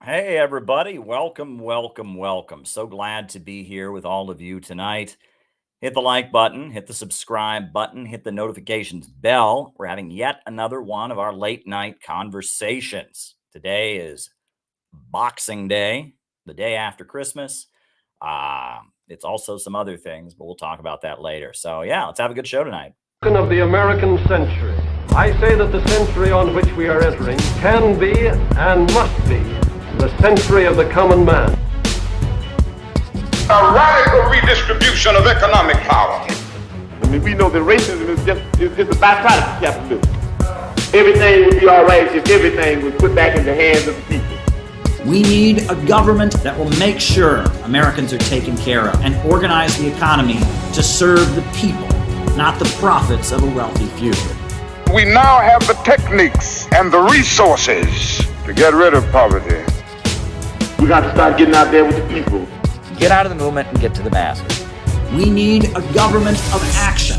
Hey, everybody. Welcome, welcome, welcome. So glad to be here with all of you tonight. Hit the like button, hit the subscribe button, hit the notifications bell. We're having yet another one of our late night conversations. Today is Boxing Day, the day after Christmas. It's also some other things, but we'll talk about that later. So, yeah, let's have a good show tonight. Of the American century. I say that the century on which we are entering can be and must be the century of the common man. A radical redistribution of economic power. I mean, we know that racism is just a byproduct of capitalism. Everything would be all right if everything was put back in the hands of the people. We need a government that will make sure Americans are taken care of and organize the economy to serve the people, not the profits of a wealthy few. We now have the techniques and the resources to get rid of poverty. We got to start getting out there with the people. Get out of the movement and get to the masses. We need a government of action.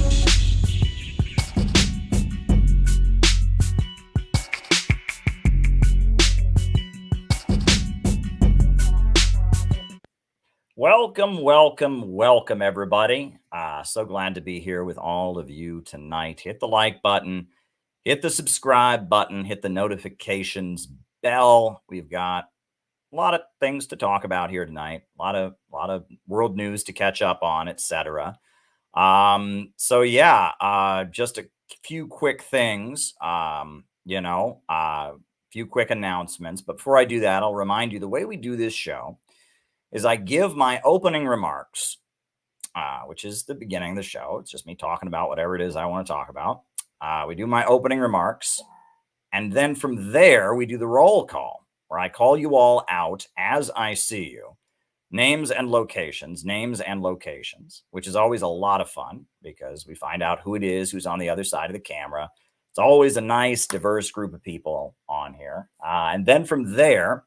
Welcome, welcome, welcome, everybody. So glad to be here with all of you tonight. Hit the like button, hit the subscribe button, hit the notifications bell. We've got a lot of things to talk about here tonight. A lot of world news to catch up on, etc. So yeah, just a few quick things. Few quick announcements. But before I do that, I'll remind you the way we do this show is I give my opening remarks, which is the beginning of the show. It's just me talking about whatever it is I want to talk about. We do my opening remarks, and then from there, we do the roll call, where I call you all out as I see you. Names and locations, which is always a lot of fun because we find out who it is who's on the other side of the camera. It's always a nice, diverse group of people on here. And then from there,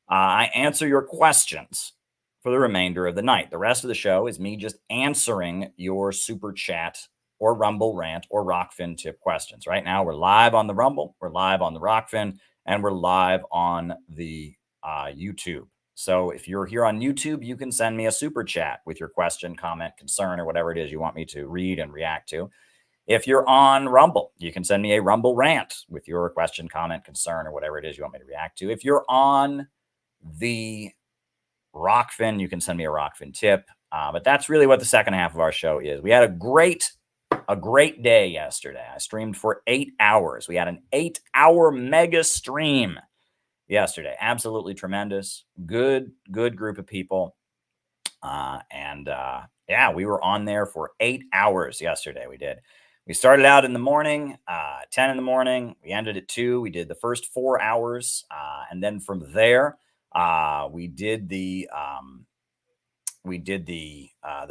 I answer your questions for the remainder of the night. The rest of the show is me just answering your super chat or Rumble rant or Rockfin tip questions. Right now, we're live on the Rumble, we're live on the Rockfin, and we're live on the YouTube. So if you're here on YouTube, you can send me a super chat with your question, comment, concern, or whatever it is you want me to read and react to. If you're on Rumble, you can send me a Rumble rant with your question, comment, concern, or whatever it is you want me to react to. If you're on the Rockfin, you can send me a Rockfin tip. But that's really what the second half of our show is. We had a great day yesterday. I streamed for 8 hours. We had an 8-hour mega stream yesterday. Absolutely tremendous. Good group of people. Yeah, we were on there for 8 hours yesterday. We started out in the morning, 10 in the morning. We ended at 2. We did the first 4 hours. And then from there, we did the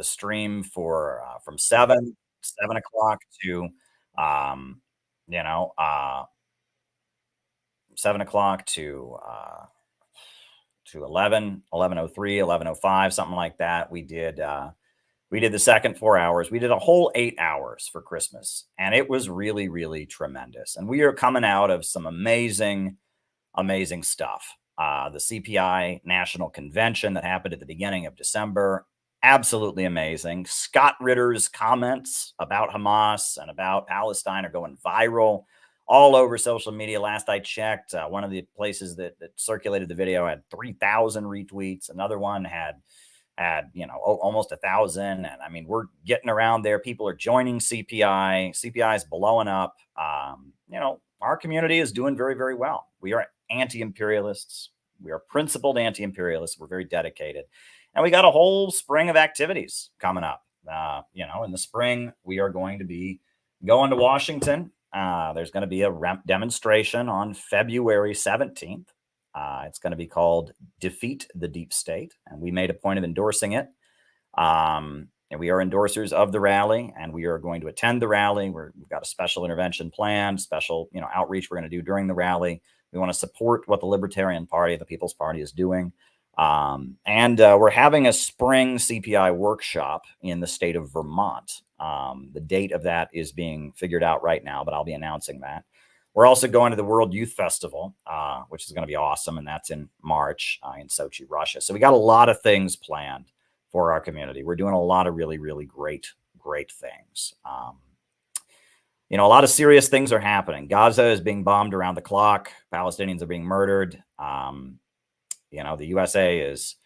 stream for from 7 o'clock to 7 o'clock to 11:03, 11:05, something like that. We did the second 4 hours. We did a whole 8 hours for Christmas, and it was really, really tremendous. And we are coming out of some amazing stuff. The CPI National Convention that happened at the beginning of December, absolutely amazing. Scott Ritter's comments about Hamas and about Palestine are going viral all over social media. Last I checked, one of the places that circulated the video had 3,000 retweets. Another one had almost 1,000. And I mean, we're getting around there. People are joining CPI. CPI is blowing up. Our community is doing very, very well. We are anti-imperialists. We are principled anti-imperialists. We're very dedicated. And we got a whole spring of activities coming up. In the spring, we are going to be going to Washington. There's going to be a demonstration on February 17th. It's going to be called Defeat the Deep State. And we made a point of endorsing it. And we are endorsers of the rally, and we are going to attend the rally. We've got a special intervention plan, special outreach we're going to do during the rally. We want to support what the Libertarian Party, the People's Party, is doing. And we're having a spring CPI workshop in the state of Vermont. The date of that is being figured out right now, but I'll be announcing that. We're also going to the World Youth Festival, which is going to be awesome, and that's in March in Sochi, Russia. So we got a lot of things planned for our community. We're doing a lot of really, really great things. A lot of serious things are happening. Gaza is being bombed around the clock. Palestinians are being murdered. The USA is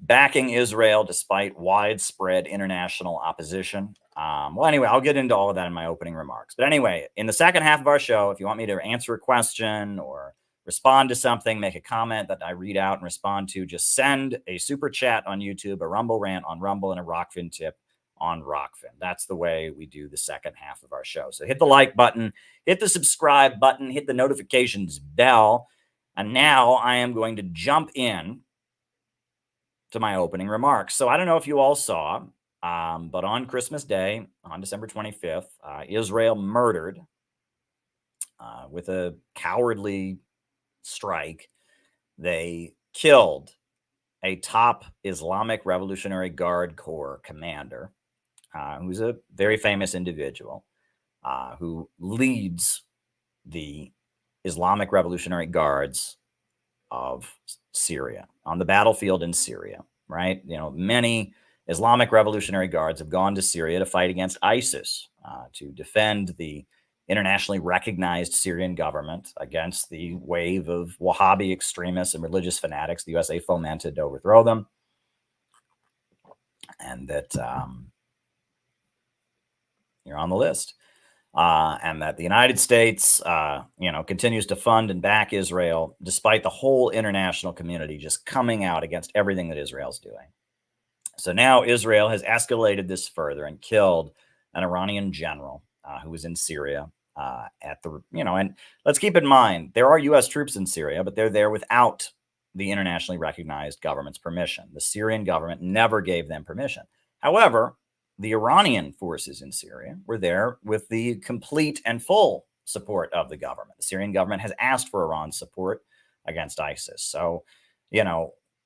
backing Israel despite widespread international opposition. Anyway, I'll get into all of that in my opening remarks. But anyway, in the second half of our show, if you want me to answer a question or respond to something, make a comment that I read out and respond to, just send a super chat on YouTube, a Rumble rant on Rumble, and a Rockfin tip on Rockfin. That's the way we do the second half of our show. So hit the like button, hit the subscribe button, hit the notifications bell. And now I am going to jump in to my opening remarks. So I don't know if you all saw, but on Christmas Day, on December 25th, Israel murdered with a cowardly strike. They killed a top Islamic Revolutionary Guard Corps commander, who's a very famous individual, who leads the Islamic Revolutionary Guards of Syria on the battlefield in Syria, right? Many Islamic Revolutionary Guards have gone to Syria to fight against ISIS, to defend the internationally recognized Syrian government against the wave of Wahhabi extremists and religious fanatics the USA fomented to overthrow them. And that you're on the list. And that the United States, continues to fund and back Israel, despite the whole international community just coming out against everything that Israel's doing. So now Israel has escalated this further and killed an Iranian general who was in Syria and let's keep in mind, there are U.S. troops in Syria, but they're there without the internationally recognized government's permission. The Syrian government never gave them permission. However, the Iranian forces in Syria were there with the complete and full support of the government. The Syrian government has asked for Iran's support against ISIS. So,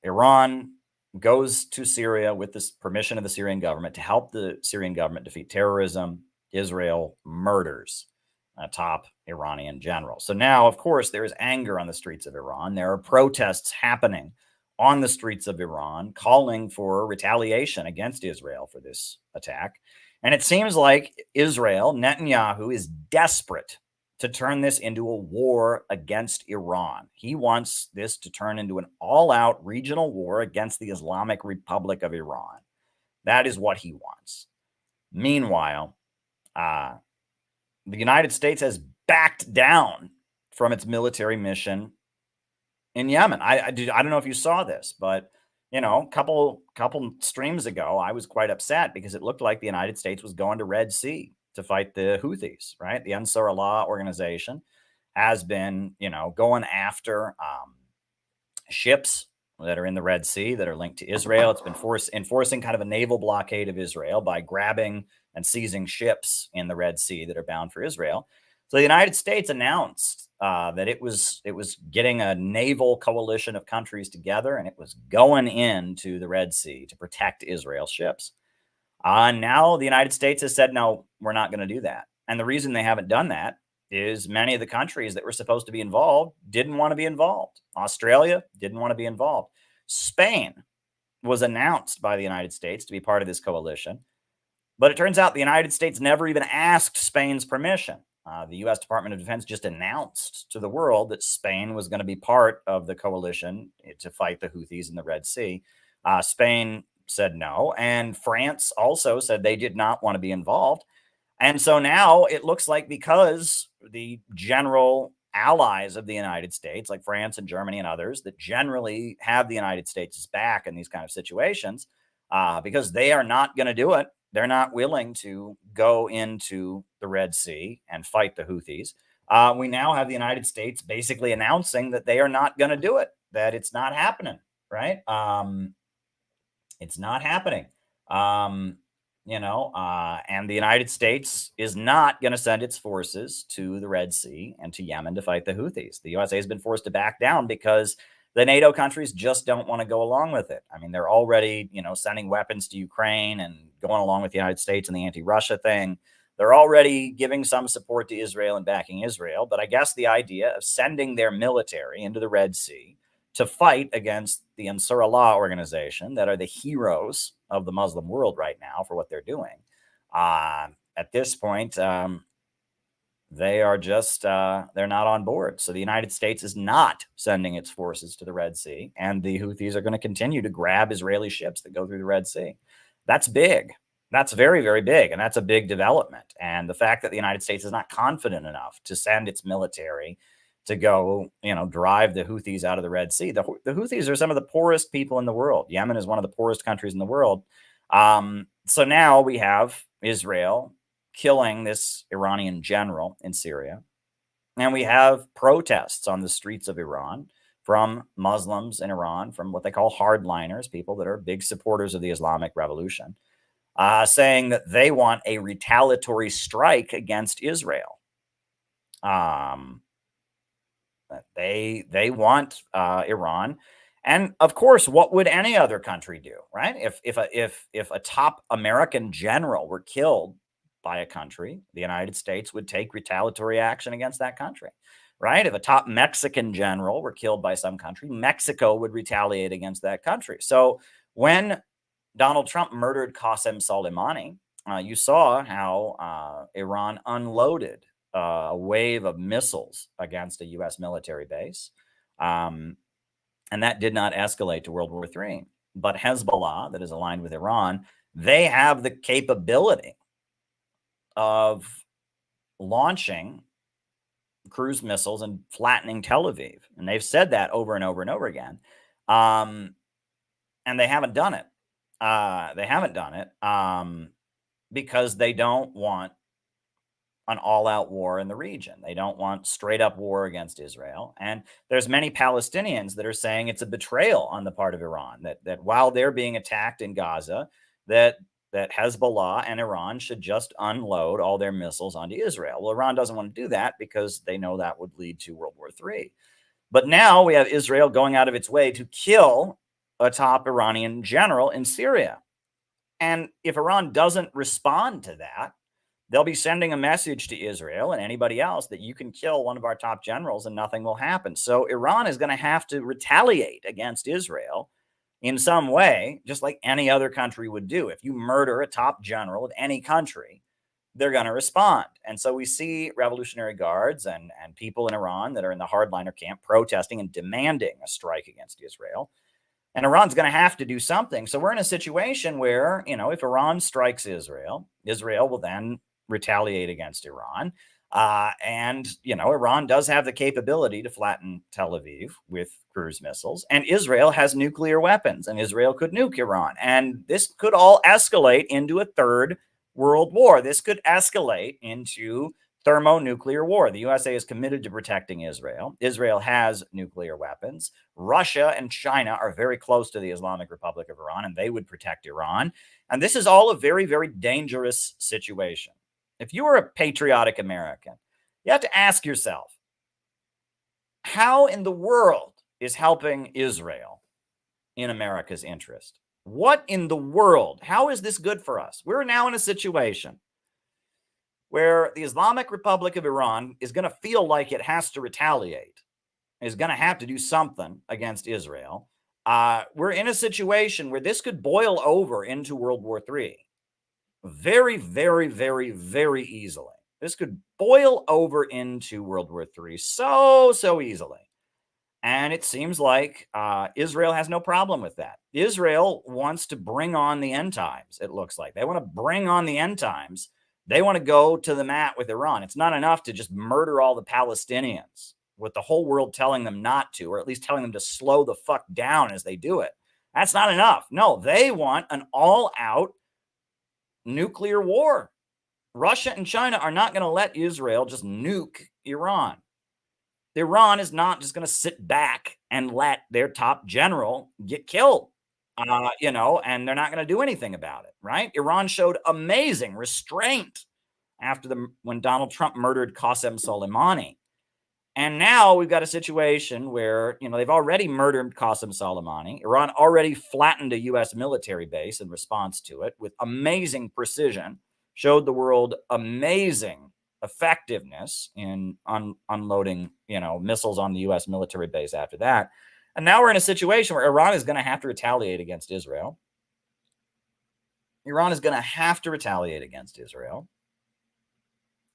Iran goes to Syria with this permission of the Syrian government to help the Syrian government defeat terrorism. Israel murders a top Iranian general. So now, of course, there is anger on the streets of Iran. There are protests happening on the streets of Iran calling for retaliation against Israel for this attack. And it seems like Israel, Netanyahu, is desperate to turn this into a war against Iran. He wants this to turn into an all-out regional war against the Islamic Republic of Iran. That is what he wants. Meanwhile, the United States has backed down from its military mission in Yemen. I don't know if you saw this, but a couple streams ago, I was quite upset because it looked like the United States was going to Red Sea to fight the Houthis, right? The Ansar Allah organization has been, going after ships that are in the Red Sea that are linked to Israel. It's been enforcing kind of a naval blockade of Israel by grabbing and seizing ships in the Red Sea that are bound for Israel. So the United States announced that it was getting a naval coalition of countries together, and it was going into the Red Sea to protect Israel's ships. Now the United States has said, no, we're not going to do that. And the reason they haven't done that is many of the countries that were supposed to be involved didn't want to be involved. Australia didn't want to be involved. Spain was announced by the United States to be part of this coalition. But it turns out the United States never even asked Spain's permission. The U.S. Department of Defense just announced to the world that Spain was going to be part of the coalition to fight the Houthis in the Red Sea. Spain said no, and France also said they did not want to be involved. And so now it looks like because the general allies of the United States, like France and Germany and others, that generally have the United States' back in these kind of situations, because they are not going to do it. They're not willing to go into the Red Sea and fight the Houthis. We now have the United States basically announcing that they are not going to do it, that it's not happening, right? It's not happening. And the United States is not going to send its forces to the Red Sea and to Yemen to fight the Houthis. The USA has been forced to back down because the NATO countries just don't want to go along with it. I mean, they're already, sending weapons to Ukraine and going along with the United States and the anti-Russia thing. They're already giving some support to Israel and backing Israel. But I guess the idea of sending their military into the Red Sea to fight against the Ansarullah organization, that are the heroes of the Muslim world right now for what they're doing, at this point, they are just, they're not on board. So the United States is not sending its forces to the Red Sea, and the Houthis are going to continue to grab Israeli ships that go through the Red Sea. That's big. That's very, very big, and that's a big development. And the fact that the United States is not confident enough to send its military to go, drive the Houthis out of the Red Sea. The Houthis are some of the poorest people in the world. Yemen is one of the poorest countries in the world. So now we have Israel killing this Iranian general in Syria. And we have protests on the streets of Iran from Muslims in Iran, from what they call hardliners, people that are big supporters of the Islamic Revolution, saying that they want a retaliatory strike against Israel. They want Iran. And of course, what would any other country do, right? If a top American general were killed by a country, the United States would take retaliatory action against that country, right? If a top Mexican general were killed by some country, Mexico would retaliate against that country. So when Donald Trump murdered Qasem Soleimani, you saw how Iran unloaded a wave of missiles against a U.S. military base. And that did not escalate to World War III. But Hezbollah, that is aligned with Iran, they have the capability of launching cruise missiles and flattening Tel Aviv. And they've said that over and over and over again. And they haven't done it. Because they don't want an all-out war in the region. They don't want straight-up war against Israel. And there's many Palestinians that are saying it's a betrayal on the part of Iran, that while they're being attacked in Gaza, that Hezbollah and Iran should just unload all their missiles onto Israel. Well, Iran doesn't want to do that because they know that would lead to World War III. But now we have Israel going out of its way to kill a top Iranian general in Syria. And if Iran doesn't respond to that, they'll be sending a message to Israel and anybody else that you can kill one of our top generals and nothing will happen. So Iran is going to have to retaliate against Israel in some way, just like any other country would do. If you murder a top general of any country, they're going to respond. And so we see Revolutionary Guards and people in Iran that are in the hardliner camp protesting and demanding a strike against Israel. And Iran's going to have to do something. So we're in a situation where, if Iran strikes Israel, Israel will then retaliate against Iran. And Iran does have the capability to flatten Tel Aviv with cruise missiles. And Israel has nuclear weapons, and Israel could nuke Iran. And this could all escalate into a third world war. This could escalate into thermonuclear war. The USA is committed to protecting Israel. Israel has nuclear weapons. Russia and China are very close to the Islamic Republic of Iran, and they would protect Iran. And this is all a very, very dangerous situation. If you are a patriotic American, you have to ask yourself, how in the world is helping Israel in America's interest? What in the world? How is this good for us? We're now in a situation where the Islamic Republic of Iran is going to feel like it has to retaliate, is going to have to do something against Israel. We're in a situation where this could boil over into World War III. Very, very, very, very easily. This could boil over into World War III so easily. And it seems like Israel has no problem with that. Israel wants to bring on the end times, it looks like. They want to bring on the end times. They want to go to the mat with Iran. It's not enough to just murder all the Palestinians with the whole world telling them not to, or at least telling them to slow the fuck down as they do it. That's not enough. No, they want an all-out nuclear war. Russia and China are not going to let Israel just nuke Iran. Iran is not just going to sit back and let their top general get killed, and they're not going to do anything about it, right? Iran showed amazing restraint when Donald Trump murdered Qasem Soleimani. And now we've got a situation where, they've already murdered Qasem Soleimani. Iran already flattened a U.S. military base in response to it with amazing precision, showed the world amazing effectiveness in unloading, missiles on the U.S. military base after that. And now we're in a situation where Iran is going to have to retaliate against Israel. Iran is going to have to retaliate against Israel.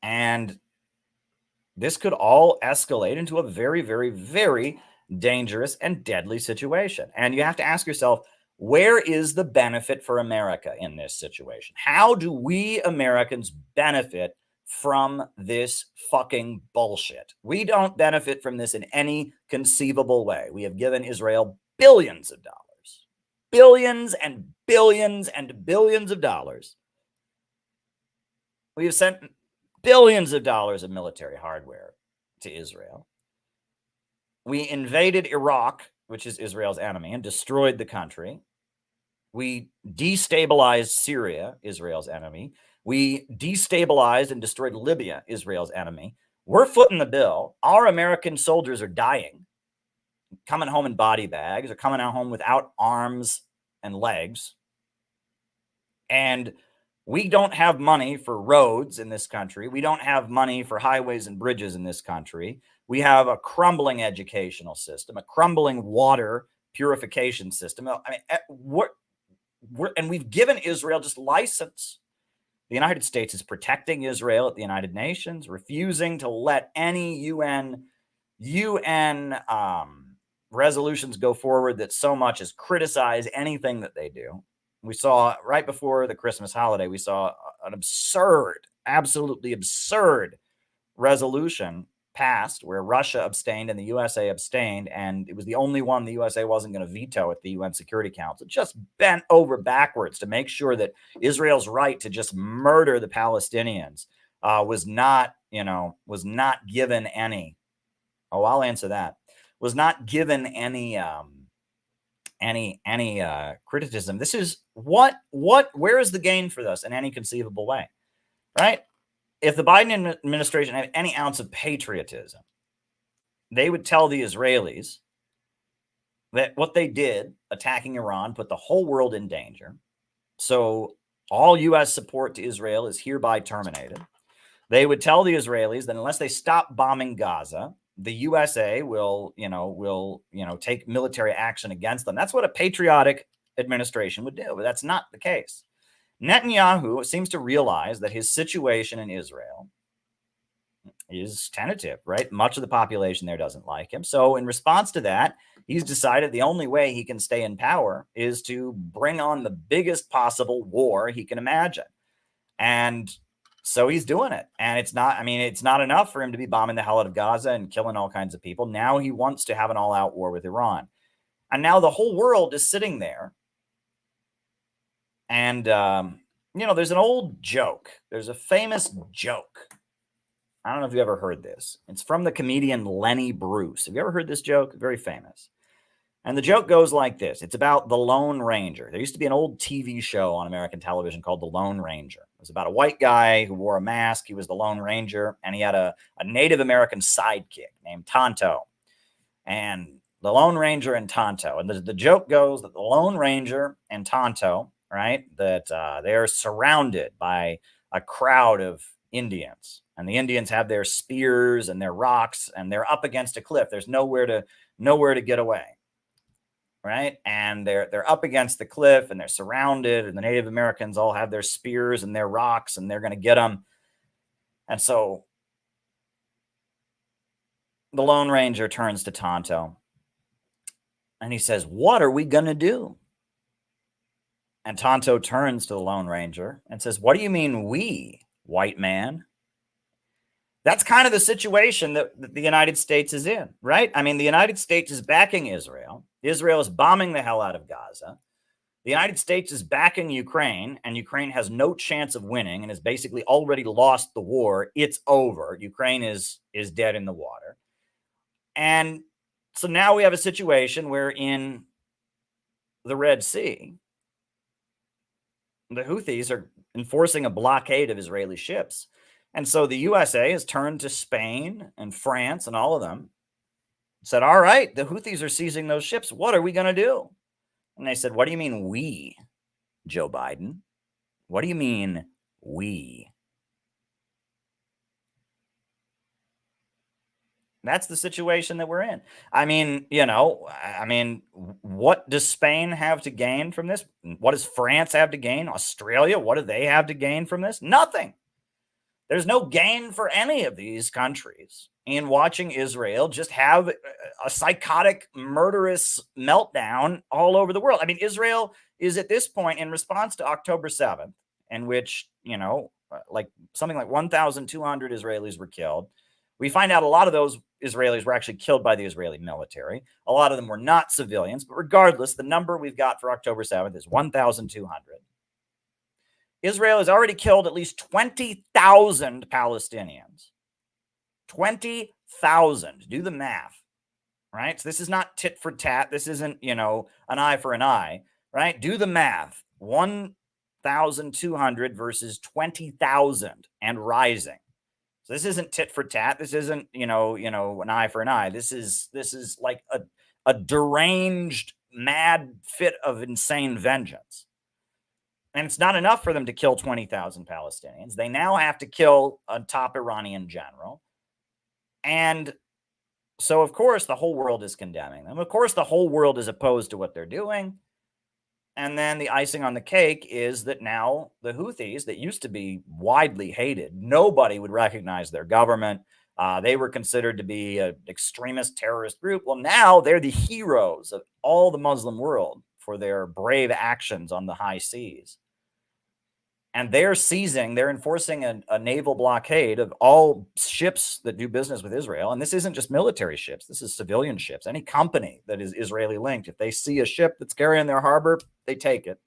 And this could all escalate into a very, very, very dangerous and deadly situation. And you have to ask yourself, where is the benefit for America in this situation? How do we Americans benefit from this fucking bullshit? We don't benefit from this in any conceivable way. We have given Israel billions of dollars, billions and billions and billions of dollars. We have sent billions of dollars of military hardware to Israel. We invaded Iraq, which is Israel's enemy, and destroyed the country. We destabilized Syria, Israel's enemy. We destabilized and destroyed Libya, Israel's enemy. We're footing the bill. Our American soldiers are dying, coming home in body bags, or coming out home without arms and legs. And we don't have money for roads in this country. We don't have money for highways and bridges in this country. We have a crumbling educational system, a crumbling water purification system. I mean, and we've given Israel just license. The United States is protecting Israel at the United Nations, refusing to let any UN resolutions go forward that so much as criticize anything that they do. We saw right before the Christmas holiday, we saw an absurd, absolutely absurd resolution passed where Russia abstained and the USA abstained, and it was the only one the USA wasn't going to veto at the UN Security Council. Just bent over backwards to make sure that Israel's right to just murder the Palestinians was not given any. Oh, I'll answer that. Was not given any criticism. This is where is the gain for this in any conceivable way, right? If the Biden administration had any ounce of patriotism, they would tell the Israelis that what they did, attacking Iran, put the whole world in danger. So all U.S. support to Israel is hereby terminated. They would tell the Israelis that unless they stop bombing Gaza, the USA will take military action against them. That's what a patriotic administration would do, but that's not the case. Netanyahu seems to realize that his situation in Israel is tentative, right? Much of the population there doesn't like him. So in response to that, he's decided the only way he can stay in power is to bring on the biggest possible war he can imagine. And so he's doing it. And it's not enough for him to be bombing the hell out of Gaza and killing all kinds of people. Now he wants to have an all-out war with Iran. And now the whole world is sitting there. And, there's an old joke. There's a famous joke. I don't know if you ever heard this. It's from the comedian Lenny Bruce. Have you ever heard this joke? Very famous. And the joke goes like this. It's about the Lone Ranger. There used to be an old TV show on American television called The Lone Ranger. It was about a white guy who wore a mask. He was the Lone Ranger, and he had a Native American sidekick named Tonto. And the Lone Ranger and Tonto. And the joke goes that the Lone Ranger and Tonto, right, that they're surrounded by a crowd of Indians. And the Indians have their spears and their rocks, and they're up against a cliff. There's nowhere to get away. Right. And they're up against the cliff and they're surrounded, and the Native Americans all have their spears and their rocks, and they're going to get them. And so the Lone Ranger turns to Tonto and he says, "What are we going to do?" And Tonto turns to the Lone Ranger and says, "What do you mean we, white man?" That's kind of the situation that the United States is in, right? I mean, the United States is backing Israel. Israel is bombing the hell out of Gaza. The United States is backing Ukraine, and Ukraine has no chance of winning and has basically already lost the war. It's over. Ukraine is dead in the water. And so now we have a situation where in the Red Sea, the Houthis are enforcing a blockade of Israeli ships. And so the USA has turned to Spain and France and all of them, said, "All right, the Houthis are seizing those ships. What are we going to do?" And they said, "What do you mean we, Joe Biden? What do you mean We. That's the situation that we're in. I mean, what does Spain have to gain from this? What does France have to gain? Australia, what do they have to gain from this? Nothing. There's no gain for any of these countries in watching Israel just have a psychotic, murderous meltdown all over the world. I mean, Israel is at this point, in response to October 7th, in which, like something like 1,200 Israelis were killed. We find out a lot of those Israelis were actually killed by the Israeli military. A lot of them were not civilians, but regardless, the number we've got for October 7th is 1,200. Israel has already killed at least 20,000 Palestinians. 20,000. Do the math, right? So this is not tit for tat. This isn't, an eye for an eye, right? Do the math. 1,200 versus 20,000 and rising. So this isn't tit for tat. This isn't, an eye for an eye. This is like a deranged, mad fit of insane vengeance. And it's not enough for them to kill 20,000 Palestinians. They now have to kill a top Iranian general. And so, of course, the whole world is condemning them. Of course, the whole world is opposed to what they're doing. And then the icing on the cake is that now the Houthis, that used to be widely hated, nobody would recognize their government. They were considered to be an extremist terrorist group. Well, now they're the heroes of all the Muslim world for their brave actions on the high seas. And they're enforcing a naval blockade of all ships that do business with Israel. And this isn't just military ships. This is civilian ships. Any company that is Israeli linked, if they see a ship that's carrying their harbor, they take it.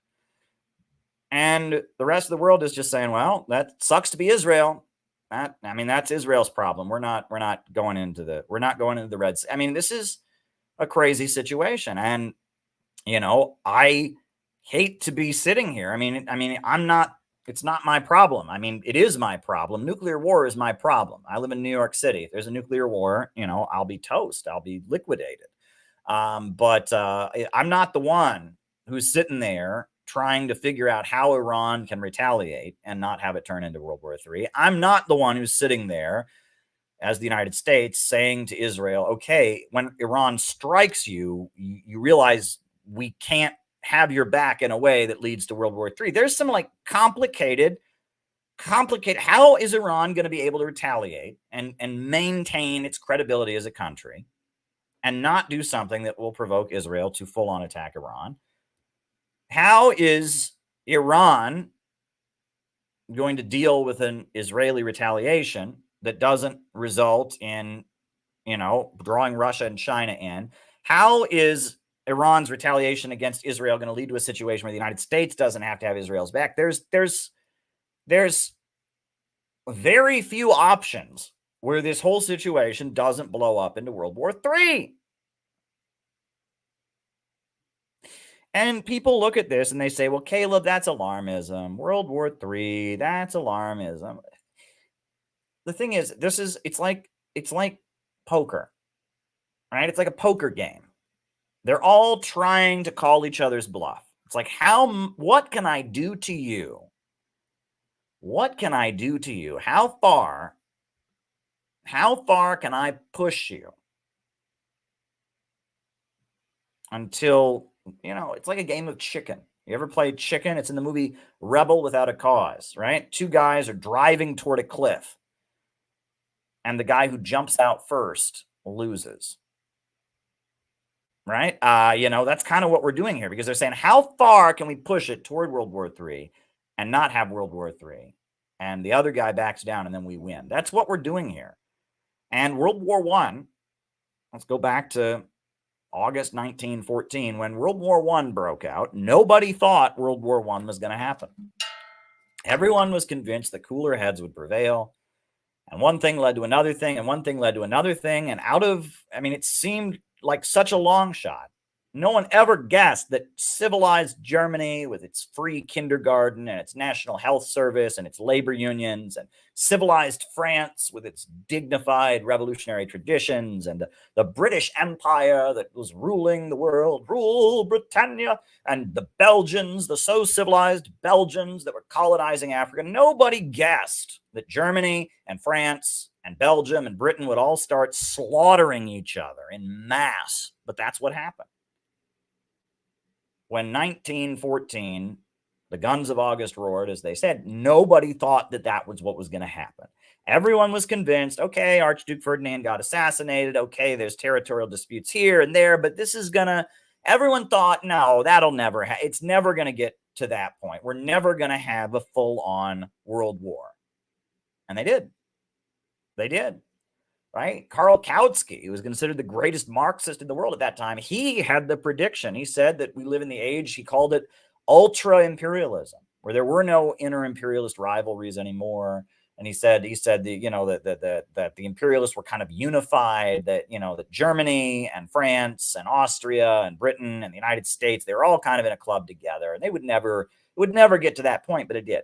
And the rest of the world is just saying, well, that sucks to be Israel. That's Israel's problem. We're not going into the Red Sea. I mean, this is a crazy situation. And, I hate to be sitting here. It's not my problem. It is my problem. Nuclear war is my problem. I live in New York City. If there's a nuclear war, I'll be toast. I'll be liquidated. But I'm not the one who's sitting there trying to figure out how Iran can retaliate and not have it turn into World War III. I'm not the one who's sitting there as the United States saying to Israel, okay, when Iran strikes you, you realize we can't have your back in a way that leads to World War III. There's some complicated. How is Iran going to be able to retaliate and maintain its credibility as a country and not do something that will provoke Israel to full on attack Iran? How is Iran going to deal with an Israeli retaliation that doesn't result in, drawing Russia and China in? How is Iran's retaliation against Israel going to lead to a situation where the United States doesn't have to have Israel's back? There's very few options where this whole situation doesn't blow up into World War III. And people look at this and they say, well, Caleb, that's alarmism. World War III, that's alarmism. The thing is, it's like poker, right? It's like a poker game. They're all trying to call each other's bluff. It's like, what can I do to you? What can I do to you? How far can I push you until, it's like a game of chicken. You ever played chicken? It's in the movie Rebel Without a Cause, right? Two guys are driving toward a cliff, and the guy who jumps out first loses. Right? That's kind of what we're doing here, because they're saying, how far can we push it toward World War III and not have World War III? And the other guy backs down and then we win. That's what we're doing here. And World War I, let's go back to August 1914, when World War I broke out. Nobody thought World War I was going to happen. Everyone was convinced that cooler heads would prevail. And one thing led to another thing, and one thing led to another thing. And it seemed like such a long shot. No one ever guessed that civilized Germany, with its free kindergarten and its national health service and its labor unions, and civilized France with its dignified revolutionary traditions, and the British Empire that was ruling the world, rule Britannia, and the Belgians, the so civilized Belgians that were colonizing Africa. Nobody guessed that Germany and France and Belgium and Britain would all start slaughtering each other in mass. But that's what happened. When 1914, the guns of August roared, as they said, nobody thought that that was what was going to happen. Everyone was convinced, okay, Archduke Ferdinand got assassinated. Okay, there's territorial disputes here and there, but this is going to, everyone thought, no, that'll never happen. It's never going to get to that point. We're never going to have a full-on world war. And they did. They did. Right? Karl Kautsky, who was considered the greatest Marxist in the world at that time, he had the prediction. He said that we live in the age, he called it ultra-imperialism, where there were no inter-imperialist rivalries anymore. And he said that the imperialists were kind of unified, that that Germany and France and Austria and Britain and the United States, they were all kind of in a club together, and it would never get to that point, but it did.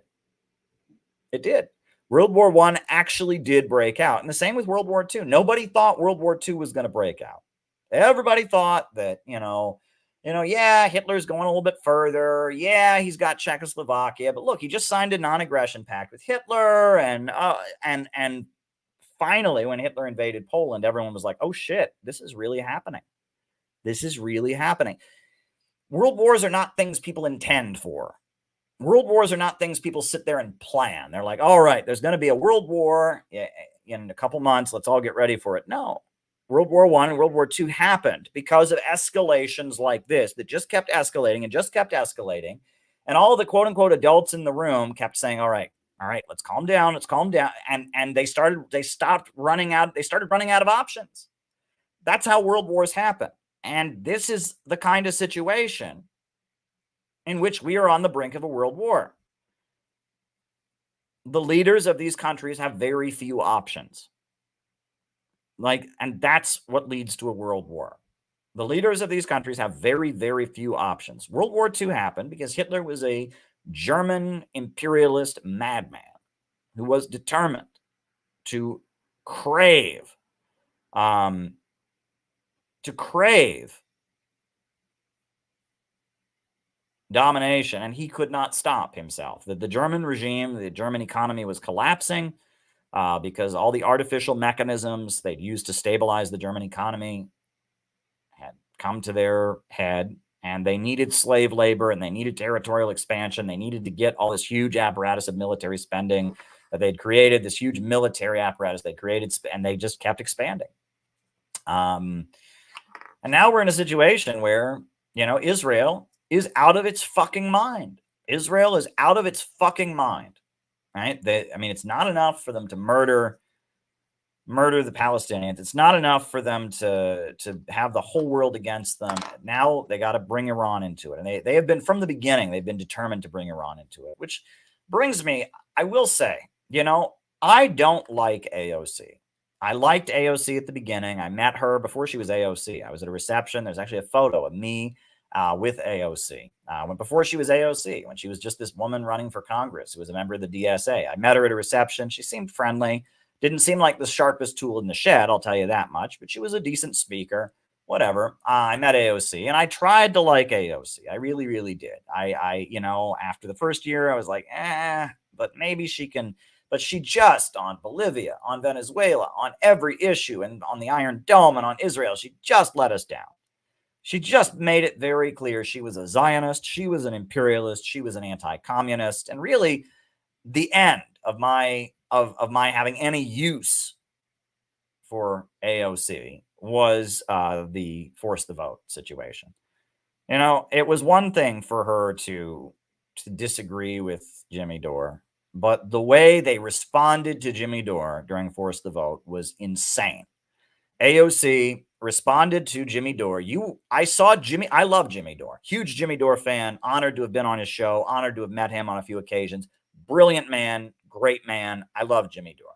It did. World War I actually did break out. And the same with World War II. Nobody thought World War II was going to break out. Everybody thought that, yeah, Hitler's going a little bit further. Yeah, he's got Czechoslovakia. But look, he just signed a non-aggression pact with Hitler. And finally, when Hitler invaded Poland, everyone was like, oh, shit, this is really happening. This is really happening. World wars are not things people intend for. World wars are not things people sit there and plan. They're like, all right, there's going to be a world war in a couple months. Let's all get ready for it. No. World War I and World War II happened because of escalations like this that just kept escalating and just kept escalating. And all the quote unquote adults in the room kept saying, all right, let's calm down. Let's calm down. And they started running out of options. That's how world wars happen. And this is the kind of situation in which we are on the brink of a world war. The leaders of these countries have very few options. And that's what leads to a world war. The leaders of these countries have very, very few options. World War II happened because Hitler was a German imperialist madman who was determined to crave domination, and he could not stop himself. The German regime, the German economy was collapsing because all the artificial mechanisms they'd used to stabilize the German economy had come to their head, and they needed slave labor, and they needed territorial expansion. They needed to get all this huge apparatus of military spending that they'd created, this huge military apparatus they created, and they just kept expanding. And now we're in a situation where, Israel is out of its fucking mind. Israel is out of its fucking mind, right? It's not enough for them to murder the Palestinians. It's not enough for them to have the whole world against them. Now they got to bring Iran into it. And they have been, from the beginning, they've been determined to bring Iran into it, which brings me, I will say, I don't like AOC. I liked AOC at the beginning. I met her before she was AOC. I was at a reception. There's actually a photo of me with AOC before she was AOC, when she was just this woman running for Congress who was a member of the DSA. I met her at a reception. She seemed friendly. Didn't seem like the sharpest tool in the shed, I'll tell you that much, but she was a decent speaker. Whatever. I met AOC, and I tried to like AOC. I really, really did. I after the first year, I was like, but maybe she can. But she just, on Bolivia, on Venezuela, on every issue, and on the Iron Dome, and on Israel, she just let us down. She just made it very clear she was a Zionist, she was an imperialist, she was an anti-communist, and really the end of my having any use for AOC was the force the vote situation. It was one thing for her to disagree with Jimmy Dore, but the way they responded to Jimmy Dore during force the vote was insane. AOC responded to Jimmy Dore. I love Jimmy Dore. Huge Jimmy Dore fan. Honored to have been on his show. Honored to have met him on a few occasions. Brilliant man. Great man. I love Jimmy Dore.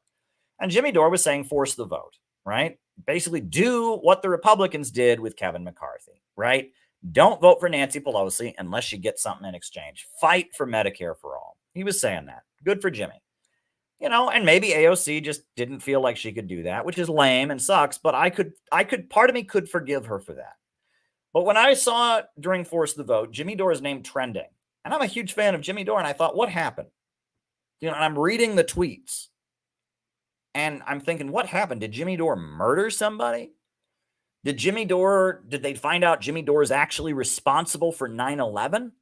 And Jimmy Dore was saying force the vote, right? Basically do what the Republicans did with Kevin McCarthy, right? Don't vote for Nancy Pelosi unless you get something in exchange. Fight for Medicare for all. He was saying that. Good for Jimmy. And maybe AOC just didn't feel like she could do that, which is lame and sucks, but part of me could forgive her for that. But when I saw during Force the Vote, Jimmy Dore's name trending, and I'm a huge fan of Jimmy Dore, and I thought, what happened? And I'm reading the tweets, and I'm thinking, what happened? Did Jimmy Dore murder somebody? Did they find out Jimmy Dore is actually responsible for 9/11?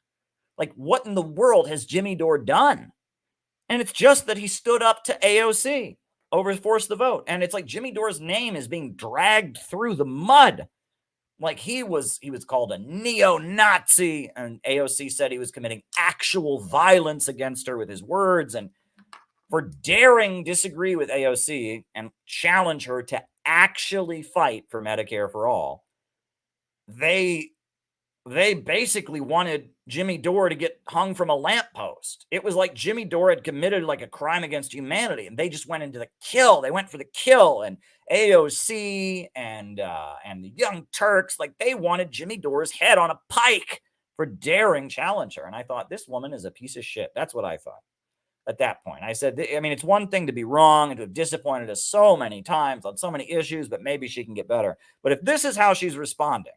Like, what in the world has Jimmy Dore done? And it's just that he stood up to AOC over Force the Vote. And it's like Jimmy Dore's name is being dragged through the mud. Like he was called a neo-Nazi, and AOC said he was committing actual violence against her with his words. And for daring disagree with AOC and challenge her to actually fight for Medicare for all, they basically wanted Jimmy Dore to get hung from a lamppost. It was like Jimmy Dore had committed like a crime against humanity, and they just went into the kill. They went for the kill, and AOC and the Young Turks, like they wanted Jimmy Dore's head on a pike for daring challenge her. And I thought, this woman is a piece of shit. That's what I thought at that point. I said, it's one thing to be wrong and to have disappointed us so many times on so many issues, but maybe she can get better. But if this is how she's responding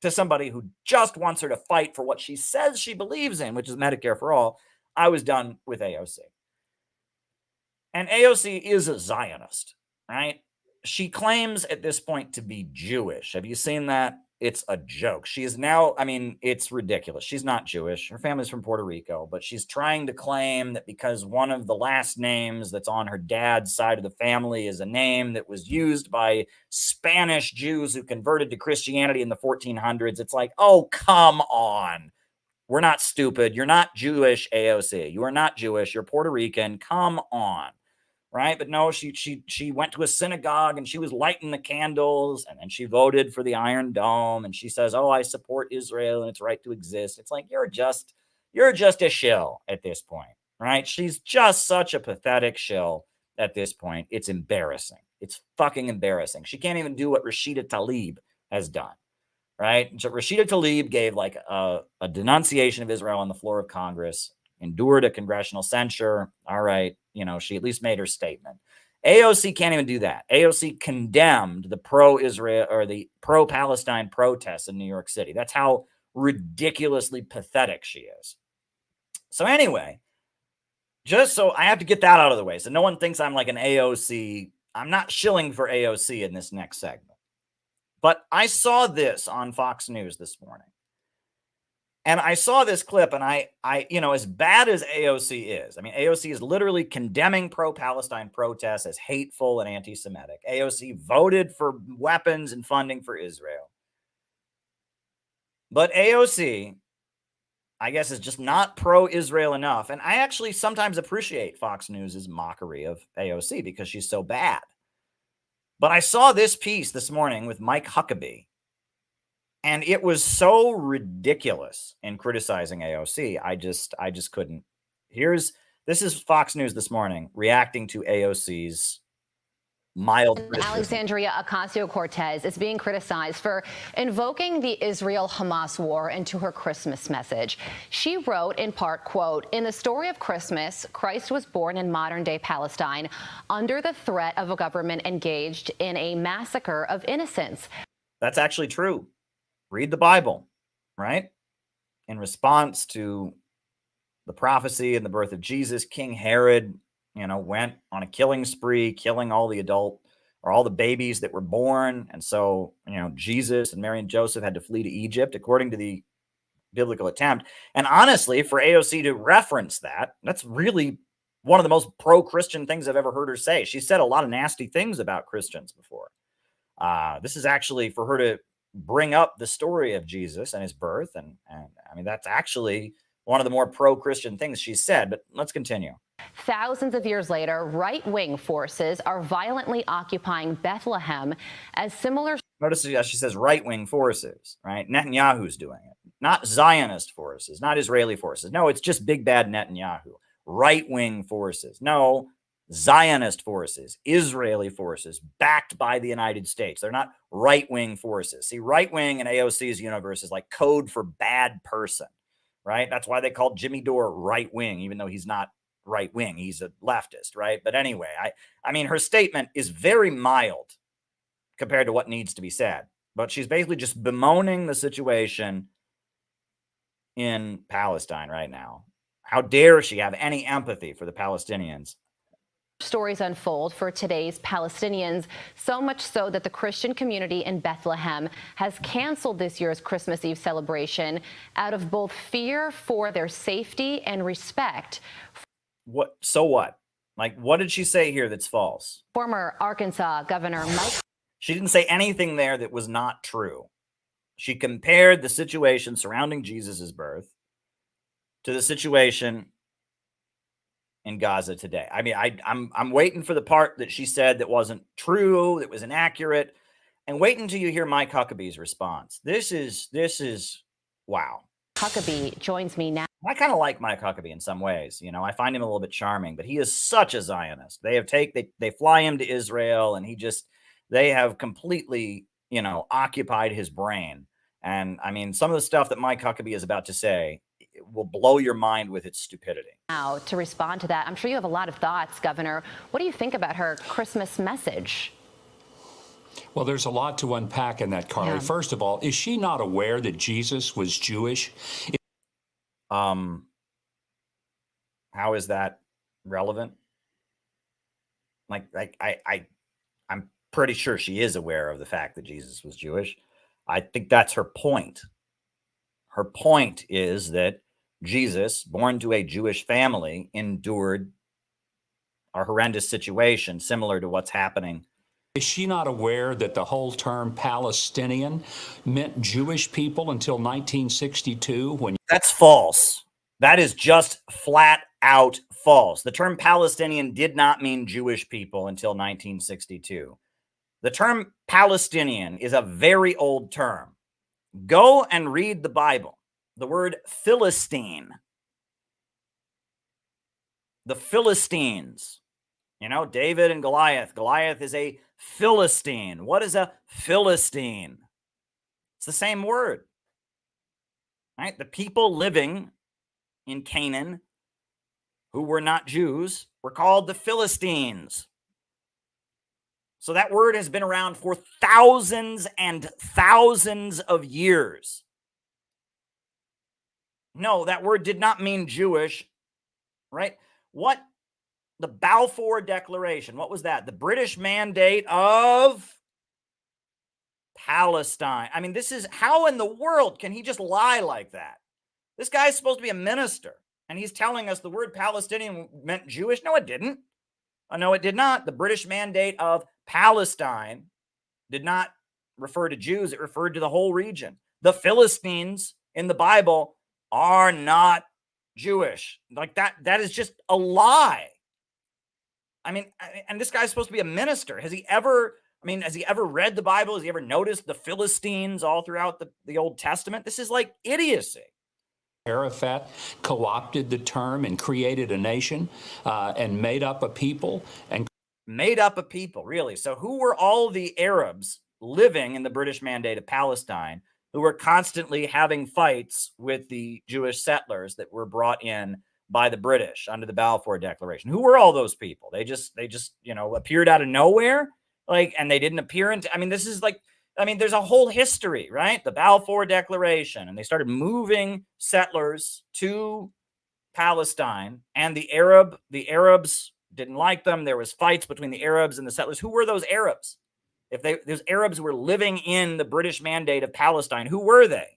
to somebody who just wants her to fight for what she says she believes in, which is Medicare for all, I was done with AOC. And AOC is a Zionist, right? She claims at this point to be Jewish. Have you seen that? It's a joke. She is now, it's ridiculous. She's not Jewish. Her family's from Puerto Rico, but she's trying to claim that because one of the last names that's on her dad's side of the family is a name that was used by Spanish Jews who converted to Christianity in the 1400s. It's like, oh, come on. We're not stupid. You're not Jewish, AOC. You are not Jewish. You're Puerto Rican. Come on. Right? But no, she went to a synagogue and she was lighting the candles, and then she voted for the Iron Dome, and she says, oh, I support Israel and its right to exist. It's like, you're just a shill at this point, right? She's just such a pathetic shill at this point. It's embarrassing. It's fucking embarrassing. She can't even do what Rashida Tlaib has done, right? So Rashida Tlaib gave like a denunciation of Israel on the floor of Congress, endured a congressional censure. All right. She at least made her statement. AOC can't even do that. AOC condemned the pro-Israel or the pro-Palestine protests in New York City. That's how ridiculously pathetic she is. So anyway, just so I have to get that out of the way, so no one thinks I'm like an AOC. I'm not shilling for AOC in this next segment. But I saw this on Fox News this morning. And I saw this clip, and I as bad as AOC is, AOC is literally condemning pro-Palestine protests as hateful and anti-Semitic. AOC voted for weapons and funding for Israel. But AOC, I guess, is just not pro-Israel enough. And I actually sometimes appreciate Fox News' mockery of AOC because she's so bad. But I saw this piece this morning with Mike Huckabee, and it was so ridiculous in criticizing AOC. I just couldn't. This is Fox News this morning reacting to AOC's mild criticism. Alexandria Ocasio-Cortez is being criticized for invoking the Israel-Hamas war into her Christmas message. She wrote in part, quote, "In the story of Christmas, Christ was born in modern-day Palestine under the threat of a government engaged in a massacre of innocents." That's actually true. Read the Bible, right? In response to the prophecy and the birth of Jesus, King Herod, went on a killing spree, killing all the babies that were born. And so, Jesus and Mary and Joseph had to flee to Egypt, according to the biblical attempt. And honestly, for AOC to reference that, that's really one of the most pro-Christian things I've ever heard her say. She said a lot of nasty things about Christians before. This is actually for her to bring up the story of Jesus and his birth. And that's actually one of the more pro-Christian things she said. But let's continue. Thousands of years later, right-wing forces are violently occupying Bethlehem as similar. Notice she says right-wing forces, right? Netanyahu's doing it, not Zionist forces, not Israeli forces. No, it's just big bad Netanyahu. Right-wing forces. No, Zionist forces, Israeli forces, backed by the United States. They're not right-wing forces. See, right-wing in AOC's universe is like code for bad person, right? That's why they called Jimmy Dore right-wing, even though he's not right-wing. He's a leftist, right? But anyway, I mean, her statement is very mild compared to what needs to be said. But she's basically just bemoaning the situation in Palestine right now. How dare she have any empathy for the Palestinians? Stories unfold for today's Palestinians, so much so that the Christian community in Bethlehem has canceled this year's Christmas Eve celebration out of both fear for their safety and respect. What? So what? Like, what did she say here that's false? Former Arkansas Governor Mike. She didn't say anything there that was not true. She compared the situation surrounding Jesus's birth to the situation in Gaza today. I mean, I'm waiting for the part that she said that wasn't true, that was inaccurate, and wait until you hear Mike Huckabee's response. This is wow. Huckabee joins me now. I kind of like Mike Huckabee in some ways. You know, I find him a little bit charming, but he is such a Zionist. They fly him to Israel, and they have completely, you know, occupied his brain. And I mean, some of the stuff that Mike Huckabee is about to say will blow your mind with its stupidity. Now, to respond to that, I'm sure you have a lot of thoughts, Governor. What do you think about her Christmas message? Well, there's a lot to unpack in that, Carly. Yeah. First of all, is she not aware that Jesus was Jewish? How is that relevant? I'm pretty sure she is aware of the fact that Jesus was Jewish. I think that's her point. Her point is that Jesus, born to a Jewish family, endured a horrendous situation similar to what's happening. Is she not aware that the whole term Palestinian meant Jewish people until 1962? That's false. That is just flat out false. The term Palestinian did not mean Jewish people until 1962. The term Palestinian is a very old term. Go and read the Bible. The word Philistine. The Philistines. You know, David and Goliath. Goliath is a Philistine. What is a Philistine? It's the same word. Right? The people living in Canaan who were not Jews were called the Philistines. So that word has been around for thousands and thousands of years. No, that word did not mean Jewish, right? What? The Balfour Declaration. What was that? The British Mandate of Palestine. I mean, this is, how in the world can he just lie like that? This guy's supposed to be a minister, and he's telling us the word Palestinian meant Jewish. No, it didn't. No, it did not. The British Mandate of Palestine did not refer to Jews. It referred to the whole region. The Philistines in the Bible are not Jewish. Like that is just a lie. I mean, and this guy's supposed to be a minister. Has he ever read the Bible? Has he ever noticed the Philistines all throughout the Old Testament? This is like idiocy. Arafat co-opted the term and created a nation and made up a people. Made up a people, really. So who were all the Arabs living in the British Mandate of Palestine who were constantly having fights with the Jewish settlers that were brought in by the British under the Balfour Declaration? Who were all those people? They just, you know, appeared out of nowhere, like, and they didn't appear into, I mean, this is like, I mean, there's a whole history, right? The Balfour Declaration, and they started moving settlers to Palestine, and the Arabs didn't like them. There was fights between the Arabs and the settlers. Who were those Arabs? If those Arabs were living in the British Mandate of Palestine, who were they?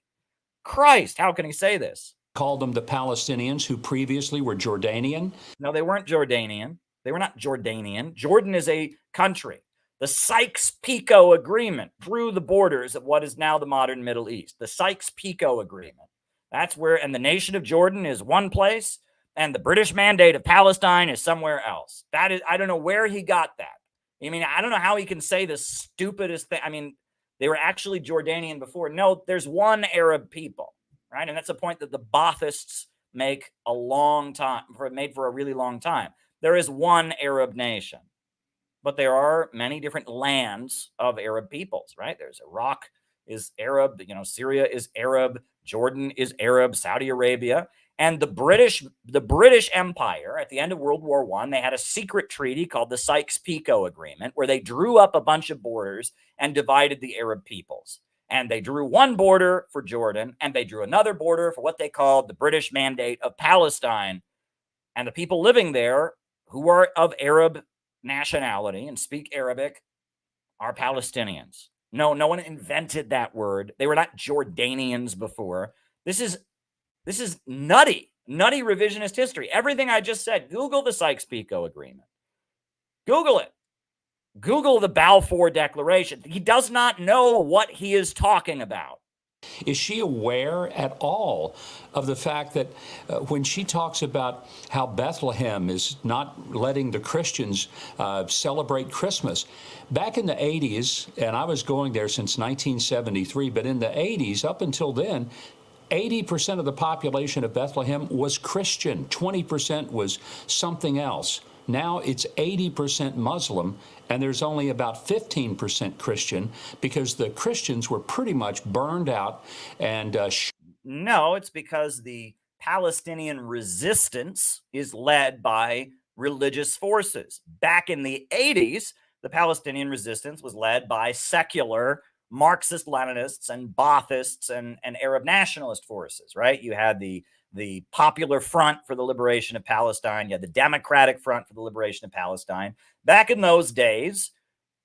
Christ, how can he say this? Called them the Palestinians, who previously were Jordanian. No, they weren't Jordanian. They were not Jordanian. Jordan is a country. The Sykes-Picot Agreement drew the borders of what is now the modern Middle East. The Sykes-Picot Agreement. That's where, and the nation of Jordan is one place, and the British Mandate of Palestine is somewhere else. That is, I don't know where he got that. I mean, I don't know how he can say the stupidest thing. I mean, they were actually Jordanian before. No, there's one Arab people, right? And that's a point that the Baathists make a long time, made for a really long time. there is one Arab nation, but there are many different lands of Arab peoples, right? There's Iraq is Arab, Syria is Arab, Jordan is Arab, Saudi Arabia. And the British Empire at the end of World War I, they had a secret treaty called the Sykes-Picot Agreement, where they drew up a bunch of borders and divided the Arab peoples. And they drew one border for Jordan, and they drew another border for what they called the British Mandate of Palestine. And the people living there who are of Arab nationality and speak Arabic are Palestinians. No one invented that word. They were not Jordanians before. This is nutty revisionist history. Everything I just said, Google the Sykes-Picot Agreement. Google it. Google the Balfour Declaration. He does not know what he is talking about. Is she aware at all of the fact that when she talks about how Bethlehem is not letting the Christians celebrate Christmas, back in the 80s, and I was going there since 1973, but in the 80s, up until then, 80% of the population of Bethlehem was Christian. 20% was something else. Now it's 80% Muslim, and there's only about 15% Christian because the Christians were pretty much burned out. And no, it's because the Palestinian resistance is led by religious forces. Back in the 80s, the Palestinian resistance was led by secular Marxist Leninists and Baathists and Arab nationalist forces, right? You had the Popular Front for the Liberation of Palestine. You had the Democratic Front for the Liberation of Palestine. Back in those days,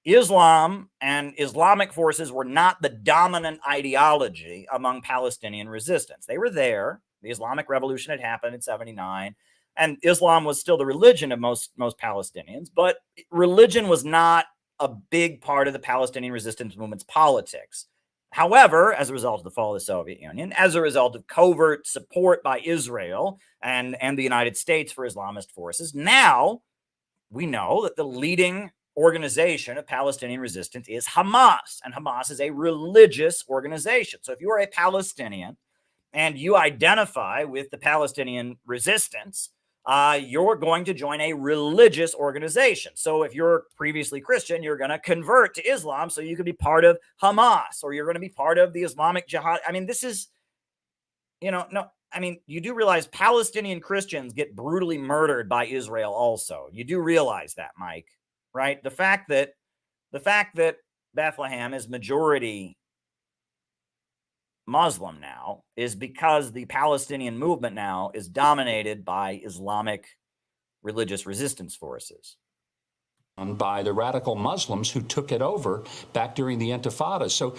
Islam and Islamic forces were not the dominant ideology among Palestinian resistance. They were there. The Islamic Revolution had happened in 79, and Islam was still the religion of most Palestinians, but religion was not a big part of the Palestinian resistance movement's politics. However, as a result of the fall of the Soviet Union, as a result of covert support by Israel and the United States for Islamist forces, now we know that the leading organization of Palestinian resistance is Hamas, and Hamas is a religious organization. So if you are a Palestinian and you identify with the Palestinian resistance, you're going to join a religious organization. So if you're previously Christian, you're going to convert to Islam so you can be part of Hamas, or you're going to be part of the Islamic Jihad. I mean, this is, you do realize Palestinian Christians get brutally murdered by Israel also. You do realize that, Mike, right? The fact that Bethlehem is majority Muslim now is because the Palestinian movement now is dominated by Islamic religious resistance forces. By the radical Muslims who took it over back during the Intifada. So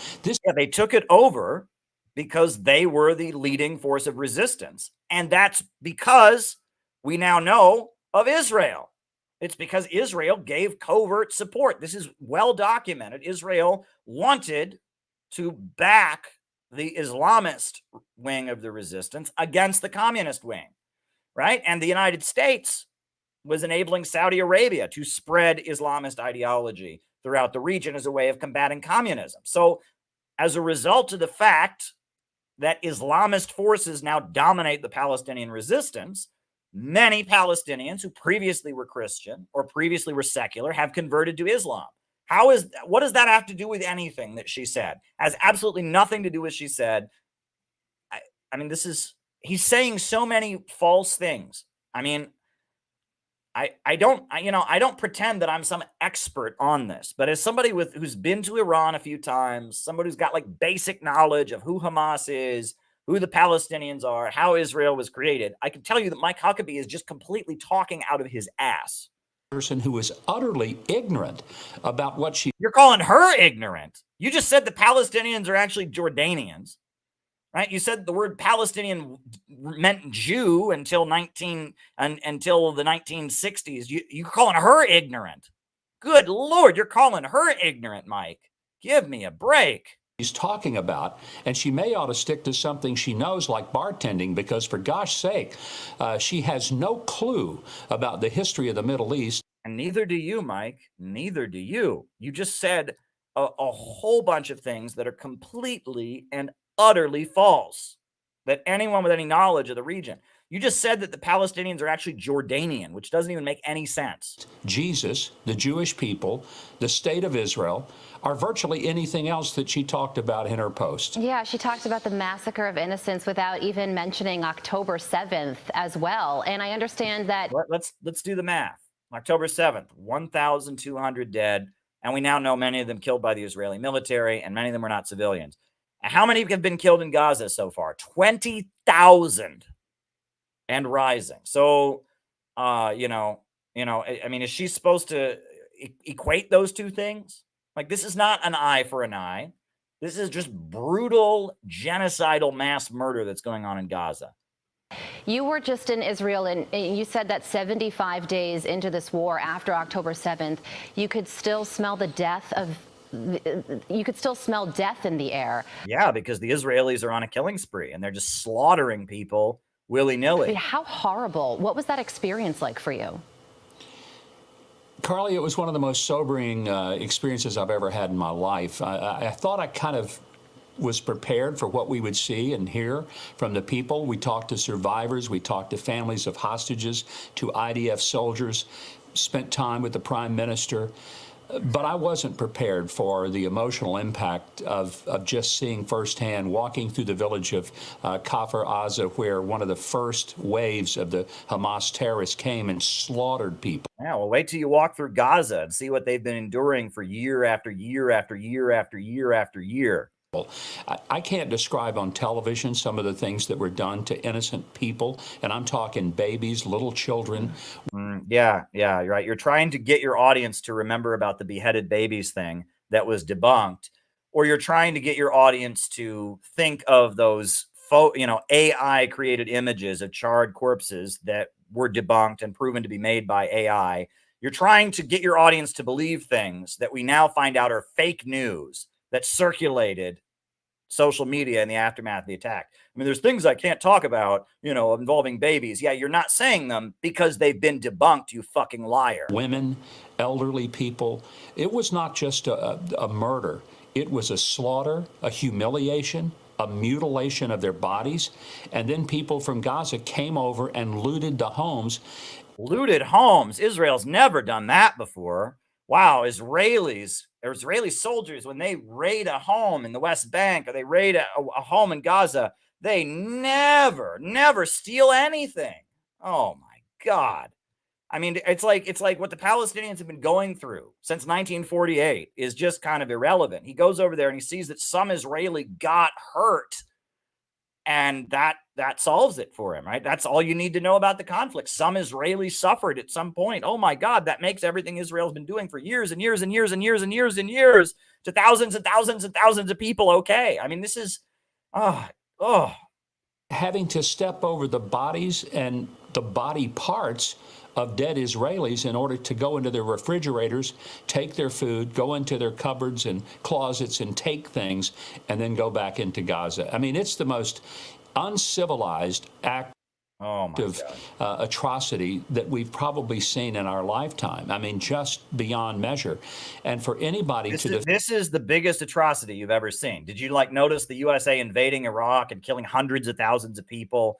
they took it over because they were the leading force of resistance. And that's because we now know of Israel. It's because Israel gave covert support. This is well documented. Israel wanted to back the Islamist wing of the resistance against the communist wing, right? And the United States was enabling Saudi Arabia to spread Islamist ideology throughout the region as a way of combating communism. So as a result of the fact that Islamist forces now dominate the Palestinian resistance, many Palestinians who previously were Christian or previously were secular have converted to Islam. What does that have to do with anything that she said? Has absolutely nothing to do with what she said. I mean, he's saying so many false things. I mean, I don't pretend that I'm some expert on this, but as somebody who's been to Iran a few times, somebody who's got like basic knowledge of who Hamas is, who the Palestinians are, how Israel was created, I can tell you that Mike Huckabee is just completely talking out of his ass. Person who is utterly ignorant about what You're calling her ignorant. You just said the Palestinians are actually Jordanians, right? You said the word Palestinian meant Jew until the 1960s. You're calling her ignorant. Good Lord, you're calling her ignorant, Mike. Give me a break. She's talking about, and she may ought to stick to something she knows, like bartending, because for gosh sake, she has no clue about the history of the Middle East. And neither do you, Mike. Neither do you. You just said a whole bunch of things that are completely and utterly false, that anyone with any knowledge of the region. You just said that the Palestinians are actually Jordanian, which doesn't even make any sense. Jesus, the Jewish people, the state of Israel, are virtually anything else that she talked about in her post. Yeah, she talked about the massacre of innocents without even mentioning October 7th as well. And I understand that. Let's do the math. October 7th, 1,200 dead, and we now know many of them killed by the Israeli military, and many of them were not civilians. How many have been killed in Gaza so far? 20,000 and rising. So, I mean, is she supposed to equate those two things? Like, this is not an eye for an eye. This is just brutal, genocidal mass murder that's going on in Gaza. You were just in Israel, and you said that 75 days into this war, after October 7th, you could still smell the death of. You could still smell death in the air. Yeah, because the Israelis are on a killing spree, and they're just slaughtering people willy-nilly. I mean, how horrible. What was that experience like for you? Carly, it was one of the most sobering experiences I've ever had in my life. I thought I kind of was prepared for what we would see and hear from the people. We talked to survivors, we talked to families of hostages, to IDF soldiers, spent time with the Prime Minister. But I wasn't prepared for the emotional impact of just seeing firsthand, walking through the village of Kafr Aza, where one of the first waves of the Hamas terrorists came and slaughtered people. Yeah, well, wait till you walk through Gaza and see what they've been enduring for year after year after year after year after year. I can't describe on television some of the things that were done to innocent people, and I'm talking babies, little children. Yeah, you're right. You're trying to get your audience to remember about the beheaded babies thing that was debunked, or you're trying to get your audience to think of those AI created images of charred corpses that were debunked and proven to be made by AI. You're trying to get your audience to believe things that we now find out are fake news that circulated social media in the aftermath of the attack. I mean, there's things I can't talk about, involving babies. Yeah, you're not saying them because they've been debunked, you fucking liar. Women, elderly people. It was not just a murder. It was a slaughter, a humiliation, a mutilation of their bodies. And then people from Gaza came over and looted the homes. Looted homes? Israel's never done that before. Wow, Israeli soldiers, when they raid a home in the West Bank or they raid a home in Gaza, they never steal anything. Oh my God. I mean, it's like what the Palestinians have been going through since 1948 is just kind of irrelevant. He goes over there and he sees that some Israeli got hurt, and that solves it for him, right? That's all you need to know about the conflict. Some Israelis suffered at some point. Oh my God, that makes everything Israel's been doing for years and years and years and years and years and years to thousands and thousands and thousands of people okay. I mean, this is, having to step over the bodies and the body parts of dead Israelis in order to go into their refrigerators, take their food, go into their cupboards and closets and take things, and then go back into Gaza. I mean, it's the most uncivilized act of atrocity that we've probably seen in our lifetime. I mean, just beyond measure. And for anybody this is the biggest atrocity you've ever seen. Did you notice the USA invading Iraq and killing hundreds of thousands of people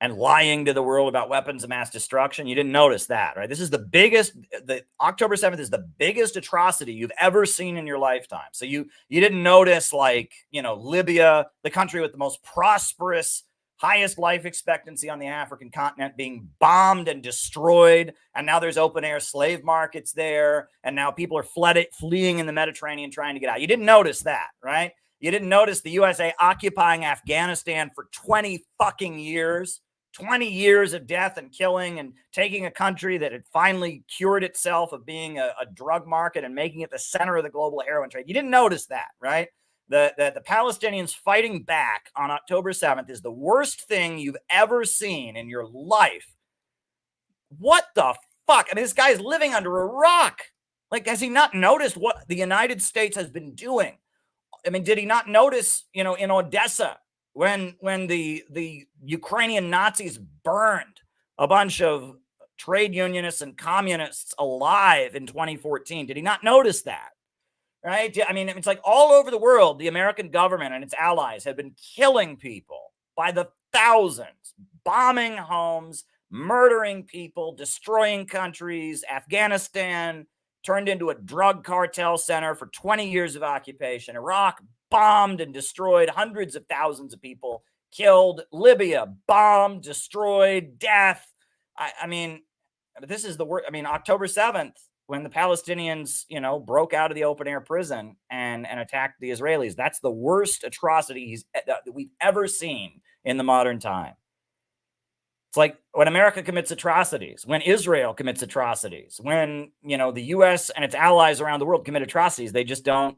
and lying to the world about weapons of mass destruction? You didn't notice that, right? This is the October 7th is the biggest atrocity you've ever seen in your lifetime. So you didn't notice Libya, the country with the most prosperous, highest life expectancy on the African continent, being bombed and destroyed. And now there's open air slave markets there. And now people are fleeing in the Mediterranean trying to get out. You didn't notice that, right? You didn't notice the USA occupying Afghanistan for 20 fucking years. 20 years of death and killing, and taking a country that had finally cured itself of being a drug market and making it the center of the global heroin trade. You didn't notice that, right? The Palestinians fighting back on October 7th is the worst thing you've ever seen in your life. What the fuck? I mean, this guy is living under a rock. Has he not noticed what the United States has been doing? I mean, did he not notice, in Odessa, when the Ukrainian Nazis burned a bunch of trade unionists and communists alive in 2014? Did he not notice that? Right? I mean, it's all over the world, the American government and its allies have been killing people by the thousands, bombing homes, murdering people, destroying countries. Afghanistan turned into a drug cartel center for 20 years of occupation. Iraq bombed and destroyed, hundreds of thousands of people killed. Libya bombed, destroyed, death. I mean, this is the worst. I mean, October 7th, when the Palestinians, broke out of the open air prison and attacked the Israelis, that's the worst atrocities that we've ever seen in the modern time. It's like when America commits atrocities, when Israel commits atrocities, when, the US and its allies around the world commit atrocities, they just don't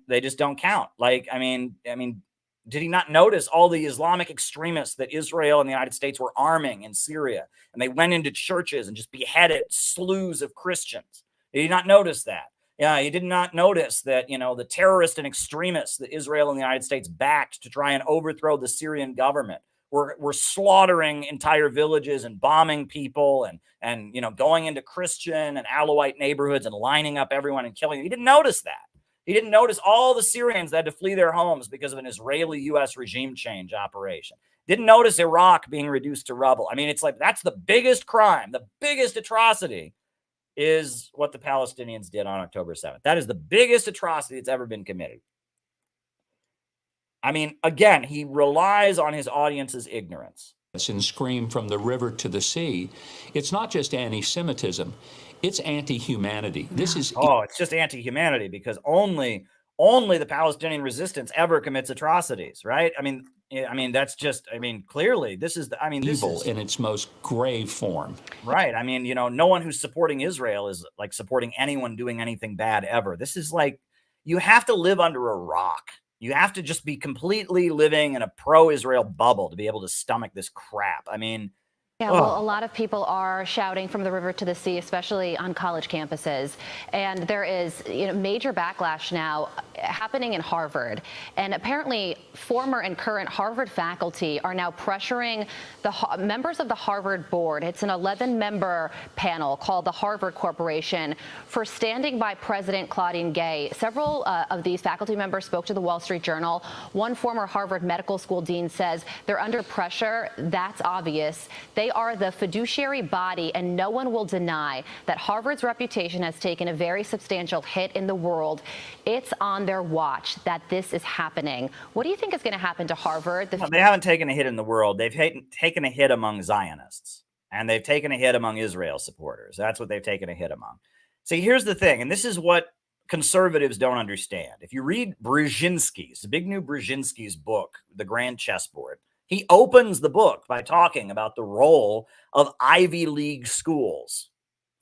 count. Like, I mean, did he not notice all the Islamic extremists that Israel and the United States were arming in Syria? And they went into churches and just beheaded slews of Christians. Did he not notice that? Yeah, he did not notice that, the terrorists and extremists that Israel and the United States backed to try and overthrow the Syrian government were slaughtering entire villages and bombing people and going into Christian and Alawite neighborhoods and lining up everyone and killing them. He didn't notice that. He didn't notice all the Syrians that had to flee their homes because of an Israeli-U.S. regime change operation. Didn't notice Iraq being reduced to rubble. I mean, it's like that's the biggest crime, the biggest atrocity is what the Palestinians did on October 7th. That is the biggest atrocity that's ever been committed. I mean, again, he relies on his audience's ignorance. And scream from the river to the sea. It's not just anti-Semitism. It's anti-humanity. This is it's just anti-humanity because only the Palestinian resistance ever commits atrocities, right? I mean that's just clearly this is evil in its most grave form. Right. I mean, no one who's supporting Israel is like supporting anyone doing anything bad ever. This is like you have to live under a rock. You have to just be completely living in a pro-Israel bubble to be able to stomach this crap. I mean, yeah, well, a lot of people are shouting from the river to the sea, especially on college campuses. And there is major backlash now happening in Harvard. And apparently former and current Harvard faculty are now pressuring the members of the Harvard board. It's an 11-member panel called the Harvard Corporation for standing by President Claudine Gay. Several of these faculty members spoke to the Wall Street Journal. One former Harvard Medical School dean says they're under pressure. That's obvious. They are the fiduciary body, and no one will deny that Harvard's reputation has taken a very substantial hit in the world. It's on their watch that this is happening. What do you think is going to happen to Harvard? They haven't taken a hit in the world. They've taken a hit among Zionists, and they've taken a hit among Israel supporters. That's what they've taken a hit among. See, here's the thing, and this is what conservatives don't understand. If you read Brzezinski's, the big new Brzezinski's book, The Grand Chessboard, he opens the book by talking about the role of Ivy League schools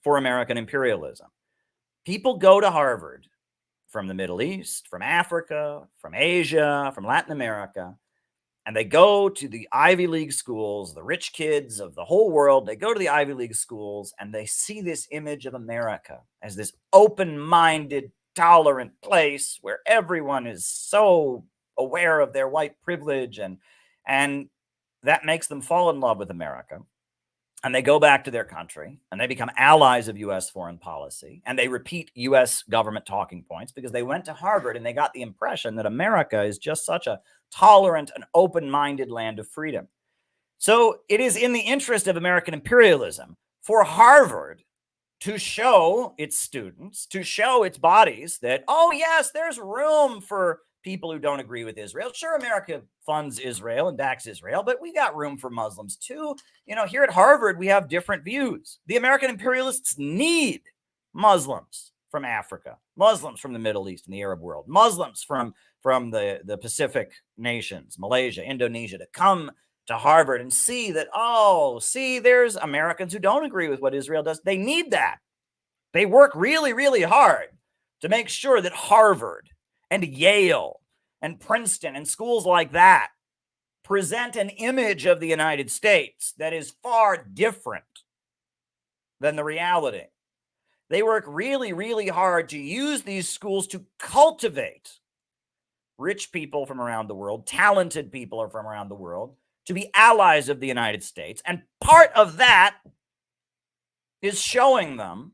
for American imperialism. People go to Harvard from the Middle East, from Africa, from Asia, from Latin America, and they go to the Ivy League schools, the rich kids of the whole world. They go to the Ivy League schools and they see this image of America as this open-minded, tolerant place where everyone is so aware of their white privilege and that makes them fall in love with America. And they go back to their country and they become allies of U.S. foreign policy. And they repeat U.S. government talking points because they went to Harvard and they got the impression that America is just such a tolerant and open-minded land of freedom. So it is in the interest of American imperialism for Harvard to show its students, to show its bodies that, oh, yes, there's room for people who don't agree with Israel. Sure, America funds Israel and backs Israel, but we got room for Muslims too. Here at Harvard, we have different views. The American imperialists need Muslims from Africa, Muslims from the Middle East and the Arab world, Muslims from the Pacific nations, Malaysia, Indonesia, to come to Harvard and see that, there's Americans who don't agree with what Israel does. They need that. They work really, really hard to make sure that Harvard and Yale and Princeton and schools like that present an image of the United States that is far different than the reality. They work really, really hard to use these schools to cultivate rich people from around the world, talented people from around the world, to be allies of the United States. And part of that is showing them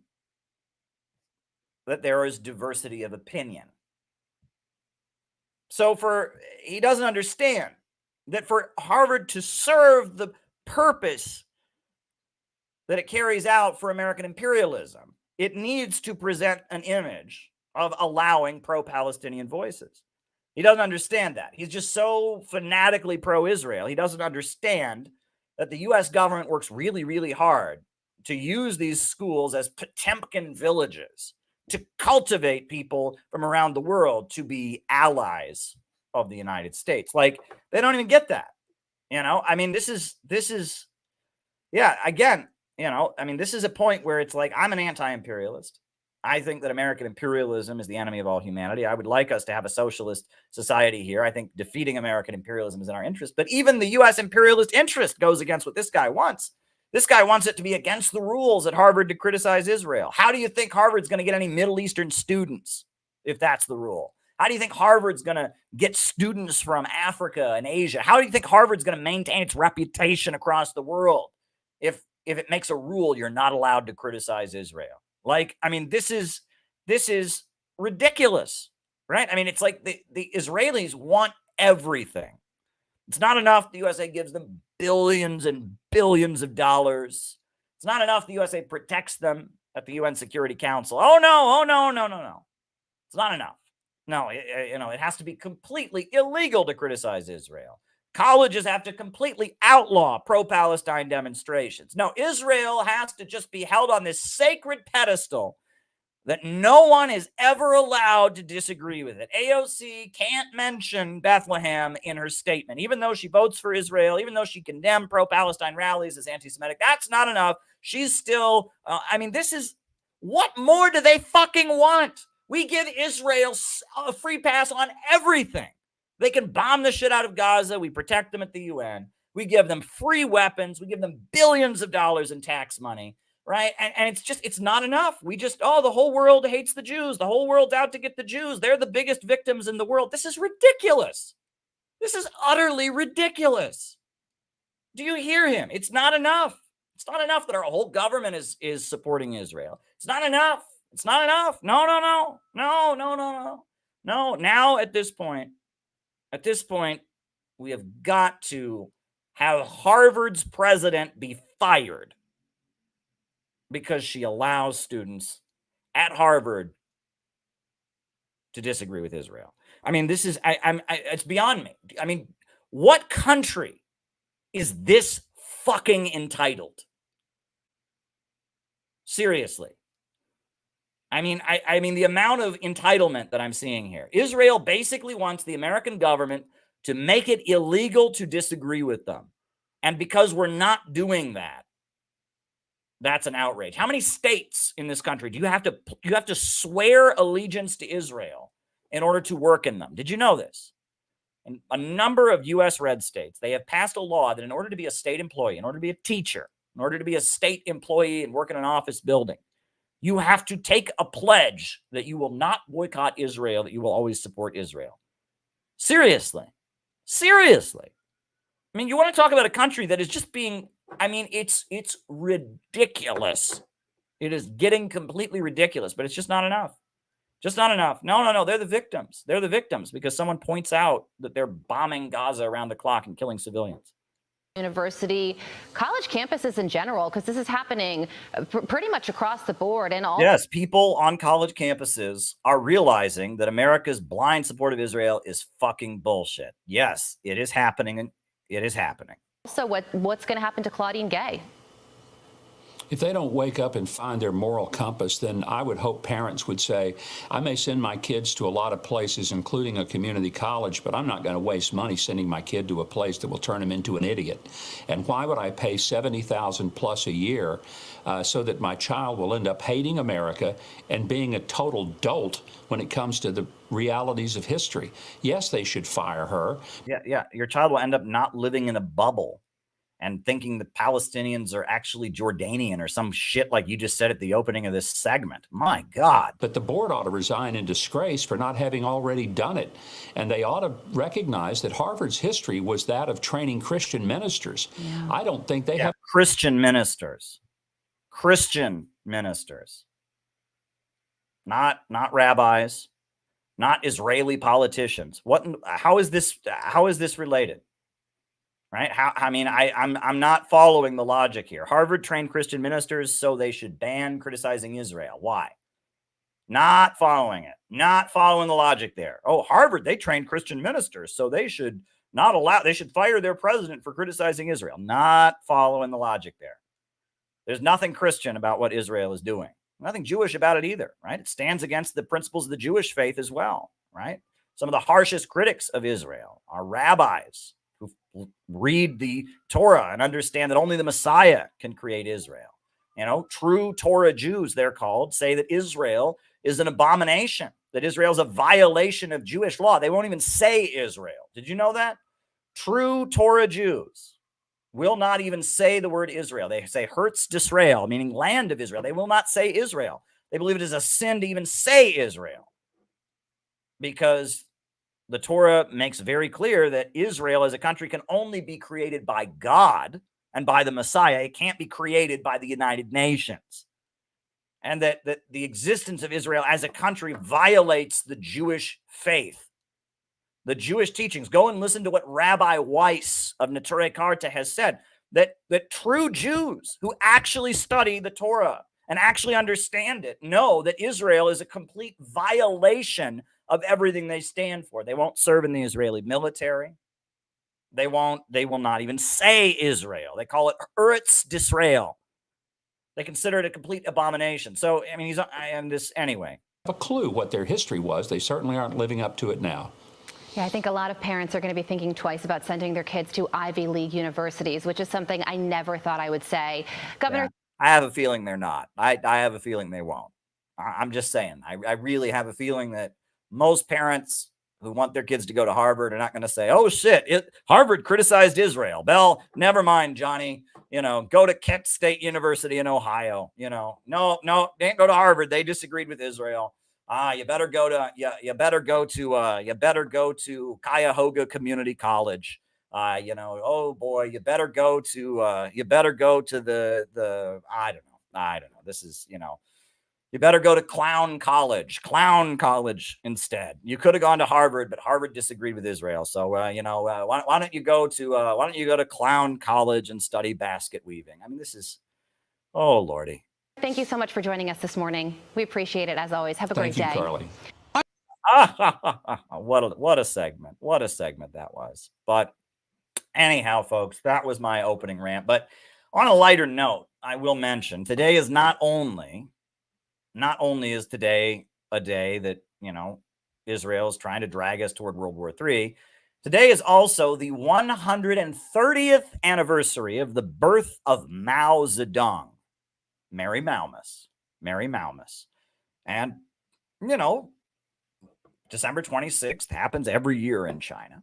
that there is diversity of opinion. So he doesn't understand that for Harvard to serve the purpose that it carries out for American imperialism, it needs to present an image of allowing pro-Palestinian voices. He doesn't understand that. He's just so fanatically pro-Israel. He doesn't understand that the U.S. government works really, really hard to use these schools as Potemkin villages to cultivate people from around the world to be allies of the United States. Like, they don't even get that. I mean, this is, yeah, again, this is a point where it's like, I'm an anti-imperialist. I think that American imperialism is the enemy of all humanity. I would like us to have a socialist society here. I think defeating American imperialism is in our interest. But even the U.S. imperialist interest goes against what this guy wants. This guy wants it to be against the rules at Harvard to criticize Israel. How do you think Harvard's going to get any Middle Eastern students if that's the rule? How do you think Harvard's going to get students from Africa and Asia? How do you think Harvard's going to maintain its reputation across the world if it makes a rule you're not allowed to criticize Israel? Like, I mean, this is ridiculous, right? I mean, it's like the Israelis want everything. It's not enough the USA gives them billions and billions of dollars. It's not enough the USA protects them at the UN Security Council. Oh, no. It's not enough. No, it has to be completely illegal to criticize Israel. Colleges have to completely outlaw pro-Palestine demonstrations. No, Israel has to just be held on this sacred pedestal that no one is ever allowed to disagree with it. AOC can't mention Bethlehem in her statement, even though she votes for Israel, even though she condemned pro-Palestine rallies as anti-Semitic. That's not enough. She's still, this is, what more do they fucking want? We give Israel a free pass on everything. They can bomb the shit out of Gaza. We protect them at the UN. We give them free weapons. We give them billions of dollars in tax money, right? And it's not enough. The whole world hates the Jews. The whole world's out to get the Jews. They're the biggest victims in the world. This is ridiculous. This is utterly ridiculous. Do you hear him? It's not enough. It's not enough that our whole government is supporting Israel. It's not enough. It's not enough. No. Now at this point, we have got to have Harvard's president be fired because she allows students at Harvard to disagree with Israel. I mean, this is, it's beyond me. I mean, what country is this fucking entitled? Seriously. I mean, the amount of entitlement that I'm seeing here. Israel basically wants the American government to make it illegal to disagree with them. And because we're not doing that, that's an outrage. How many states in this country do you have to swear allegiance to Israel in order to work in them? Did you know this? In a number of U.S. red states, they have passed a law that in order to be a state employee, in order to be a teacher, in order to be a state employee and work in an office building, you have to take a pledge that you will not boycott Israel, that you will always support Israel. Seriously. I mean, you want to talk about a country that is just being, it's ridiculous. It is getting completely ridiculous, but it's just not enough. Just not enough. No. They're the victims. They're the victims because someone points out that they're bombing Gaza around the clock and killing civilians. University, college campuses in general, because this is happening pretty much across the board. And all. Yes, people on college campuses are realizing that America's blind support of Israel is fucking bullshit. Yes, it is happening, and it is happening. So what's going to happen to Claudine Gay? If they don't wake up and find their moral compass, then I would hope parents would say, I may send my kids to a lot of places, including a community college, but I'm not going to waste money sending my kid to a place that will turn him into an idiot. And why would I pay $70,000 plus a year so that my child will end up hating America and being a total dolt when it comes to the realities of history? Yes, they should fire her. Yeah. Your child will end up not living in a bubble and thinking that Palestinians are actually Jordanian or some shit like you just said at the opening of this segment. My God. But the board ought to resign in disgrace for not having already done it. And they ought to recognize that Harvard's history was that of training Christian ministers. Yeah. I don't think they have Christian ministers. Not rabbis, not Israeli politicians. How is this related? right? I'm not following the logic here. Harvard trained Christian ministers, so they should ban criticizing Israel. Why? Not following it. Not following the logic there. Oh, Harvard, they trained Christian ministers, so they should they should fire their president for criticizing Israel. Not following the logic there. There's nothing Christian about what Israel is doing. Nothing Jewish about it either, right? It stands against the principles of the Jewish faith as well, right? Some of the harshest critics of Israel are rabbis who read the Torah and understand that only the Messiah can create Israel. You know, true Torah Jews, they're called, say that Israel is an abomination, that Israel is a violation of Jewish law. They won't even say Israel. Did you know that? True Torah Jews will not even say the word Israel. They say Hertz d'Israel, meaning land of Israel. They will not say Israel. They believe it is a sin to even say Israel, because the Torah makes very clear that Israel as a country can only be created by God and by the Messiah. It can't be created by the United Nations. And that the existence of Israel as a country violates the Jewish faith, the Jewish teachings. Go and listen to what Rabbi Weiss of Neturei Karta has said, that true Jews who actually study the Torah and actually understand it know that Israel is a complete violation of everything they stand for. They won't serve in the Israeli military. They will not even say Israel. They call it Eretz d'Israel. They consider it a complete abomination. So, I mean, anyway. A clue what their history was. They certainly aren't living up to it now. Yeah, I think a lot of parents are going to be thinking twice about sending their kids to Ivy League universities, which is something I never thought I would say. Governor, yeah, I have a feeling they're not. I have a feeling they won't. I'm just saying. I really have a feeling that most parents who want their kids to go to Harvard are not going to say, oh, shit, Harvard criticized Israel. Bell, never mind, Johnny. You know, go to Kent State University in Ohio. You know, no, they didn't go to Harvard. They disagreed with Israel. You better go to Cuyahoga Community College. Oh boy, you better go to the I don't know. This is, you better go to Clown College instead. You could have gone to Harvard, but Harvard disagreed with Israel. So, why don't you go to Clown College and study basket weaving? I mean, this is, oh Lordy. Thank you so much for joining us this morning. We appreciate it as always. Have a great day. Thank you, Carly. What a segment. What a segment that was. But anyhow, folks, that was my opening rant. But on a lighter note, I will mention today is not only is today a day that, Israel is trying to drag us toward World War III. Today is also the 130th anniversary of the birth of Mao Zedong. Merry Maumas. And, December 26th happens every year in China,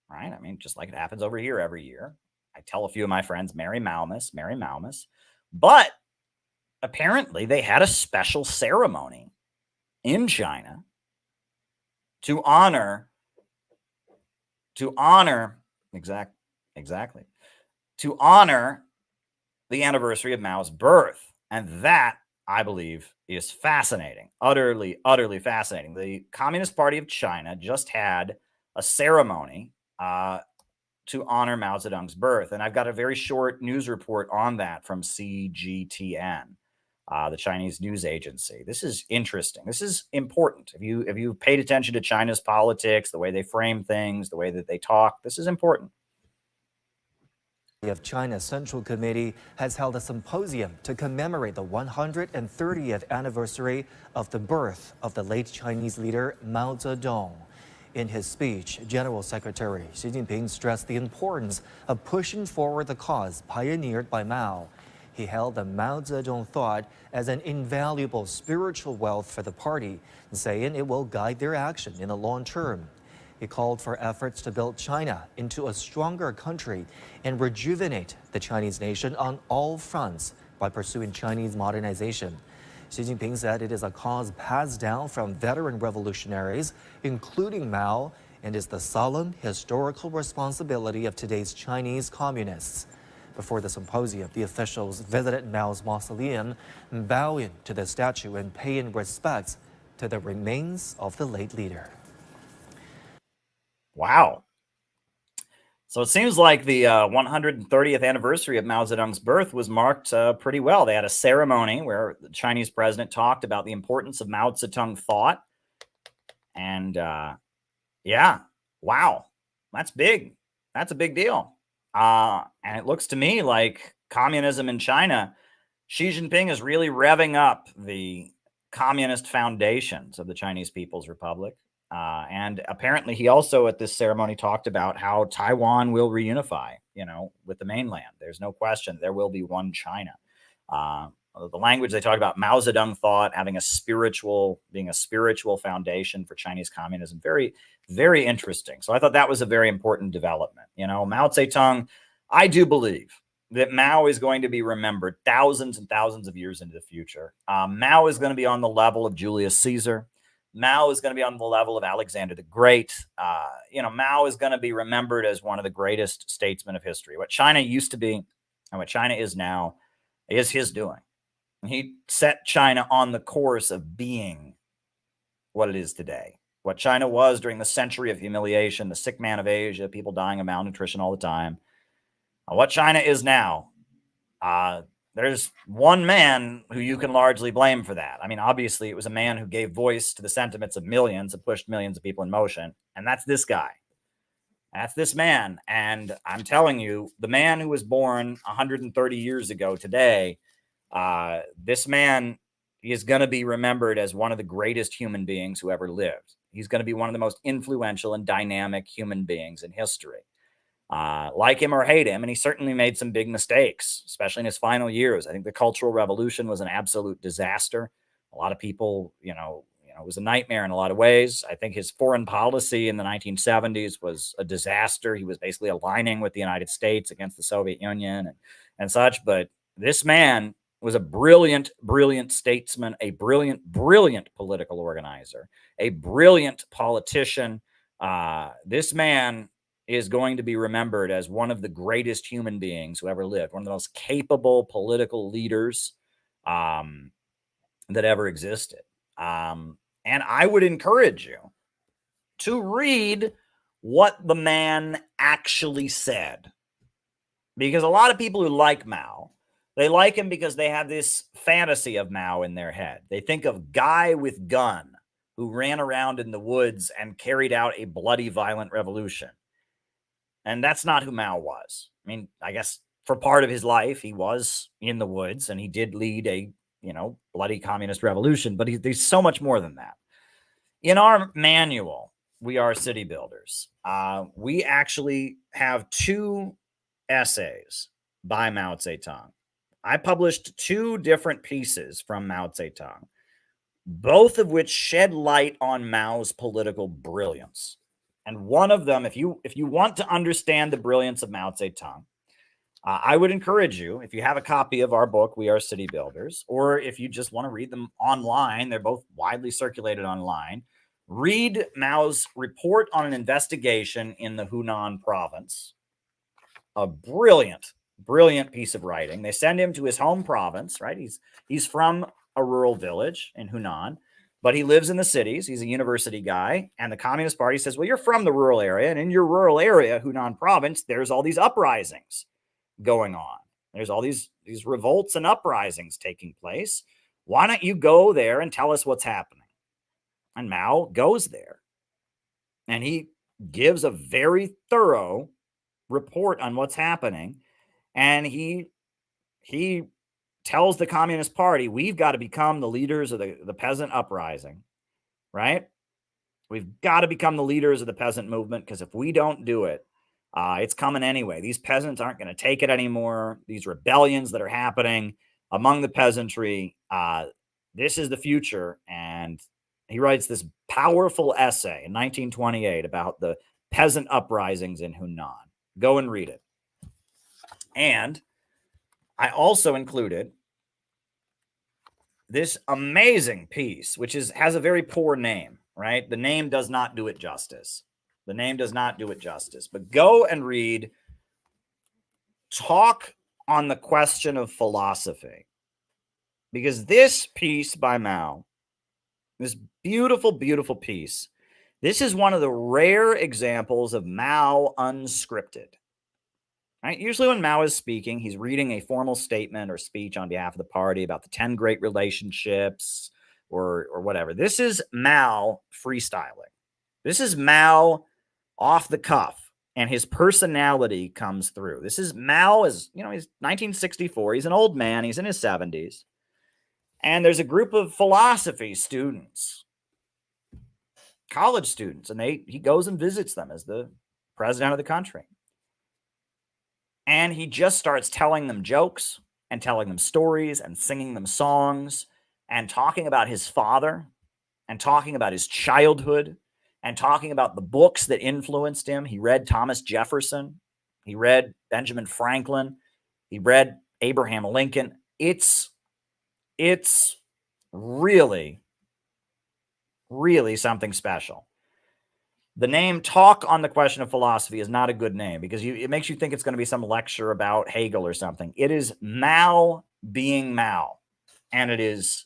right? I mean, just like it happens over here every year. I tell a few of my friends, Merry Maumas. But apparently they had a special ceremony in China to honor the anniversary of Mao's birth. And that, I believe, is fascinating. Utterly fascinating. The Communist Party of China just had a ceremony to honor Mao Zedong's birth. And I've got a very short news report on that from CGTN, the Chinese news agency. This is interesting. This is important. If you paid attention to China's politics, the way they frame things, the way that they talk, this is important. Of China's Central Committee has held a symposium to commemorate the 130th anniversary of the birth of the late Chinese leader Mao Zedong. In his speech, General Secretary Xi Jinping stressed the importance of pushing forward the cause pioneered by Mao. He hailed the Mao Zedong thought as an invaluable spiritual wealth for the party, saying it will guide their action in the long term. He called for efforts to build China into a stronger country and rejuvenate the Chinese nation on all fronts by pursuing Chinese modernization. Xi Jinping said it is a cause passed down from veteran revolutionaries, including Mao, and is the solemn historical responsibility of today's Chinese communists. Before the symposium, the officials visited Mao's mausoleum, bowing to the statue and paying respects to the remains of the late leader. Wow. So it seems like the 130th anniversary of Mao Zedong's birth was marked pretty well. They had a ceremony where the Chinese president talked about the importance of Mao Zedong thought. And yeah, wow, that's big. That's a big deal. And it looks to me like communism in China, Xi Jinping is really revving up the communist foundations of the Chinese People's Republic. And apparently he also at this ceremony talked about how Taiwan will reunify, with the mainland. There's no question there will be one China. The language they talked about, Mao Zedong thought, being a spiritual foundation for Chinese communism. Very, very interesting. So I thought that was a very important development. Mao Zedong, I do believe that Mao is going to be remembered thousands and thousands of years into the future. Mao is going to be on the level of Julius Caesar. Mao is going to be on the level of Alexander the Great. Mao is going to be remembered as one of the greatest statesmen of history. What China used to be and what China is now is his doing. He set China on the course of being what it is today. What China was during the century of humiliation, the sick man of Asia, people dying of malnutrition all the time. What China is now, there's one man who you can largely blame for that. I mean, obviously, it was a man who gave voice to the sentiments of millions and pushed millions of people in motion. And that's this guy. That's this man. And I'm telling you, the man who was born 130 years ago today, this man is going to be remembered as one of the greatest human beings who ever lived. He's going to be one of the most influential and dynamic human beings in history. Like him or hate him, and he certainly made some big mistakes, especially in his final years. I think the Cultural Revolution was an absolute disaster. A lot of people, it was a nightmare in a lot of ways. I think his foreign policy in the 1970s was a disaster. He was basically aligning with the United States against the Soviet Union and such. But this man was a brilliant, brilliant statesman, a brilliant, brilliant political organizer, a brilliant politician. This man is going to be remembered as one of the greatest human beings who ever lived, one of the most capable political leaders that ever existed. And I would encourage you to read what the man actually said. Because a lot of people who like Mao, they like him because they have this fantasy of Mao in their head. They think of guy with gun who ran around in the woods and carried out a bloody, violent revolution. And that's not who Mao was. I mean, I guess for part of his life, he was in the woods and he did lead a, bloody communist revolution, but there's so much more than that. In our manual, We Are City Builders, we actually have 2 essays by Mao Zedong. I published 2 different pieces from Mao Zedong, both of which shed light on Mao's political brilliance. And one of them, if you want to understand the brilliance of Mao Zedong, I would encourage you, if you have a copy of our book, We Are City Builders, or if you just want to read them online, they're both widely circulated online, read Mao's report on an investigation in the Hunan province. A brilliant, brilliant piece of writing. They send him to his home province, right? He's from a rural village in Hunan, but he lives in the cities. He's a university guy. And the Communist Party says, well, you're from the rural area. And in your rural area, Hunan province, there's all these uprisings going on. There's all these revolts and uprisings taking place. Why don't you go there and tell us what's happening? And Mao goes there. And he gives a very thorough report on what's happening. And he tells the Communist Party, we've got to become the leaders of the peasant uprising, right? We've got to become the leaders of the peasant movement, because if we don't do it, it's coming anyway. These peasants aren't going to take it anymore. These rebellions that are happening among the peasantry, this is the future. And he writes this powerful essay in 1928 about the peasant uprisings in Hunan. Go and read it. And I also included this amazing piece, which has a very poor name, right? The name does not do it justice. The name does not do it justice. But go and read Talk on the Question of Philosophy. Because this piece by Mao, this beautiful, beautiful piece, this is one of the rare examples of Mao unscripted. Right? Usually when Mao is speaking, he's reading a formal statement or speech on behalf of the party about the 10 great relationships or whatever. This is Mao freestyling. This is Mao off the cuff, and his personality comes through. This is Mao he's 1964. He's an old man. He's in his 70s. And there's a group of philosophy students, college students, and he goes and visits them as the president of the country. And he just starts telling them jokes and telling them stories and singing them songs and talking about his father and talking about his childhood and talking about the books that influenced him. He read Thomas Jefferson. He read Benjamin Franklin. He read Abraham Lincoln. It's really, really something special. The name Talk on the Question of Philosophy is not a good name because it makes you think it's going to be some lecture about Hegel or something. It is Mao being Mao, and it is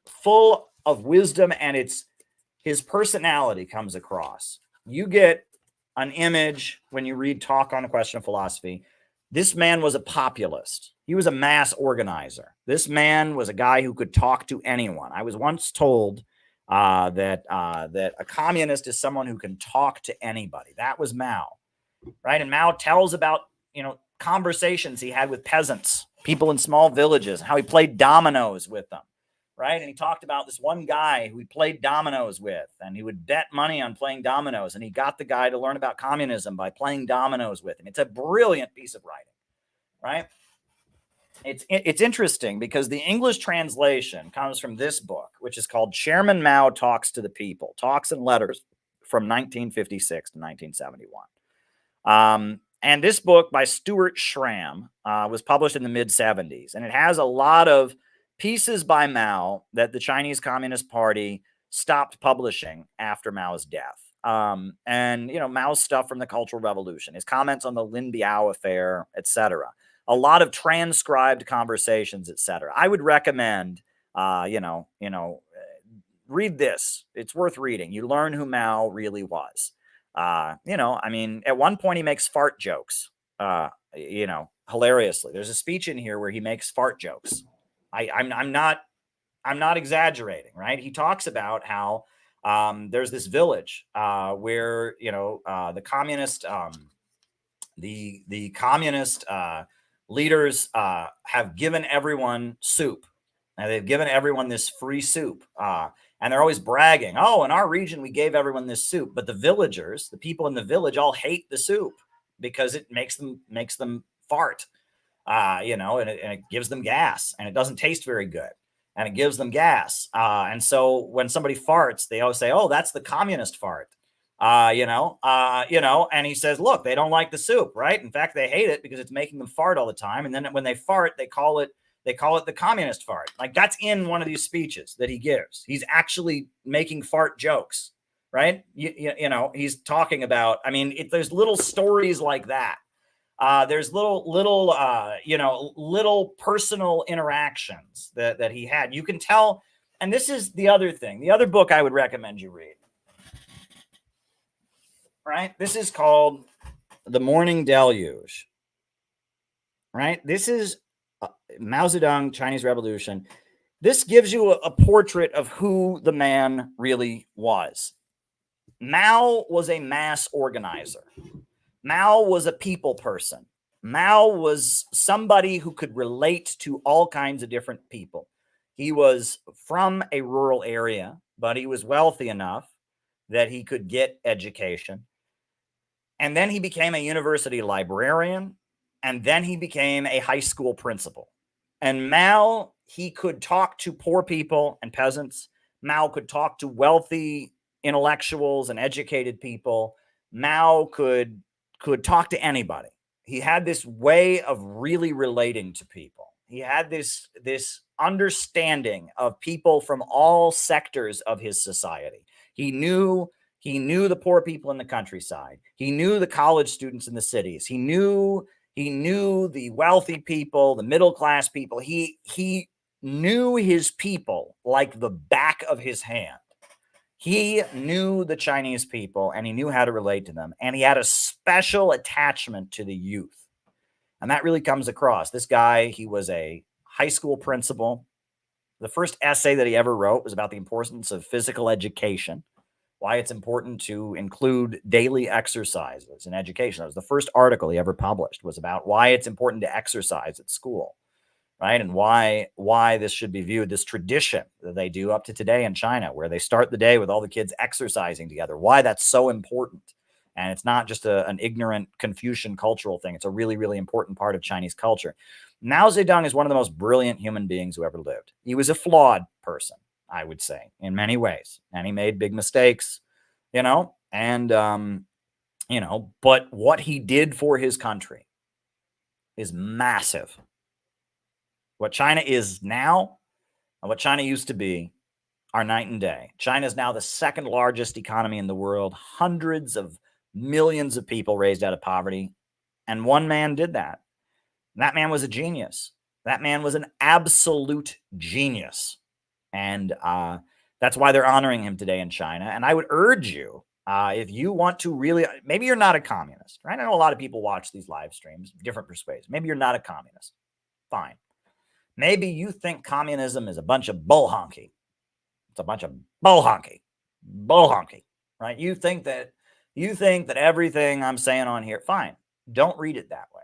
full of wisdom, and his personality comes across. You get an image when you read Talk on the Question of Philosophy. This man was a populist. He was a mass organizer. This man was a guy who could talk to anyone. I was once told that a communist is someone who can talk to anybody. That was Mao, right? And Mao tells about conversations he had with peasants, people in small villages, how he played dominoes with them, right? And he talked about this one guy who he played dominoes with, and he would bet money on playing dominoes, and he got the guy to learn about communism by playing dominoes with him. It's a brilliant piece of writing, right? It's interesting because the English translation comes from this book, which is called Chairman Mao Talks to the People, Talks and Letters from 1956 to 1971. And this book by Stuart Schramm was published in the mid-70s, and it has a lot of pieces by Mao that the Chinese Communist Party stopped publishing after Mao's death. And Mao's stuff from the Cultural Revolution, his comments on the Lin Biao affair, etc. A lot of transcribed conversations, etc. I would recommend, read this. It's worth reading. You learn who Mao really was. At one point he makes fart jokes, hilariously. There's a speech in here where he makes fart jokes. I'm not exaggerating, right? He talks about how there's this village where the communist leaders have given everyone soup. And they've given everyone this free soup. And they're always bragging, oh, in our region, we gave everyone this soup. But the villagers, the people in the village, all hate the soup because it makes them fart, and it gives them gas, and it doesn't taste very good, and it gives them gas. And so when somebody farts, they always say, oh, that's the communist fart. And he says, look, they don't like the soup, right? In fact, they hate it because it's making them fart all the time. And then when they fart, they call it the communist fart. Like, that's in one of these speeches that he gives. He's actually making fart jokes, right? He's talking about, there's little stories like that. There's little personal interactions that he had. You can tell. And this is the other thing. The other book I would recommend you read. Right? This is called The Morning Deluge. Right? This is Mao Zedong, Chinese Revolution. This gives you a portrait of who the man really was. Mao was a mass organizer. Mao was a people person. Mao was somebody who could relate to all kinds of different people. He was from a rural area, but he was wealthy enough that he could get education. And then he became a university librarian, and then he became a high school principal. And Mao, he could talk to poor people and peasants. Mao could talk to wealthy intellectuals and educated people. Mao could talk to anybody. He had this way of really relating to people. He had this understanding of people from all sectors of his society. He knew the poor people in the countryside. He knew the college students in the cities. He knew the wealthy people, the middle class people. He knew his people like the back of his hand. He knew the Chinese people, and he knew how to relate to them. And he had a special attachment to the youth. And that really comes across. This guy, he was a high school principal. The first essay that he ever wrote was about the importance of physical education, why it's important to include daily exercises in education. That was the first article he ever published, was about why it's important to exercise at school, right? And why this should be viewed, this tradition that they do up to today in China, where they start the day with all the kids exercising together, why that's so important. And it's not just an ignorant Confucian cultural thing. It's a really, really important part of Chinese culture. Mao Zedong is one of the most brilliant human beings who ever lived. He was a flawed person, I would say, in many ways. And he made big mistakes, but what he did for his country is massive. What China is now and what China used to be are night and day. China is now the second largest economy in the world, hundreds of millions of people raised out of poverty. And one man did that. And that man was a genius. That man was an absolute genius. And that's why they're honoring him today in China. And I would urge you, if you want to really, maybe you're not a communist, right? I know a lot of people watch these live streams, different persuasions. Maybe you're not a communist. Fine. Maybe you think communism is a bunch of bull honky. It's a bunch of bull honky, right? You think that everything I'm saying on here, fine. Don't read it that way.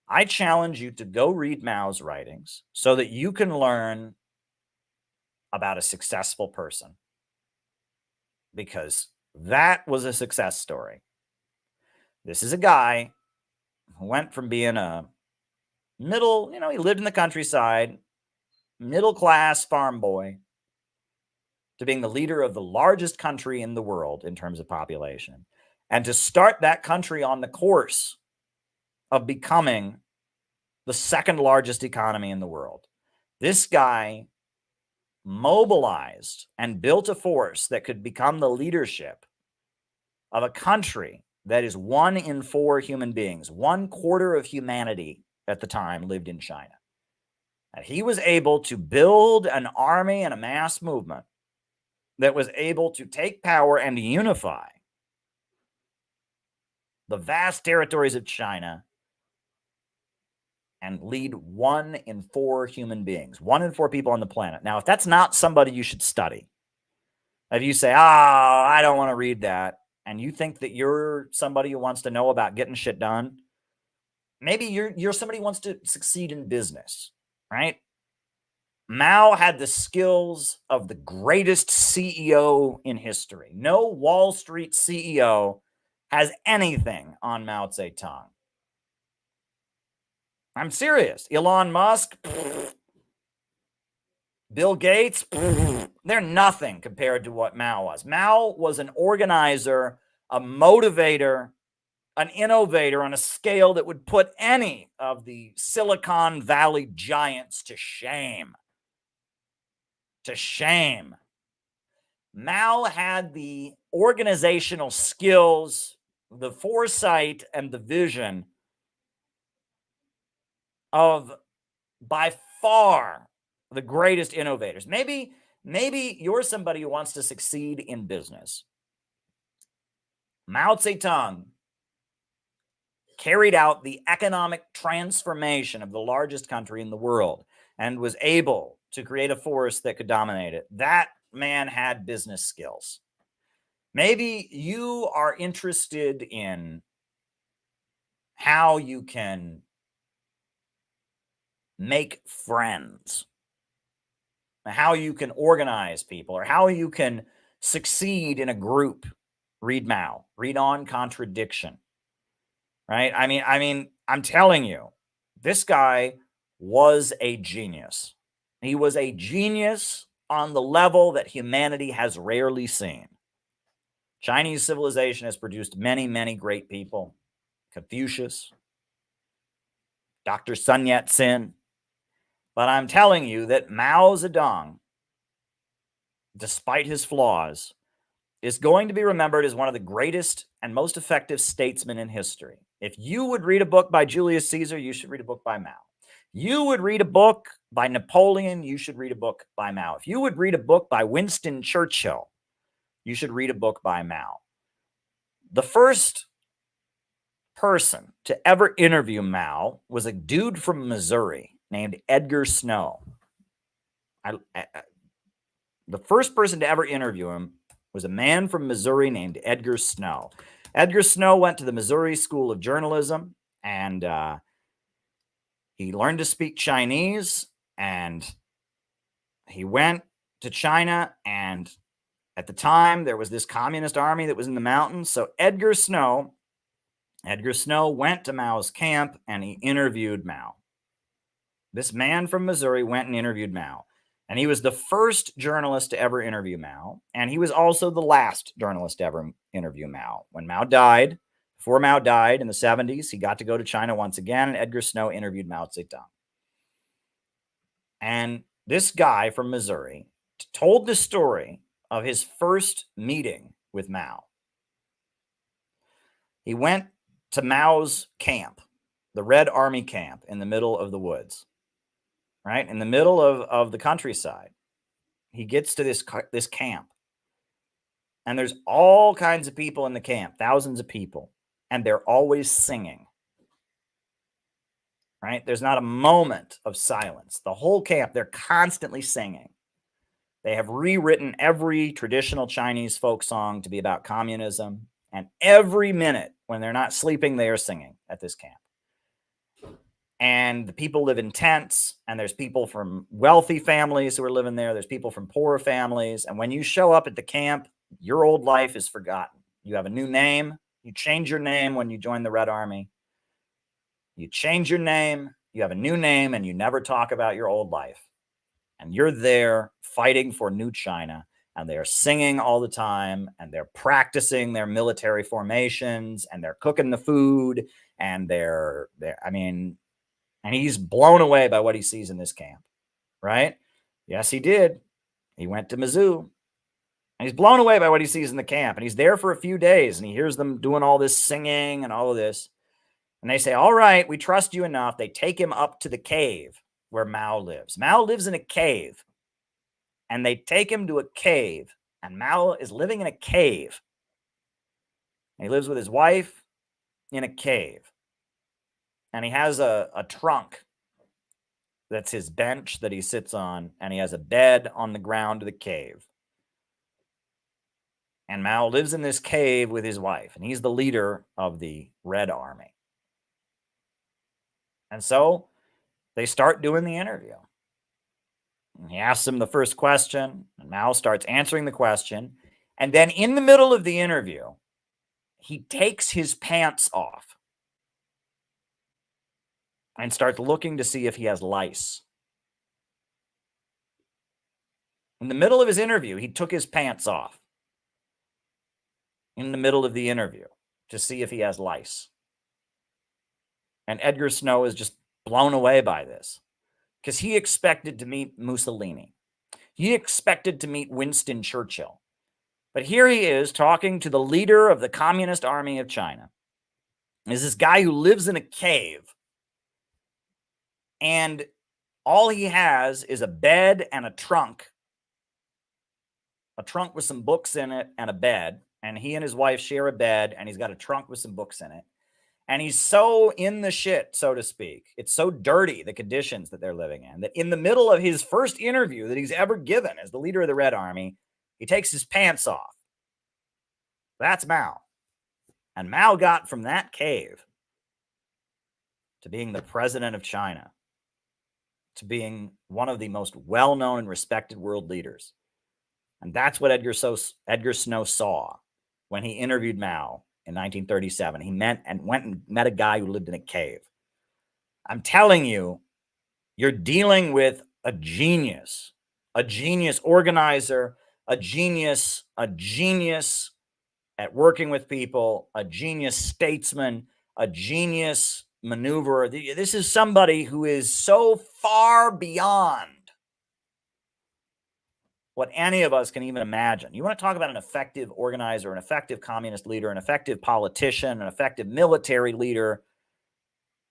I challenge you to go read Mao's writings so that you can learn about a successful person, because that was a success story. This is a guy who went from being a middle, he lived in the countryside, middle-class farm boy, to being the leader of the largest country in the world in terms of population, and to start that country on the course of becoming the second largest economy in the world. This guy mobilized and built a force that could become the leadership of a country that is 1 in 4 human beings. 1/4 of humanity at the time lived in China. And he was able to build an army and a mass movement that was able to take power and unify the vast territories of China and lead 1 in 4 human beings, 1 in 4 people on the planet. Now, if that's not somebody you should study, if you say, I don't want to read that, and you think that you're somebody who wants to know about getting shit done, maybe you're somebody who wants to succeed in business, right? Mao had the skills of the greatest CEO in history. No Wall Street CEO has anything on Mao Zedong. I'm serious. Elon Musk, Bill Gates, they're nothing compared to what Mao was. Mao was an organizer, a motivator, an innovator on a scale that would put any of the Silicon Valley giants to shame. To shame. Mao had the organizational skills, the foresight, and the vision of, by far, the greatest innovators. Maybe you're somebody who wants to succeed in business. Mao Zedong carried out the economic transformation of the largest country in the world and was able to create a force that could dominate it. That man had business skills. Maybe you are interested in how you can make friends, how you can organize people, or how you can succeed in a group. Read Mao. Read On Contradiction. Right? I mean, I'm telling you, this guy was a genius. He was a genius on the level that humanity has rarely seen. Chinese civilization has produced many, many great people. Confucius, Dr. Sun Yat-sen. But I'm telling you that Mao Zedong, despite his flaws, is going to be remembered as one of the greatest and most effective statesmen in history. If you would read a book by Julius Caesar, you should read a book by Mao. You would read a book by Napoleon, you should read a book by Mao. If you would read a book by Winston Churchill, you should read a book by Mao. The first person to ever interview Mao was a dude from Missouri named Edgar Snow. The first person to ever interview him was a man from Missouri named Edgar Snow. Edgar Snow went to the Missouri School of Journalism, and he learned to speak Chinese, and he went to China, and at the time, there was this communist army that was in the mountains. So Edgar Snow went to Mao's camp, and he interviewed Mao. This man from Missouri went and interviewed Mao. And he was the first journalist to ever interview Mao. And he was also the last journalist to ever interview Mao. When Mao died, before Mao died in the 70s, he got to go to China once again, and Edgar Snow interviewed Mao Zedong. And this guy from Missouri told the story of his first meeting with Mao. He went to Mao's camp, the Red Army camp in the middle of the woods, right? In the middle of the countryside. He gets to this camp, and there's all kinds of people in the camp, thousands of people, and they're always singing, right? There's not a moment of silence. The whole camp, they're constantly singing. They have rewritten every traditional Chinese folk song to be about communism, and every minute when they're not sleeping, they are singing at this camp. And the people live in tents, and there's people from wealthy families who are living there. There's people from poorer families. And when you show up at the camp, your old life is forgotten. You have a new name. You change your name when you join the Red Army. You change your name, you have a new name, and you never talk about your old life. And you're there fighting for New China, and they're singing all the time, and they're practicing their military formations, and they're cooking the food, and and he's blown away by what he sees in this camp, right? Yes, he did. He went to Mizzou, and he's blown away by what he sees in the camp, and he's there for a few days, and he hears them doing all this singing and all of this, and they say, all right, we trust you enough. They take him up to the cave where Mao lives. Mao lives in a cave, and they take him to a cave, and Mao is living in a cave. He lives with his wife in a cave, and he has a trunk that's his bench that he sits on, and he has a bed on the ground of the cave. And Mao lives in this cave with his wife, and he's the leader of the Red Army. And so they start doing the interview. And he asks him the first question, and Mao starts answering the question. And then in the middle of the interview, he takes his pants off and starts looking to see if he has lice. In the middle of his interview, he took his pants off in the middle of the interview to see if he has lice. And Edgar Snow is just blown away by this because he expected to meet Mussolini. He expected to meet Winston Churchill. But here he is talking to the leader of the Communist Army of China. Is this guy who lives in a cave. And all he has is a bed and a trunk with some books in it and a bed. And he and his wife share a bed, and he's got a trunk with some books in it. And he's so in the shit, so to speak. It's so dirty, the conditions that they're living in, that in the middle of his first interview that he's ever given as the leader of the Red Army, he takes his pants off. That's Mao. And Mao got from that cave to being the president of China, to being one of the most well-known and respected world leaders. And that's what Edgar Snow saw when he interviewed Mao in 1937. He went and met a guy who lived in a cave. I'm telling you, you're dealing with a genius organizer, a genius at working with people, a genius statesman, a genius maneuverer. This is somebody who is so far beyond what any of us can even imagine. You want to talk about an effective organizer, an effective communist leader, an effective politician, an effective military leader,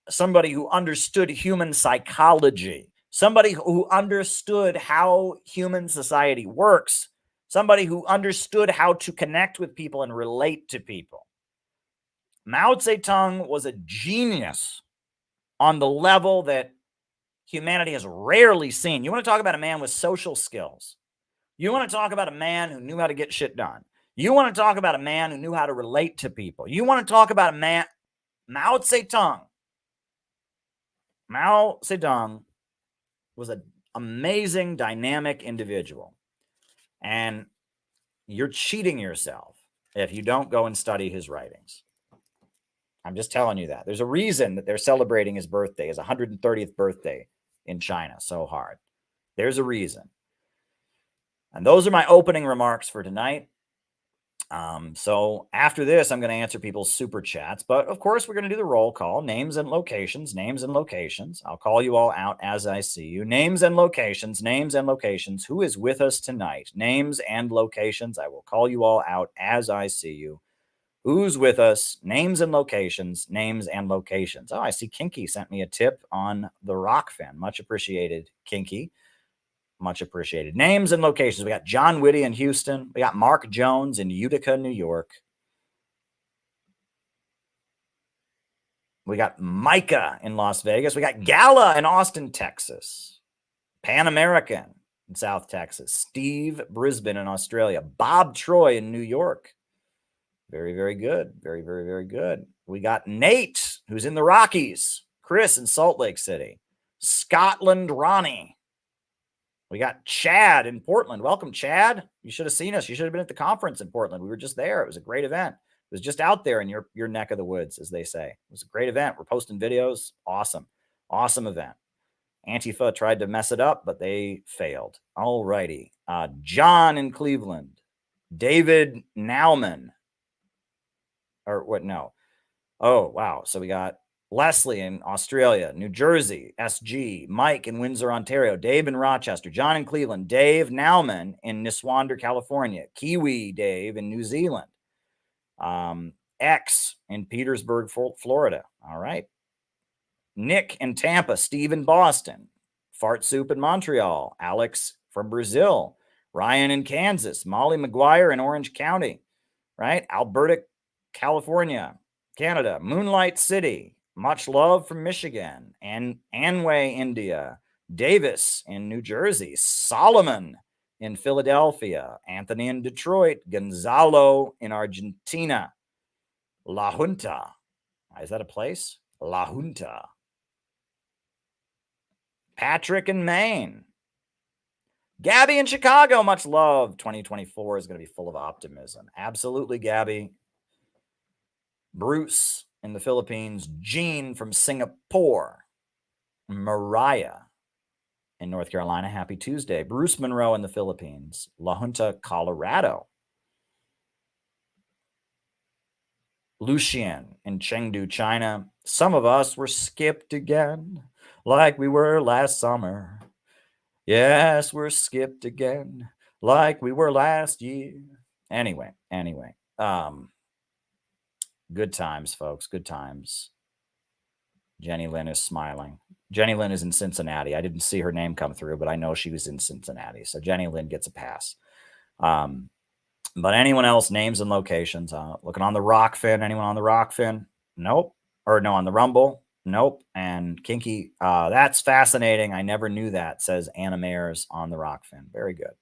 somebody who understood human psychology, somebody who understood how human society works, somebody who understood how to connect with people and relate to people. Mao Zedong was a genius on the level that humanity has rarely seen. You want to talk about a man with social skills. You want to talk about a man who knew how to get shit done. You want to talk about a man who knew how to relate to people. You want to talk about a man, Mao Zedong. Mao Zedong was an amazing, dynamic individual. And you're cheating yourself if you don't go and study his writings. I'm just telling you that. There's a reason that they're celebrating his birthday, his 130th birthday in China so hard. There's a reason. And those are my opening remarks for tonight. So after this, I'm going to answer people's super chats. But of course, we're going to do the roll call. Names and locations, names and locations. I'll call you all out as I see you. Names and locations, names and locations. Who is with us tonight? Names and locations. I will call you all out as I see you. Who's with us? Names and locations, names and locations. Oh, I see Kinky sent me a tip on the rock fan. Much appreciated, Kinky. Much appreciated. Names and locations. We got John Whitty in Houston. We got Mark Jones in Utica, New York. We got Micah in Las Vegas. We got Gala in Austin, Texas. Pan American in South Texas. Steve Brisbane in Australia. Bob Troy in New York. Very, very good. Very, very, very good. We got Nate, who's in the Rockies. Chris in Salt Lake City. Scotland Ronnie. We got Chad in Portland. Welcome, Chad. You should have seen us. You should have been at the conference in Portland. We were just there. It was a great event. It was just out there in your neck of the woods, as they say. It was a great event. We're posting videos. Awesome. Awesome event. Antifa tried to mess it up, but they failed. All righty. John in Cleveland. David Nauman. Or what? No. Oh, wow. So we got Leslie in Australia, New Jersey, SG, Mike in Windsor, Ontario, Dave in Rochester, John in Cleveland, Dave Nauman in Niswander, California, Kiwi Dave in New Zealand, X in Petersburg, Florida. All right. Nick in Tampa, Steve in Boston, Fart Soup in Montreal, Alex from Brazil, Ryan in Kansas, Molly McGuire in Orange County, right? Alberta, California, Canada, Moonlight City, much love from Michigan, and Anway, India, Davis in New Jersey, Solomon in Philadelphia, Anthony in Detroit, Gonzalo in Argentina, La Junta. Is that a place? La Junta. Patrick in Maine. Gabby in Chicago, much love. 2024 is going to be full of optimism. Absolutely, Gabby. Bruce in the Philippines, Jean from Singapore, Mariah in North Carolina, happy Tuesday. Bruce Monroe in the Philippines, La Junta, Colorado. Lucien in Chengdu, China. Some of us were skipped again, like we were last summer. Yes, we're skipped again, like we were last year. Anyway. Good times, folks. Good times. Jenny Lynn is smiling. Jenny Lynn is in Cincinnati. I didn't see her name come through, but I know she was in Cincinnati. So Jenny Lynn gets a pass. But anyone else, names and locations? Looking on the Rockfin. Anyone on the Rockfin? Nope. Or no, on the Rumble? Nope. And Kinky, that's fascinating. I never knew that, says Anna Mayers on the Rockfin. Very good.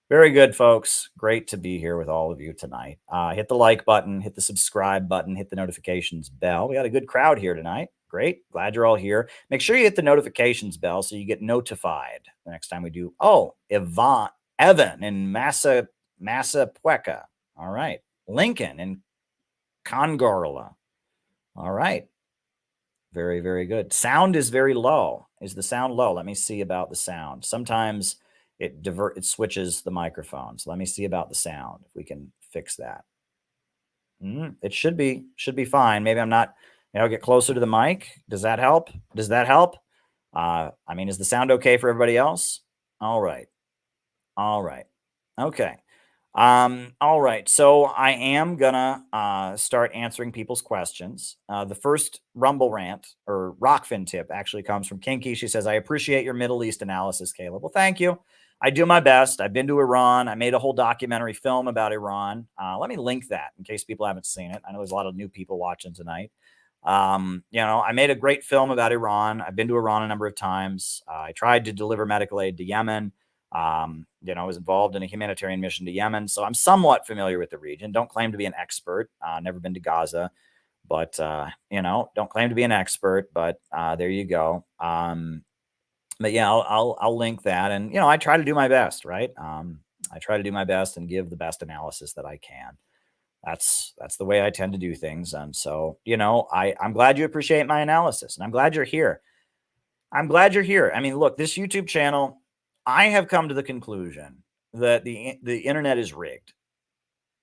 Very good, folks. Great to be here with all of you tonight. Hit the like button, hit the subscribe button, hit the notifications bell. We got a good crowd here tonight. Great. Glad you're all here. Make sure you hit the notifications bell so you get notified the next time we do. Oh, Evan in Massapequa. All right. Lincoln in Congarla. All right. Very, very good. Sound is very low. Is the sound low? Let me see about the sound. Sometimes it switches the microphones. Let me see about the sound, if we can fix that. It should be fine. Maybe I'm not, get closer to the mic. Does that help? Does that help? Is the sound okay for everybody else? All right. Okay. All right, so I am gonna start answering people's questions. The first Rumble rant or Rockfin tip actually comes from Kinky. She says, "I appreciate your Middle East analysis, Caleb." Well, thank you. I do my best. I've been to Iran. I made a whole documentary film about Iran. Let me link that in case people haven't seen it. I know there's a lot of new people watching tonight. I made a great film about Iran. I've been to Iran a number of times. I tried to deliver medical aid to Yemen. I was involved in a humanitarian mission to Yemen, so I'm somewhat familiar with the region. Don't claim to be an expert. Never been to Gaza, but don't claim to be an expert. But there you go. But yeah, I'll link that, and I try to do my best, right? I try to do my best and give the best analysis that I can. That's the way I tend to do things, and so I'm glad you appreciate my analysis, and I'm glad you're here. I'm glad you're here. I mean, look, this YouTube channel, I have come to the conclusion that the internet is rigged.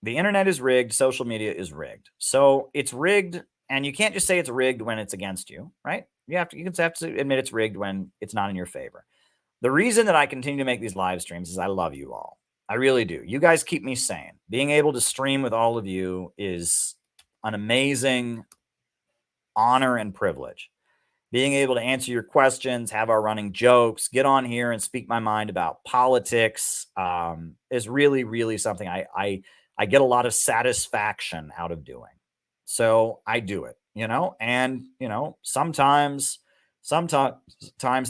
The internet is rigged. Social media is rigged. So it's rigged, and you can't just say it's rigged when it's against you, right? You have to admit it's rigged when it's not in your favor. The reason that I continue to make these live streams is I love you all. I really do. You guys keep me sane. Being able to stream with all of you is an amazing honor and privilege. Being able to answer your questions, have our running jokes, get on here and speak my mind about politics is really, really something I get a lot of satisfaction out of doing. So I do it, and sometimes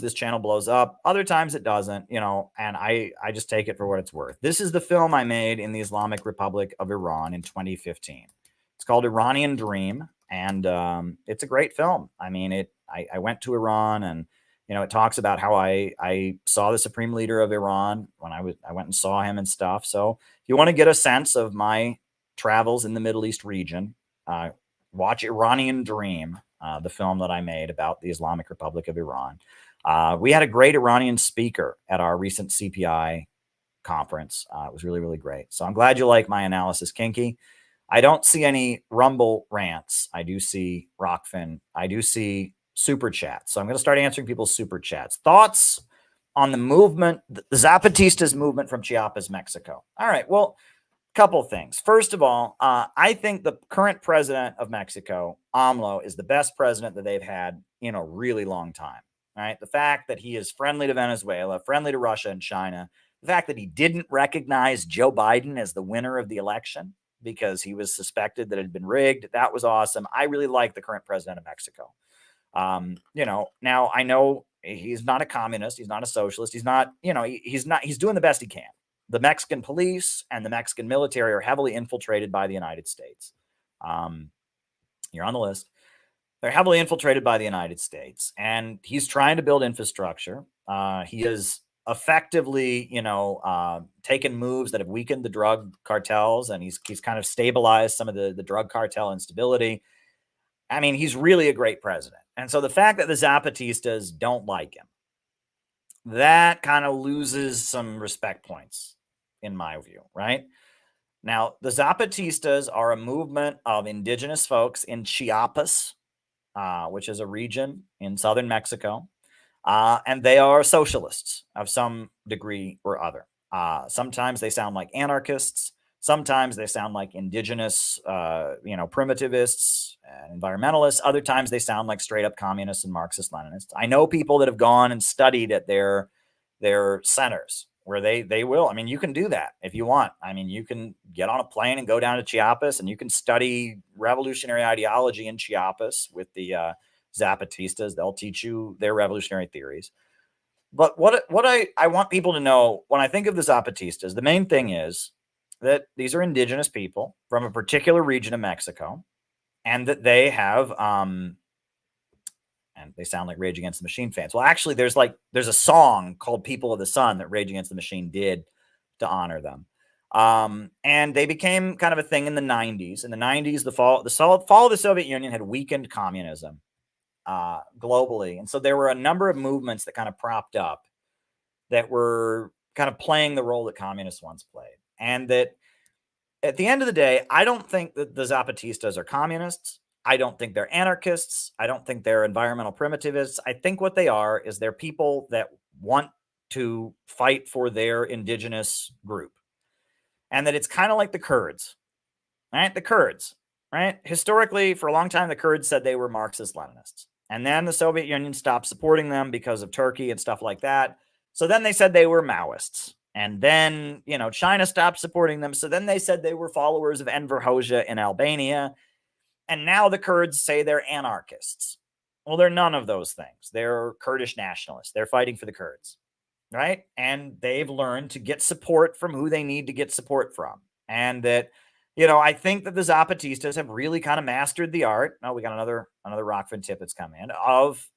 this channel blows up, other times it doesn't, and I just take it for what it's worth. This is the film I made in the Islamic Republic of Iran in 2015. It's called Iranian Dream, and it's a great film. I mean, I went to Iran, and it talks about how I saw the supreme leader of Iran when I went and saw him and stuff. So if you want to get a sense of my travels in the Middle East region, watch Iranian Dream, the film that I made about the Islamic Republic of Iran. We had a great Iranian speaker at our recent CPI conference. It was really, really great. So I'm glad you like my analysis, Kinky. I don't see any Rumble rants. I do see Rockfin. I do see super chats. So I'm going to start answering people's super chats. Thoughts on the movement, the Zapatistas movement from Chiapas, Mexico. All right. Well, couple things. First of all, I think the current president of Mexico, AMLO, is the best president that they've had in a really long time. All right. The fact that he is friendly to Venezuela, friendly to Russia and China, the fact that he didn't recognize Joe Biden as the winner of the election because he was suspected that it had been rigged. That was awesome. I really like the current president of Mexico. Now I know he's not a communist. He's not a socialist. He's not, he's doing the best he can. The Mexican police and the Mexican military are heavily infiltrated by the United States. You're on the list. They're heavily infiltrated by the United States, and he's trying to build infrastructure. He has effectively, taken moves that have weakened the drug cartels, and he's kind of stabilized some of the drug cartel instability. I mean, he's really a great president. And so the fact that the Zapatistas don't like him, that kind of loses some respect points, in my view, right? Now, the Zapatistas are a movement of indigenous folks in Chiapas, which is a region in southern Mexico, and they are socialists of some degree or other. Sometimes they sound like anarchists. Sometimes they sound like indigenous, primitivists and environmentalists. Other times they sound like straight up communists and Marxist-Leninists. I know people that have gone and studied at their centers where they will. I mean, you can do that if you want. I mean, you can get on a plane and go down to Chiapas, and you can study revolutionary ideology in Chiapas with the Zapatistas. They'll teach you their revolutionary theories. But what I want people to know when I think of the Zapatistas, the main thing is that these are indigenous people from a particular region of Mexico, and that they have, and they sound like Rage Against the Machine fans. Well, actually, there's a song called People of the Sun that Rage Against the Machine did to honor them. And they became kind of a thing in the 90s. In the 90s, the fall of the Soviet Union had weakened communism globally. And so there were a number of movements that kind of propped up that were kind of playing the role that communists once played. And that at the end of the day, I don't think that the Zapatistas are communists. I don't think they're anarchists. I don't think they're environmental primitivists. I think what they are is they're people that want to fight for their indigenous group. and that it's kind of like the Kurds, right? The Kurds, right? Historically, for a long time, the Kurds said they were Marxist-Leninists. And then the Soviet Union stopped supporting them because of Turkey and stuff like that. So then they said they were Maoists. And then, China stopped supporting them. So then they said they were followers of Enver Hoxha in Albania. And now the Kurds say they're anarchists. Well, they're none of those things. They're Kurdish nationalists. They're fighting for the Kurds, right? And they've learned to get support from who they need to get support from. And that, I think that the Zapatistas have really kind of mastered the art. Oh, we got another Rockfin tip that's come in of,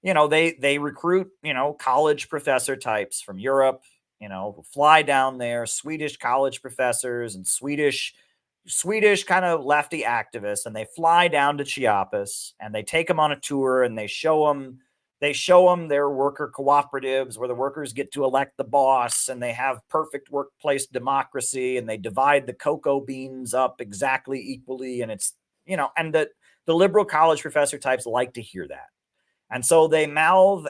they recruit, college professor types from Europe, who fly down there, Swedish college professors and Swedish kind of lefty activists, and they fly down to Chiapas and they take them on a tour and they show them their worker cooperatives where the workers get to elect the boss and they have perfect workplace democracy and they divide the cocoa beans up exactly equally. And it's, and the liberal college professor types like to hear that. And so they mouth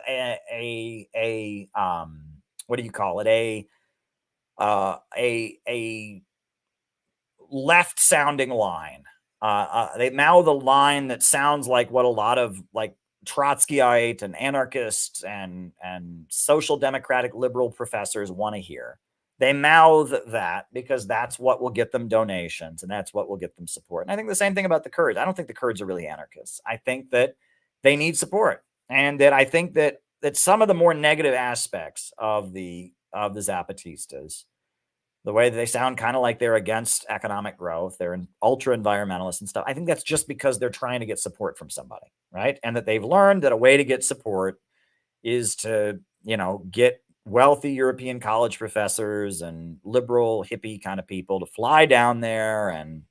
what do you call it? A left sounding line. They mouth a line that sounds like what a lot of like Trotskyite and anarchists and social democratic liberal professors want to hear. They mouth that because that's what will get them donations and that's what will get them support. And I think the same thing about the Kurds. I don't think the Kurds are really anarchists. I think that they need support, and that I think that some of the more negative aspects of the Zapatistas, the way that they sound kind of like they're against economic growth, they're ultra environmentalists and stuff, I think that's just because they're trying to get support from somebody, right? And that they've learned that a way to get support is to, get wealthy European college professors and liberal hippie kind of people to fly down there and,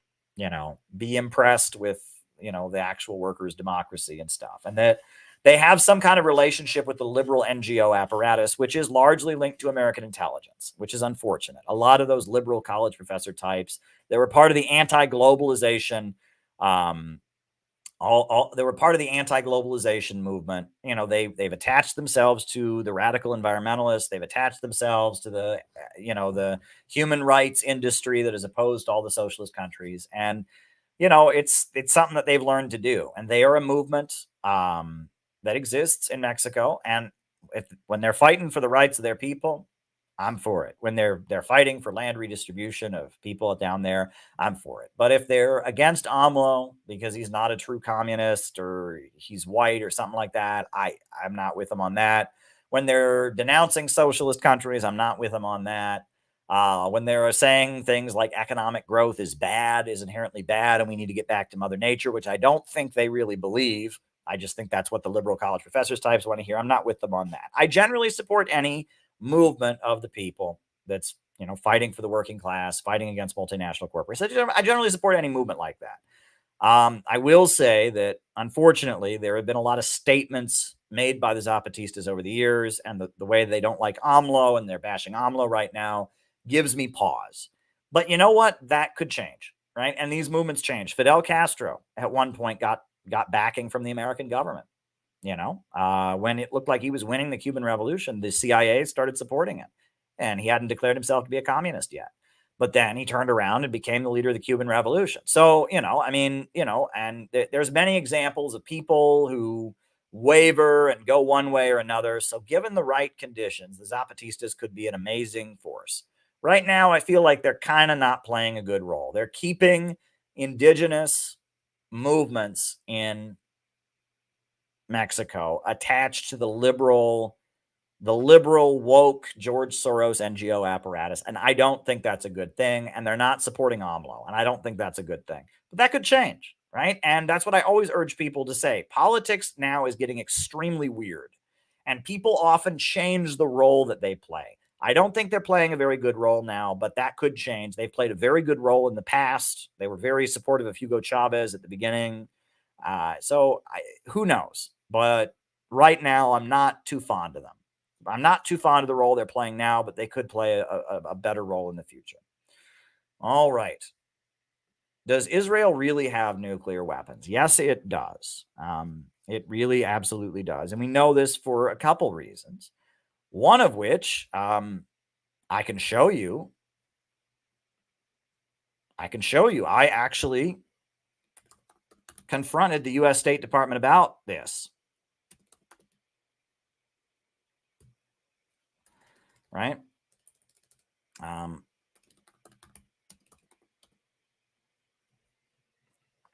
be impressed with, the actual workers' democracy and stuff. And that they have some kind of relationship with the liberal NGO apparatus, which is largely linked to American intelligence, which is unfortunate. A lot of those liberal college professor types, they were part of the anti-globalization. They were part of the anti-globalization movement. They've attached themselves to the radical environmentalists. They've attached themselves to the, the human rights industry that is opposed to all the socialist countries. And, it's something that they've learned to do. And they are a movement that exists in Mexico. And when they're fighting for the rights of their people, I'm for it. When they're fighting for land redistribution of people down there, I'm for it. But if they're against AMLO because he's not a true communist or he's white or something like that, I'm not with them on that. When they're denouncing socialist countries, I'm not with them on that. When they're saying things like economic growth is inherently bad, and we need to get back to Mother Nature, which I don't think they really believe. I just think that's what the liberal college professors types want to hear. I'm not with them on that. I generally support any movement of the people that's, fighting for the working class, fighting against multinational corporations. I generally support any movement like that. I will say that, unfortunately, there have been a lot of statements made by the Zapatistas over the years, and the way they don't like AMLO and they're bashing AMLO right now gives me pause. But you know what? That could change, right? And these movements change. Fidel Castro at one point got backing from the American government. When it looked like he was winning the Cuban Revolution, the CIA started supporting him, and he hadn't declared himself to be a communist yet. But then he turned around and became the leader of the Cuban Revolution. So, and there's many examples of people who waver and go one way or another. So given the right conditions, the Zapatistas could be an amazing force. Right now, I feel like they're kind of not playing a good role. They're keeping indigenous movements in Mexico attached to the liberal woke George Soros NGO apparatus. And I don't think that's a good thing. And they're not supporting AMLO. And I don't think that's a good thing. But that could change, right? And that's what I always urge people to say. Politics now is getting extremely weird. And people often change the role that they play. I don't think they're playing a very good role now, but that could change. They've played a very good role in the past. They were very supportive of Hugo Chavez at the beginning. Who knows? But right now, I'm not too fond of them. I'm not too fond of the role they're playing now, but they could play a better role in the future. All right. Does Israel really have nuclear weapons? Yes, it does. It really absolutely does. And we know this for a couple reasons. One of which I can show you I can show you. I actually confronted the U.S. State Department about this. Right? I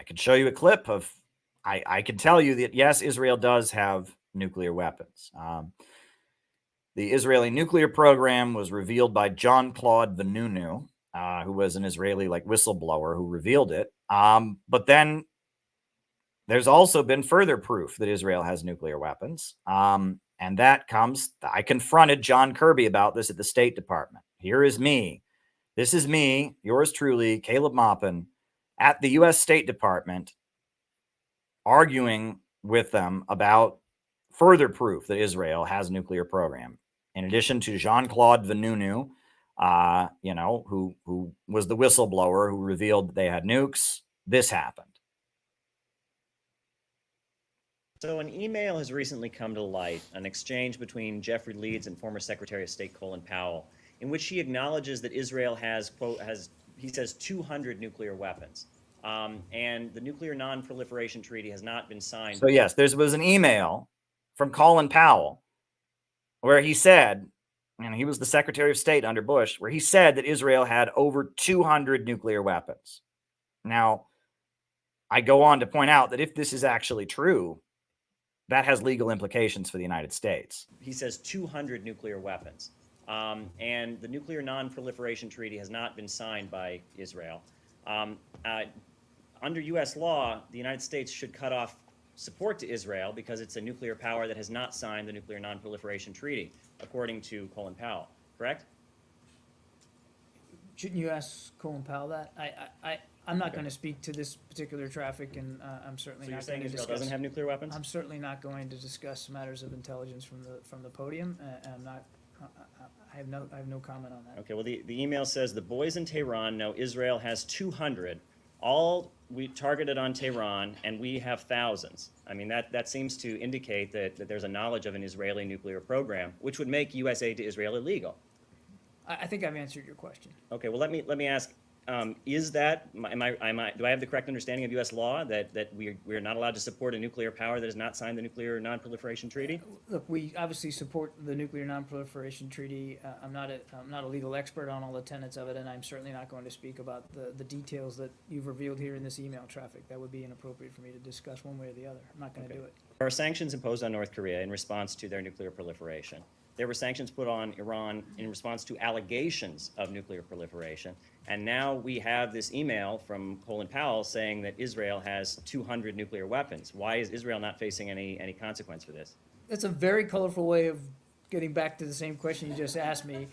can show you a clip of, I can tell you that, yes, Israel does have nuclear weapons. The Israeli nuclear program was revealed by Jean-Claude Vanunu, who was an Israeli whistleblower who revealed it. But then there's also been further proof that Israel has nuclear weapons. And that comes, I confronted John Kirby about this at the State Department. Here is me. This is me, yours truly, Caleb Maupin, at the U.S. State Department, arguing with them about further proof that Israel has a nuclear program. In addition to Jean-Claude Vanunu, who was the whistleblower who revealed that they had nukes, this happened. So an email has recently come to light, an exchange between Jeffrey Leeds and former Secretary of State Colin Powell, in which he acknowledges that Israel has, quote, he says 200 nuclear weapons. And the Nuclear Non-Proliferation Treaty has not been signed. So yes, there was an email from Colin Powell where he said, and he was the Secretary of State under Bush, where he said that Israel had over 200 nuclear weapons. Now, I go on to point out that if this is actually true, that has legal implications for the United States. He says 200 nuclear weapons. And the Nuclear Non-Proliferation Treaty has not been signed by Israel. Under U.S. law, the United States should cut off support to Israel because it's a nuclear power that has not signed the Nuclear Non-Proliferation Treaty, according to Colin Powell, correct? Shouldn't you ask Colin Powell that? I'm not going to speak to this particular traffic, and I'm certainly not going to discuss. So you're saying Israel doesn't have nuclear weapons? I'm certainly not going to discuss matters of intelligence from the podium. I'm not. I have no comment on that. Okay. Well, the email says the boys in Tehran know Israel has 200. All we targeted on Tehran, and we have thousands. I mean, that seems to indicate that there's a knowledge of an Israeli nuclear program, which would make U.S. aid to Israel illegal. I think I've answered your question. Okay. Well, let me ask. Is that do I have the correct understanding of U.S. law that we are not allowed to support a nuclear power that has not signed the Nuclear Non-Proliferation Treaty? Look, we obviously support the Nuclear Non-Proliferation Treaty. I'm not a legal expert on all the tenets of it, and I'm certainly not going to speak about the details that you've revealed here in this email traffic. That would be inappropriate for me to discuss one way or the other. I'm not going to do it. There are sanctions imposed on North Korea in response to their nuclear proliferation. There were sanctions put on Iran in response to allegations of nuclear proliferation. And now we have this email from Colin Powell saying that Israel has 200 nuclear weapons. Why is Israel not facing any consequence for this? That's a very colorful way of getting back to the same question you just asked me.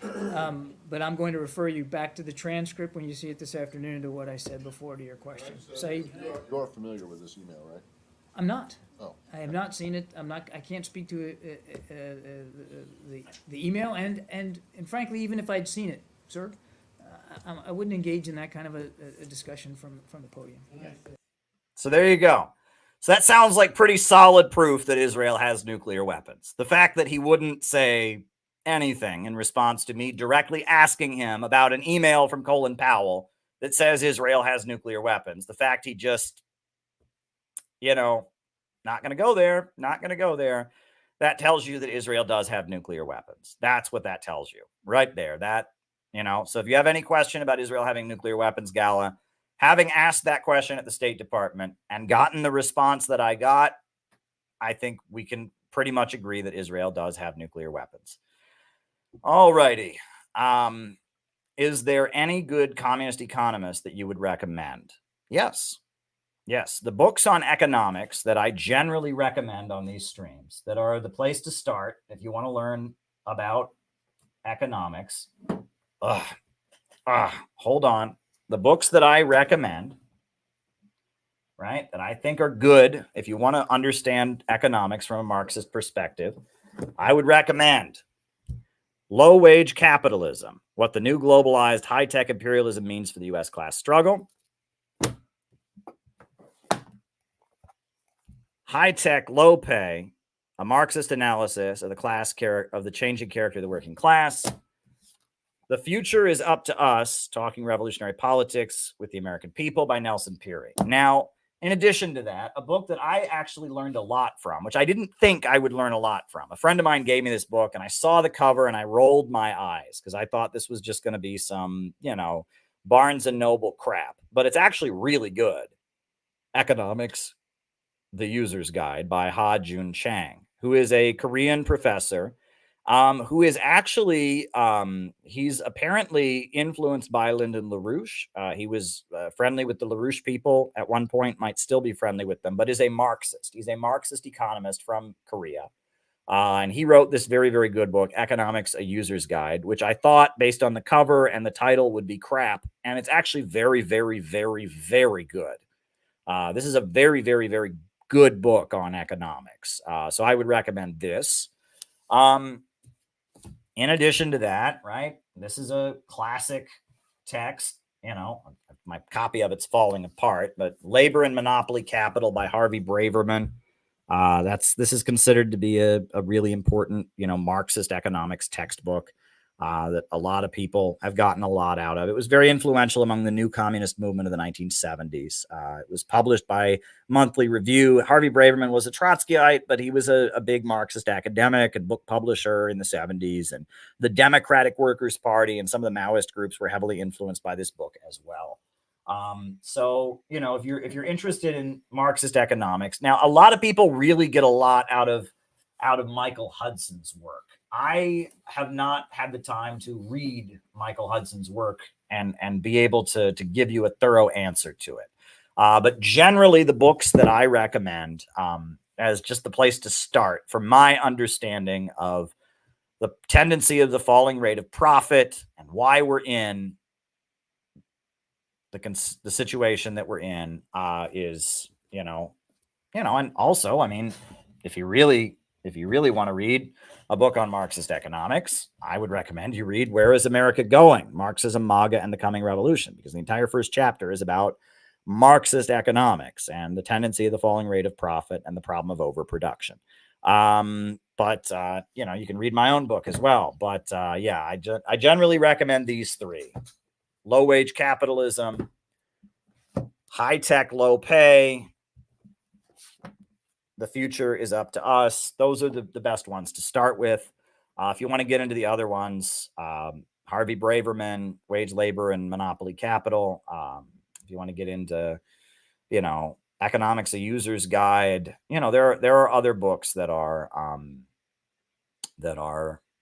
But I'm going to refer you back to the transcript when you see it this afternoon to what I said before to your question. Saeed? You're familiar with this email, right? I'm not. Oh. I have not seen it. I can't speak to the email, and frankly, even if I'd seen it, sir, I wouldn't engage in that kind of a discussion from the podium. So there you go. So that sounds like pretty solid proof that Israel has nuclear weapons. The fact that he wouldn't say anything in response to me directly asking him about an email from Colin Powell that says Israel has nuclear weapons. The fact he just, not going to go there, that tells you that Israel does have nuclear weapons. That's what that tells you right there. So if you have any question about Israel having nuclear weapons, Gala, having asked that question at the State Department and gotten the response that I got, I think we can pretty much agree that Israel does have nuclear weapons. All righty. Is there any good communist economist that you would recommend? Yes. Yes, the books on economics that I generally recommend on these streams, that are the place to start if you want to learn about economics. Hold on. The books that I recommend, right, that I think are good if you want to understand economics from a Marxist perspective, I would recommend Low Wage Capitalism, What the New Globalized High-Tech Imperialism Means for the U.S. Class Struggle. High-Tech, Low-Pay, A Marxist Analysis of the Changing Character of the Working Class. The Future is Up to Us, Talking Revolutionary Politics with the American People by Nelson Peary. Now, in addition to that, a book that I actually learned a lot from, which I didn't think I would learn a lot from. A friend of mine gave me this book, and I saw the cover, and I rolled my eyes because I thought this was just going to be some, Barnes and Noble crap. But it's actually really good. Economics, The User's Guide by Ha Jun Chang, who is a Korean professor who is actually, he's apparently influenced by Lyndon LaRouche. He was friendly with the LaRouche people at one point, might still be friendly with them, but is a Marxist. He's a Marxist economist from Korea. And he wrote this very, very good book, Economics, A User's Guide, which I thought, based on the cover and the title, would be crap. And it's actually very, very, very, very good. This is a very, very, very good book on economics. So I would recommend this. In addition to that, right, this is a classic text, my copy of it's falling apart, but Labor and Monopoly Capital by Harvey Braverman. This is considered to be a really important, Marxist economics textbook that a lot of people have gotten a lot out of. It was very influential among the new communist movement of the 1970s. It was published by Monthly Review. Harvey Braverman was a Trotskyite, but he was a big Marxist academic and book publisher in the 70s. And the Democratic Workers' Party and some of the Maoist groups were heavily influenced by this book as well. So, if you're interested in Marxist economics, now a lot of people really get a lot out of Michael Hudson's work. I have not had the time to read Michael Hudson's work and be able to give you a thorough answer to it. But generally, the books that I recommend as just the place to start, from my understanding of the tendency of the falling rate of profit and why we're in the situation that we're in, is, and also, if you really want to read a book on Marxist economics, I would recommend you read Where is America Going? Marxism, MAGA, and the Coming Revolution, because the entire first chapter is about Marxist economics and the tendency of the falling rate of profit and the problem of overproduction. But you can read my own book as well. But I generally recommend these three: low-wage capitalism, high-tech, low pay, The Future is Up to Us. Those are the best ones to start with. If you want to get into the other ones, Harvey Braverman, Wage, Labor, and Monopoly Capital. If you want to get into, Economics, A User's Guide, there are other books that are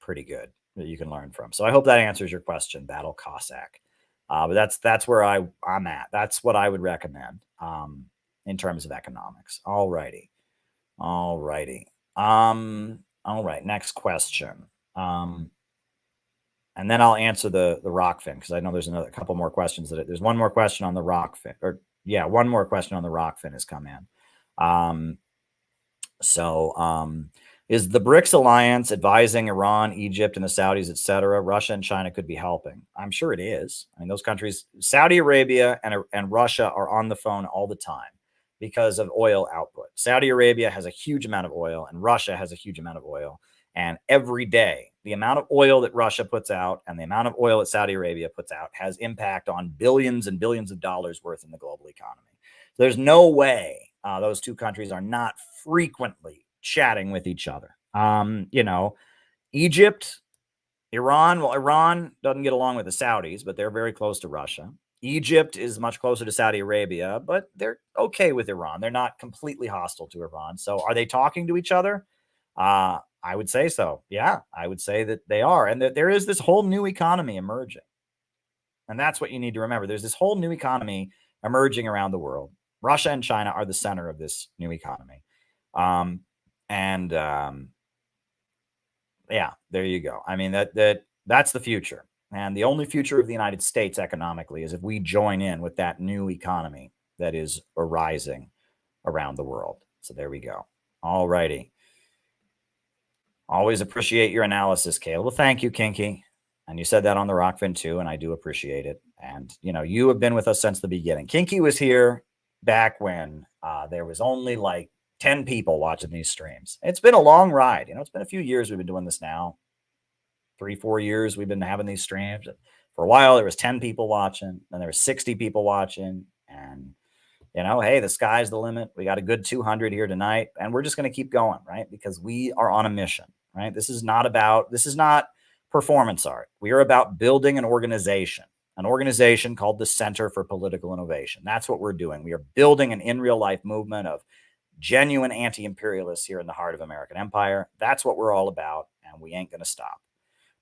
pretty good that you can learn from. So I hope that answers your question, Battle Cossack. But that's where I'm at. That's what I would recommend in terms of economics. All righty. All right. Next question. And then I'll answer the Rockfin, because I know there's a couple more questions. There's one more question on the Rockfin, one more question on the Rockfin has come in. Is the BRICS alliance advising Iran, Egypt, and the Saudis, etc.? Russia and China could be helping. I'm sure it is. Those countries, Saudi Arabia and Russia, are on the phone all the time because of oil output. Saudi Arabia has a huge amount of oil, and Russia has a huge amount of oil. And every day, the amount of oil that Russia puts out and the amount of oil that Saudi Arabia puts out has impact on billions and billions of dollars worth in the global economy. So there's no way those two countries are not frequently chatting with each other. Egypt, Iran. Well, Iran doesn't get along with the Saudis, but they're very close to Russia. Egypt is much closer to Saudi Arabia, but they're okay with Iran. They're not completely hostile to Iran. So are they talking to each other? I would say so. Yeah, I would say that they are. And that there is this whole new economy emerging. And that's what you need to remember. There's this whole new economy emerging around the world. Russia and China are the center of this new economy. There you go. That's the future. And the only future of the United States economically is if we join in with that new economy that is arising around the world. So there we go. All righty. Always appreciate your analysis, Caleb. Well, thank you, Kinky. And you said that on the Rockfin too, and I do appreciate it. And, you have been with us since the beginning. Kinky was here back when there was only like 10 people watching these streams. It's been a long ride. It's been a few years we've been doing this now. 3-4 years we've been having these streams. For a while, there was 10 people watching, and there were 60 people watching. And, hey, the sky's the limit. We got a good 200 here tonight, and we're just going to keep going, right? Because we are on a mission, right? This is not performance art. We are about building an organization called the Center for Political Innovation. That's what we're doing. We are building an in real life movement of genuine anti-imperialists here in the heart of American empire. That's what we're all about, and we ain't going to stop.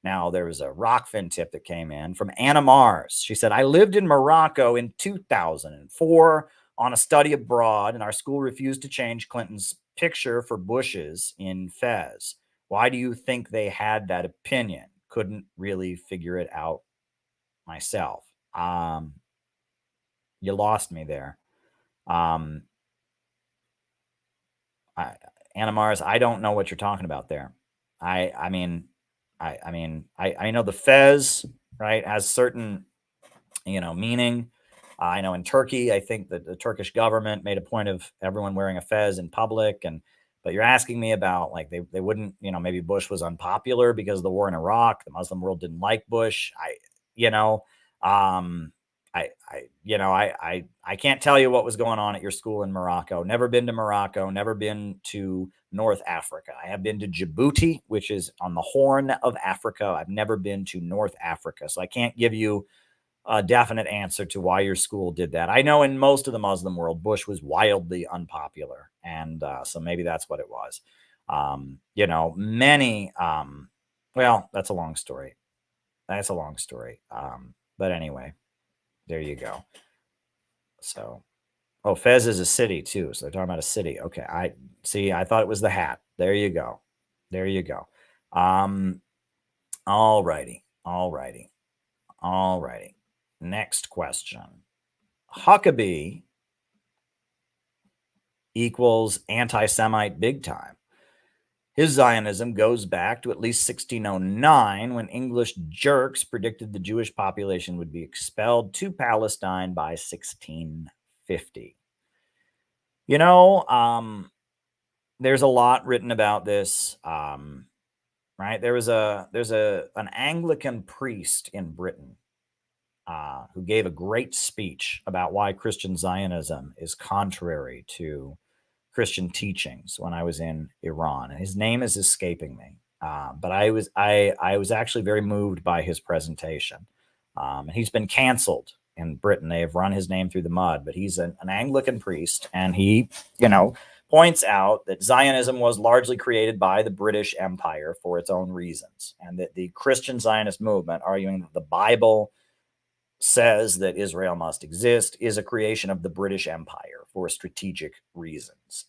Now, there was a Rockfin tip that came in from Anna Mars. She said, I lived in Morocco in 2004 on a study abroad, and our school refused to change Clinton's picture for Bush's in Fez. Why do you think they had that opinion? Couldn't really figure it out myself. You lost me there. Anna Mars, I don't know what you're talking about there. I know the Fez, right, has certain, meaning. I know in Turkey, I think that the Turkish government made a point of everyone wearing a Fez in public. But you're asking me about, like, they wouldn't, maybe Bush was unpopular because of the war in Iraq. The Muslim world didn't like Bush. I can't tell you what was going on at your school in Morocco. Never been to Morocco, never been to North Africa. I have been to Djibouti, which is on the Horn of Africa. I've never been to North Africa. So I can't give you a definite answer to why your school did that. I know in most of the Muslim world, Bush was wildly unpopular. And so maybe that's what it was. Well, that's a long story. But anyway, there you go. So, Fez is a city too. So they're talking about a city. Okay. I thought it was the hat. There you go. All righty. Next question. Huckabee equals anti-Semite big time. His Zionism goes back to at least 1609 when English jerks predicted the Jewish population would be expelled to Palestine by 1650. There's a lot written about this, right? There's an Anglican priest in Britain who gave a great speech about why Christian Zionism is contrary to Christian teachings when I was in Iran, and his name is escaping me. But I was actually very moved by his presentation. And he's been canceled in Britain. They have run his name through the mud, but he's an Anglican priest, and he, points out that Zionism was largely created by the British Empire for its own reasons, and that the Christian Zionist movement, arguing that the Bible says that Israel must exist, is a creation of the British Empire for strategic reasons.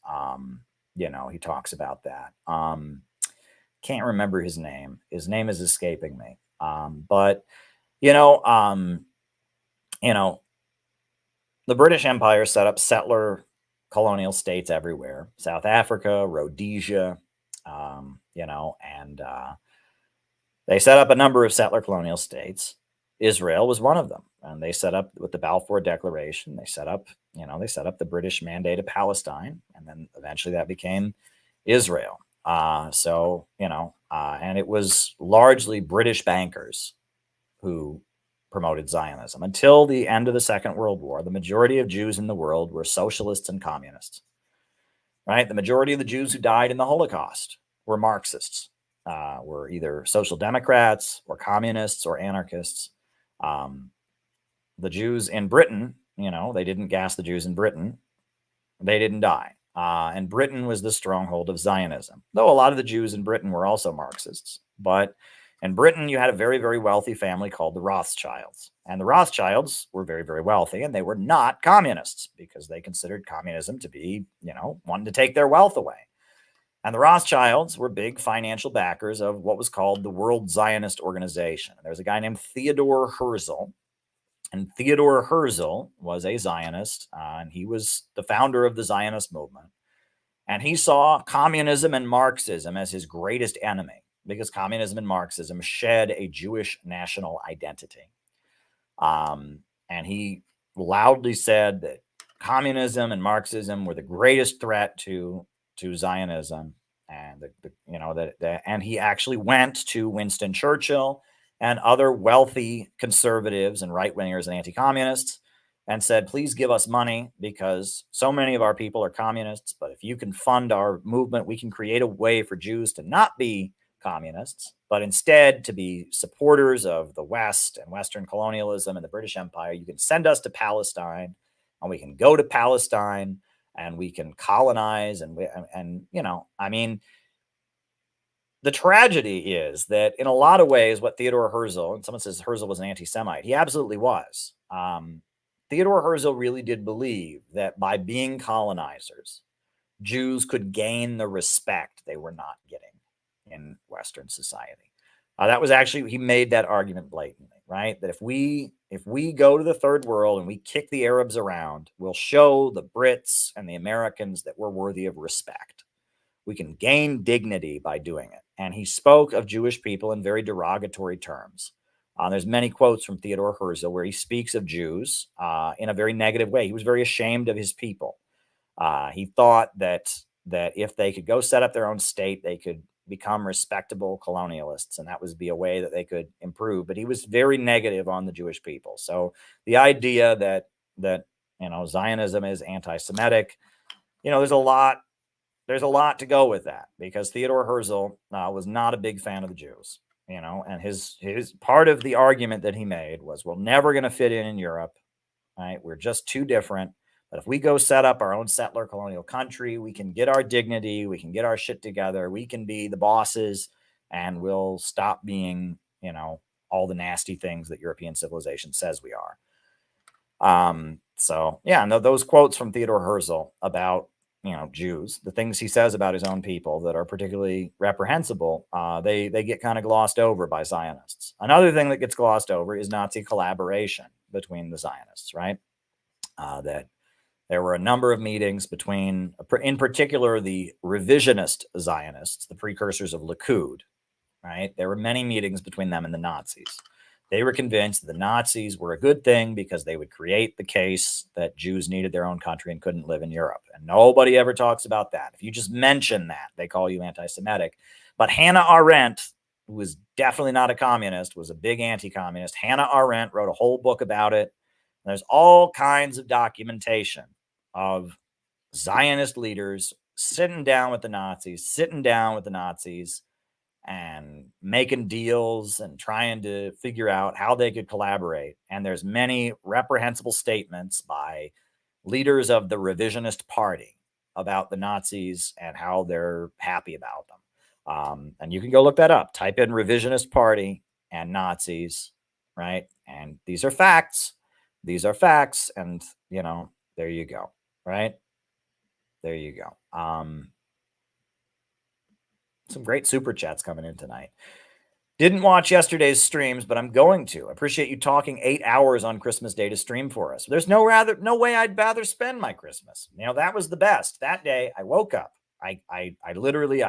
He talks about that. Can't remember his name. His name is escaping me. But the British Empire set up settler colonial states everywhere: South Africa, Rhodesia, and they set up a number of settler colonial states. Israel was one of them, and they set up with the Balfour Declaration. They set up the British Mandate of Palestine, and then eventually that became Israel. And it was largely British bankers who promoted Zionism. Until the end of the Second World War, the majority of Jews in the world were socialists and communists, right? The majority of the Jews who died in the Holocaust were Marxists, were either social democrats or communists or anarchists. The Jews in Britain, they didn't gas the Jews in Britain. They didn't die. And Britain was the stronghold of Zionism, though a lot of the Jews in Britain were also Marxists. But in Britain, you had a very, very wealthy family called the Rothschilds. And the Rothschilds were very, very wealthy, and they were not communists because they considered communism to be, wanting to take their wealth away. And the Rothschilds were big financial backers of what was called the World Zionist Organization. There's a guy named Theodor Herzl. And Theodor Herzl was a Zionist, and he was the founder of the Zionist movement. And he saw communism and Marxism as his greatest enemy, because communism and Marxism shed a Jewish national identity. And he loudly said that communism and Marxism were the greatest threat to Zionism. And and he actually went to Winston Churchill and other wealthy conservatives and right-wingers and anti-communists and said, please give us money because so many of our people are communists. But if you can fund our movement, we can create a way for Jews to not be communists, but instead to be supporters of the West and Western colonialism and the British Empire. You can send us to Palestine and we can go to Palestine and we can colonize. I mean, the tragedy is that in a lot of ways, what Theodore Herzl, and someone says Herzl was an anti-Semite, he absolutely was. Theodore Herzl really did believe that by being colonizers, Jews could gain the respect they were not getting in Western society. That was actually, he made that argument blatantly, right? That if we go to the third world and we kick the Arabs around, we'll show the Brits and the Americans that we're worthy of respect. We can gain dignity by doing it. And he spoke of Jewish people in very derogatory terms. There's many quotes from Theodore Herzl where he speaks of Jews in a very negative way. He was very ashamed of his people. He thought that if they could go set up their own state, they could become respectable colonialists, and that would be a way that they could improve. But he was very negative on the Jewish people. So the idea that Zionism is anti-Semitic, there's a lot to go with that, because Theodore Herzl was not a big fan of the Jews, and his part of the argument that he made was, we're never going to fit in Europe, right? We're just too different. But if we go set up our own settler colonial country, we can get our dignity, we can get our shit together, we can be the bosses, and we'll stop being, all the nasty things that European civilization says we are. So yeah, and those quotes from Theodore Herzl about, Jews, the things he says about his own people that are particularly reprehensible, they get kind of glossed over by Zionists. Another thing that gets glossed over is Nazi collaboration between the Zionists, right? That there were a number of meetings between, in particular, the revisionist Zionists, the precursors of Likud, right? There were many meetings between them and the Nazis. They were convinced that the Nazis were a good thing because they would create the case that Jews needed their own country and couldn't live in Europe. And nobody ever talks about that. If you just mention that, they call you anti-Semitic. But Hannah Arendt, who was definitely not a communist, was a big anti-communist. Hannah Arendt wrote a whole book about it. There's all kinds of documentation of Zionist leaders sitting down with the Nazis and making deals and trying to figure out how they could collaborate. And there's many reprehensible statements by leaders of the revisionist party about the Nazis and how they're happy about them. And you can go look that up. Type in revisionist party and Nazis, right? And these are facts. These are facts. And, there you go, right? There you go. Some great super chats coming in tonight. Didn't watch yesterday's streams, but I'm going to. Appreciate you talking 8 hours on Christmas Day to stream for us. There's no way I'd rather spend my Christmas. That was the best. That day I woke up. I literally,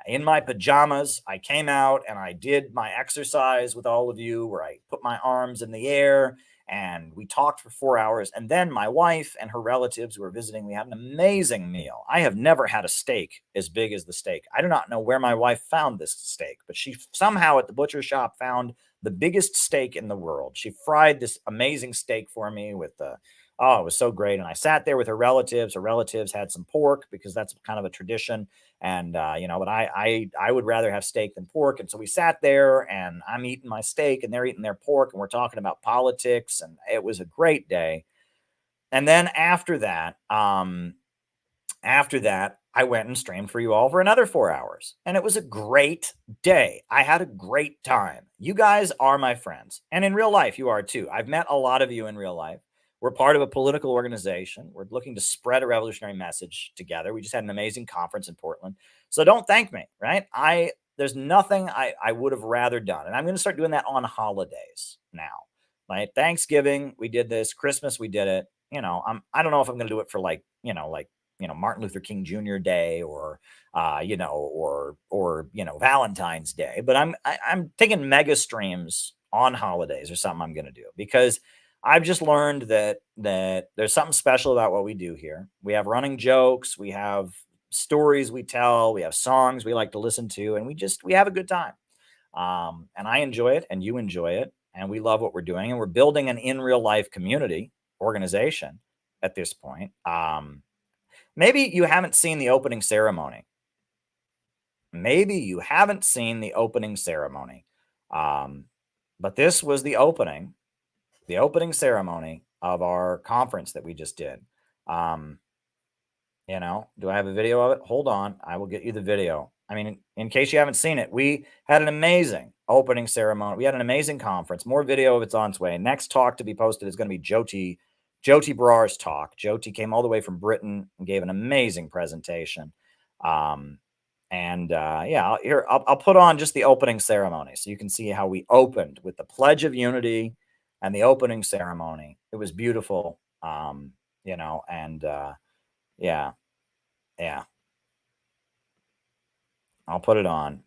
in my pajamas, I came out and I did my exercise with all of you where I put my arms in the air and we talked for 4 hours. And then my wife and her relatives who were visiting, we had an amazing meal. I have never had a steak as big as the steak. I do not know where my wife found this steak, but she somehow at the butcher shop found the biggest steak in the world. She fried this amazing steak for me with it was so great. And I sat there with her relatives. Her relatives had some pork because that's kind of a tradition. And, but I would rather have steak than pork. And so we sat there and I'm eating my steak and they're eating their pork and we're talking about politics. And it was a great day. And then after that, I went and streamed for you all for another 4 hours. And it was a great day. I had a great time. You guys are my friends. And in real life, you are too. I've met a lot of you in real life. We're part of a political organization. We're looking to spread a revolutionary message together. We just had an amazing conference in Portland. So don't thank me, right? There's nothing I would have rather done. And I'm going to start doing that on holidays now. Right? Thanksgiving, we did this. Christmas, we did it. I don't know if I'm going to do it for Martin Luther King Jr. Day or Valentine's Day. But I'm taking mega streams on holidays or something I'm going to do, because I've just learned that there's something special about what we do here. We have running jokes. We have stories we tell, we have songs we like to listen to, and we have a good time. And I enjoy it, and you enjoy it, and we love what we're doing, and we're building an in real life community organization at this point. Maybe you haven't seen the opening ceremony. Maybe you haven't seen the opening ceremony. But this was the opening ceremony of our conference that we just did. You know, do I have a video of it? Hold on. I will get you the video. I mean, in case you haven't seen it, we had an amazing opening ceremony. We had an amazing conference. More video of it's on its way. Next talk to be posted is going to be Jyoti Brar's talk. Jyoti came all the way from Britain and gave an amazing presentation. Yeah, here I'll put on just the opening ceremony so you can see how we opened with the Pledge of Unity and the opening ceremony. It was beautiful, you know, and yeah. I'll put it on.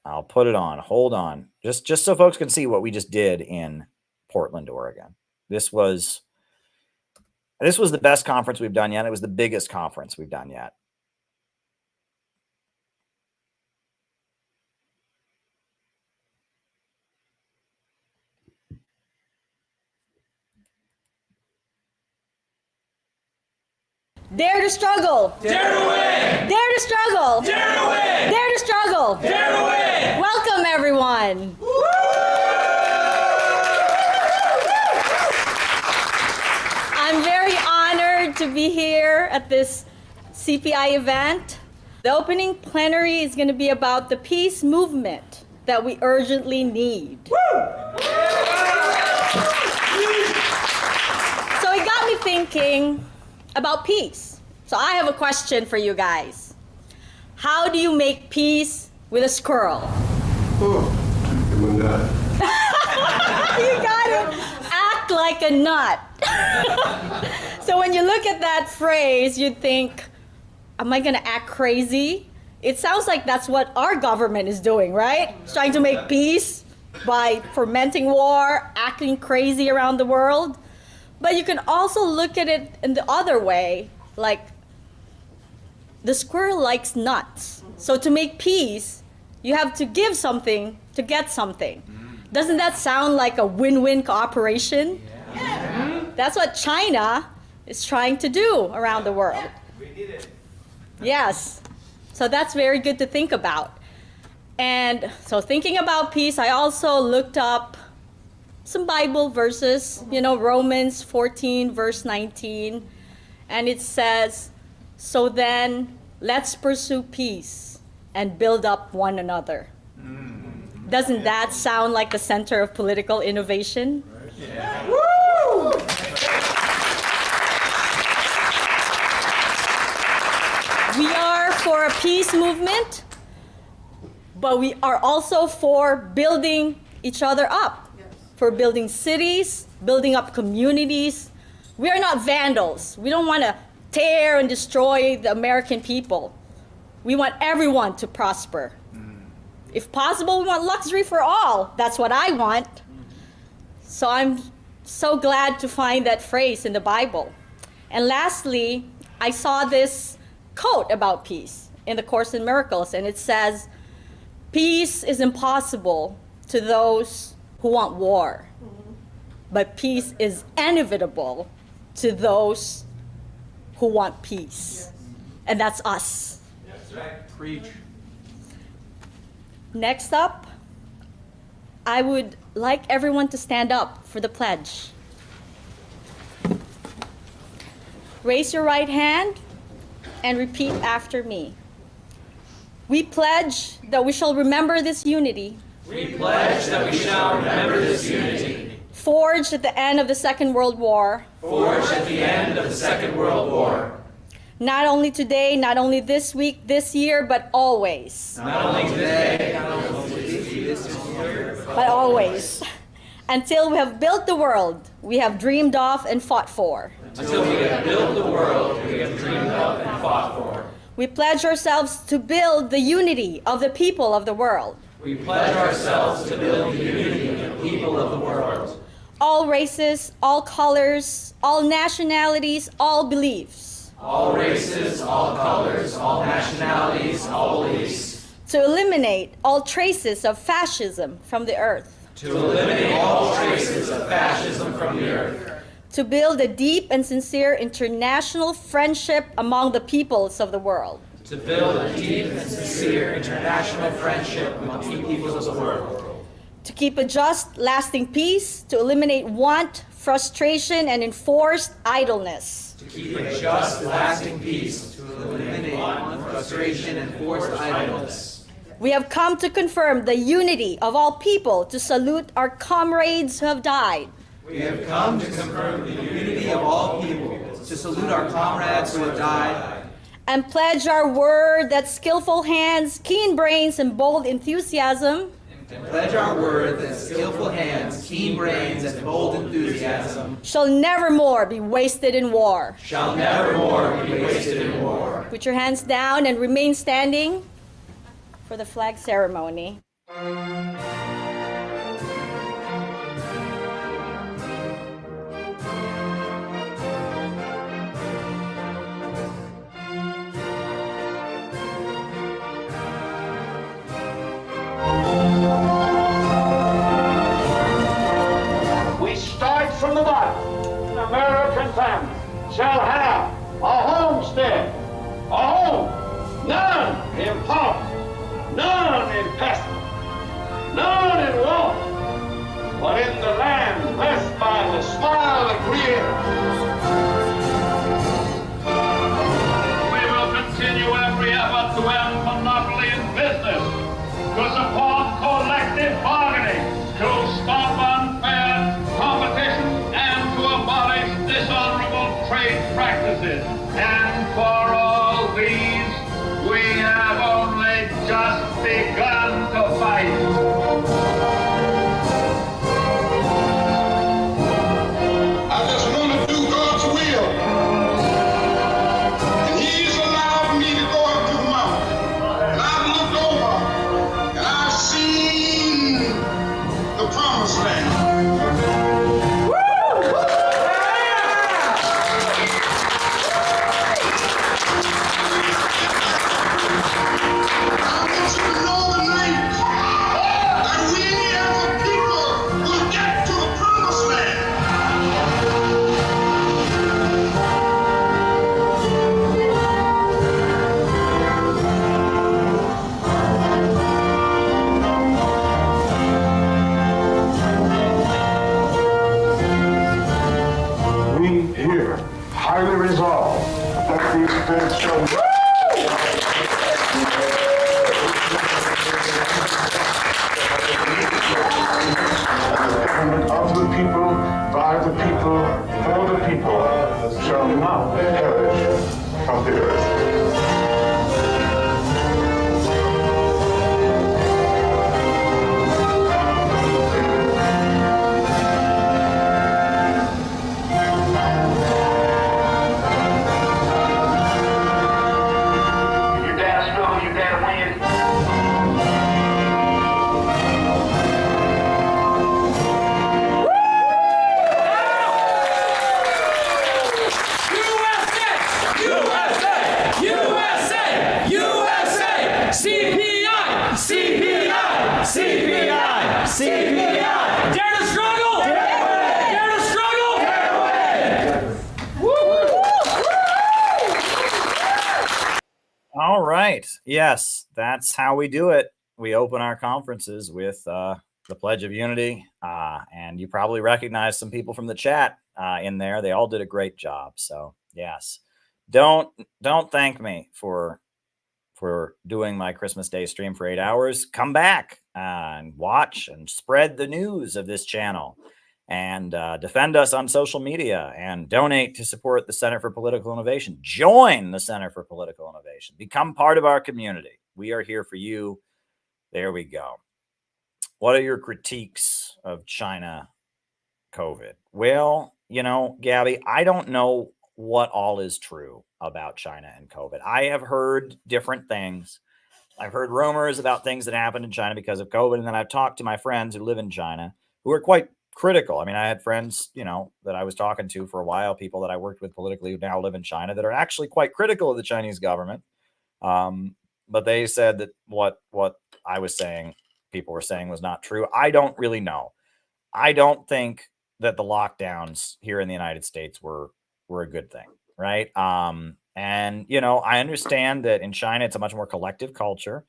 Hold on, just so folks can see what we just did in Portland, Oregon. This was the best conference we've done yet. It was the biggest conference we've done yet. Dare to struggle. Dare to win. Dare to struggle. Dare to win. Dare to struggle. Dare to win. Welcome, everyone. I'm very honored to be here at this CPI event. The opening plenary is going to be about the peace movement that we urgently need. So it got me thinking about peace. So I have a question for you guys. How do you make peace with a squirrel? You got it. Act like a nut. So when you look at that phrase, you'd think, am I gonna act crazy? It sounds like that's what our government is doing, right? It's trying to make peace by fomenting war, acting crazy around the world. But you can also look at it in the other way, like the squirrel likes nuts. So to make peace, you have to give something to get something. Doesn't that sound like a win-win cooperation? Yeah. That's what China is trying to do around the world. We did it. Yes. So that's very good to think about. And so thinking about peace, I also looked up some Bible verses, you know, Romans 14, verse 19. And it says, so then let's pursue peace and build up one another. Doesn't that sound like the center of political innovation? Yeah. Woo! We are for a peace movement, but we are also for building each other up, for building cities, building up communities. We are not vandals. We don't want to tear and destroy the American people. We want everyone to prosper. If possible, we want luxury for all. That's what I want. So I'm so glad to find that phrase in the Bible. And lastly, I saw this quote about peace in the Course in Miracles, and it says, peace is impossible to those who want war, but peace is inevitable to those who want peace. And that's us. That's right. Preach. Next up, I would like everyone to stand up for the pledge. Raise your right hand and repeat after me. We pledge that we shall remember this unity. We pledge that we shall remember this unity. Forged at the end of the Second World War. Forged at the end of the Second World War. Not only today, not only this week, this year, but always. Not only today, not only this week, this year, but always. Until we have built the world we have dreamed of and fought for. Until we have built the world we have dreamed of and fought for. We pledge ourselves to build the unity of the people of the world. We pledge ourselves to build the unity of the people of the world. All races, all colors, all nationalities, all beliefs. all races, all colors, all nationalities, all beliefs, to eliminate all traces of fascism from the earth, to eliminate all traces of fascism from the earth, to build a deep and sincere international friendship among the peoples of the world, to build a deep and sincere international friendship among the peoples of the world, to keep a just, lasting peace, to eliminate want, frustration, and enforced idleness, to keep a just, lasting peace, to eliminate want, frustration, and forced idleness. We have come to confirm the unity of all people, to salute our comrades who have died. We have come to confirm the unity of all people, to salute our comrades who have died, and pledge our word that skillful hands, keen brains, and bold enthusiasm and pledge our word that skillful hands, keen brains, and bold enthusiasm shall never more be wasted in war. Shall never more be wasted in war. Put your hands down and remain standing for the flag ceremony. From the bottom, an American family shall have a homestead, a home, none in poverty, none in pestilence, none in want, but in the land blessed by the smile of the Creator. We will continue every effort to end monopoly in business, to support collective bargaining, to stop unfair competition, and to abolish dishonorable trade practices. And for all these, we have only just begun to fight. I just want to do God's will. And He's allowed me to go up to the mountain. And I've looked over and I've seen the promised land. Highly resolved that these events shall the government of the people, by the people, for the people, shall not perish from the earth. CPI! Dare to struggle! Dare to struggle! Dare to win! All right. Yes, that's how we do it. We open our conferences with the Pledge of Unity. And you probably recognize some people from the chat in there. They all did a great job. So, yes. Don't thank me for doing my Christmas Day stream for 8 hours. Come back and watch and spread the news of this channel and defend us on social media and donate to support the Center for Political Innovation. Join the Center for Political Innovation. Become part of our community. We are here for you. There we go. What are your critiques of China COVID? Well, you know, Gabby, I don't know what all is true about China and COVID. I have heard different things. I've heard rumors about things that happened in China because of COVID. And then I've talked to my friends who live in China who are quite critical. I mean, I had friends, that I was talking to for a while, people that I worked with politically who now live in China, that are actually quite critical of the Chinese government. But they said that what I was saying, people were saying, was not true. I don't really know. I don't think that the lockdowns here in the United States were a good thing, right? And I understand that in China it's a much more collective culture,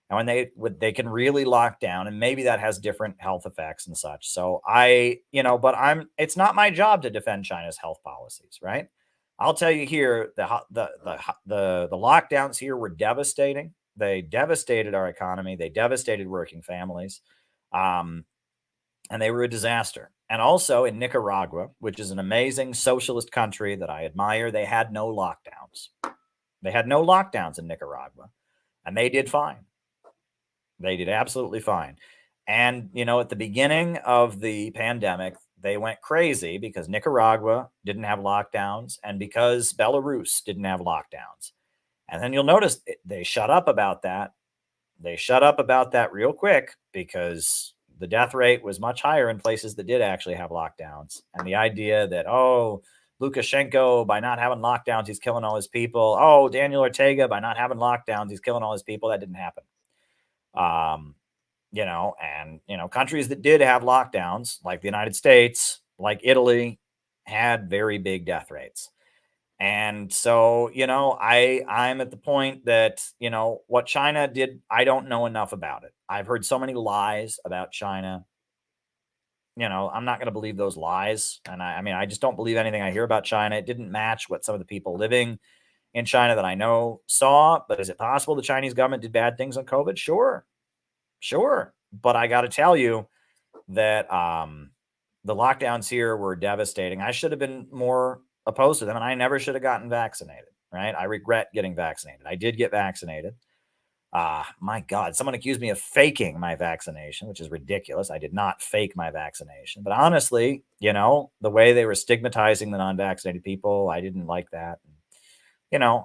and when they can really lock down, and maybe that has different health effects and such. So but it's not my job to defend China's health policies, right? I'll tell you here, the lockdowns here were devastating. They devastated our economy. They devastated working families. And they were a disaster. And also in Nicaragua, which is an amazing socialist country that I admire, they had no lockdowns. They had no lockdowns in Nicaragua, and they did fine. They did absolutely fine. And, at the beginning of the pandemic, they went crazy because Nicaragua didn't have lockdowns and because Belarus didn't have lockdowns. And then you'll notice they shut up about that. They shut up about that real quick because the death rate was much higher in places that did actually have lockdowns. And the idea that, Lukashenko, by not having lockdowns, he's killing all his people. Oh, Daniel Ortega, by not having lockdowns, he's killing all his people. That didn't happen. Countries that did have lockdowns, like the United States, like Italy, had very big death rates. And so, I'm at the point that, what China did, I don't know enough about it. I've heard so many lies about China. I'm not going to believe those lies. And I just don't believe anything I hear about China. It didn't match what some of the people living in China that I know saw. But is it possible the Chinese government did bad things on COVID? Sure. But I got to tell you that the lockdowns here were devastating. I should have been more opposed to them, and I never should have gotten vaccinated, right? I regret getting vaccinated. I did get vaccinated. My God, someone accused me of faking my vaccination, which is ridiculous. I did not fake my vaccination. But honestly, the way they were stigmatizing the non-vaccinated people, I didn't like that.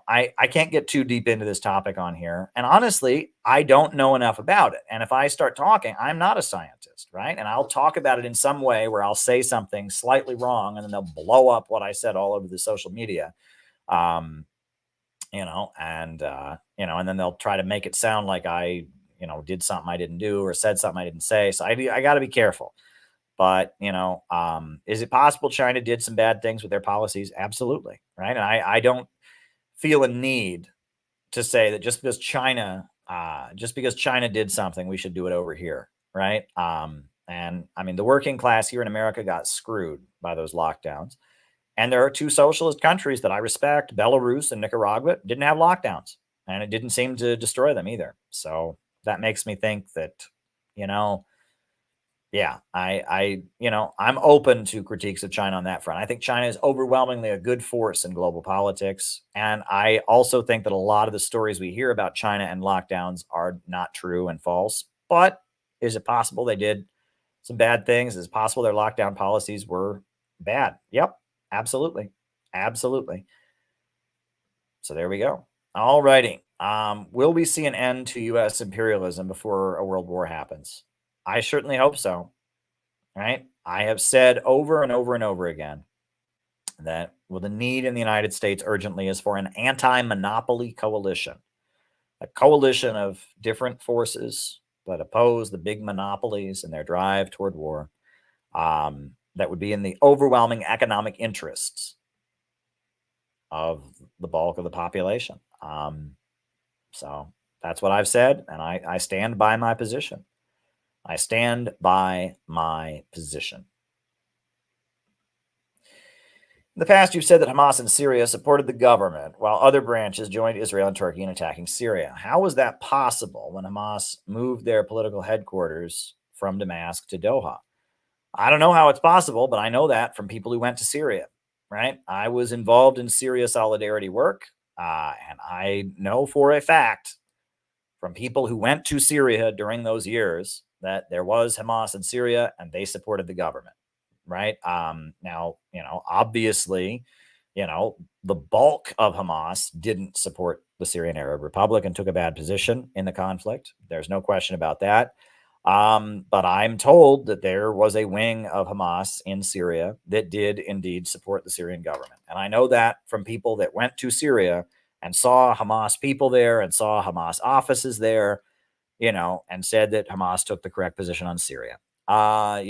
I can't get too deep into this topic on here. And honestly, I don't know enough about it. And if I start talking, I'm not a scientist, right? And I'll talk about it in some way where I'll say something slightly wrong and then they'll blow up what I said all over the social media. And then they'll try to make it sound like I, did something I didn't do or said something I didn't say. So I got to be careful. But, is it possible China did some bad things with their policies? Absolutely. Right. And I don't feel a need to say that just because China did something, we should do it over here. Right. And the working class here in America got screwed by those lockdowns. And there are two socialist countries that I respect, Belarus and Nicaragua, didn't have lockdowns, and it didn't seem to destroy them either. So that makes me think that, I'm open to critiques of China on that front. I think China is overwhelmingly a good force in global politics. And I also think that a lot of the stories we hear about China and lockdowns are not true and false. But is it possible they did some bad things? Is it possible their lockdown policies were bad? Yep, absolutely. Absolutely. So there we go. All righty. Will we see an end to U.S. imperialism before a world war happens? I certainly hope so. Right? I have said over and over and over again that the need in the United States urgently is for an anti-monopoly coalition, a coalition of different forces that oppose the big monopolies in their drive toward war, that would be in the overwhelming economic interests of the bulk of the population. So that's what I've said, and I stand by my position. I stand by my position. In the past, you've said that Hamas in Syria supported the government while other branches joined Israel and Turkey in attacking Syria. How was that possible when Hamas moved their political headquarters from Damascus to Doha? I don't know how it's possible, but I know that from people who went to Syria, right? I was involved in Syria solidarity work, and I know for a fact from people who went to Syria during those years that there was Hamas in Syria and they supported the government, right? Now, obviously, the bulk of Hamas didn't support the Syrian Arab Republic and took a bad position in the conflict. There's no question about that. But I'm told that there was a wing of Hamas in Syria that did indeed support the Syrian government. And I know that from people that went to Syria and saw Hamas people there and saw Hamas offices there, and said that Hamas took the correct position on Syria. I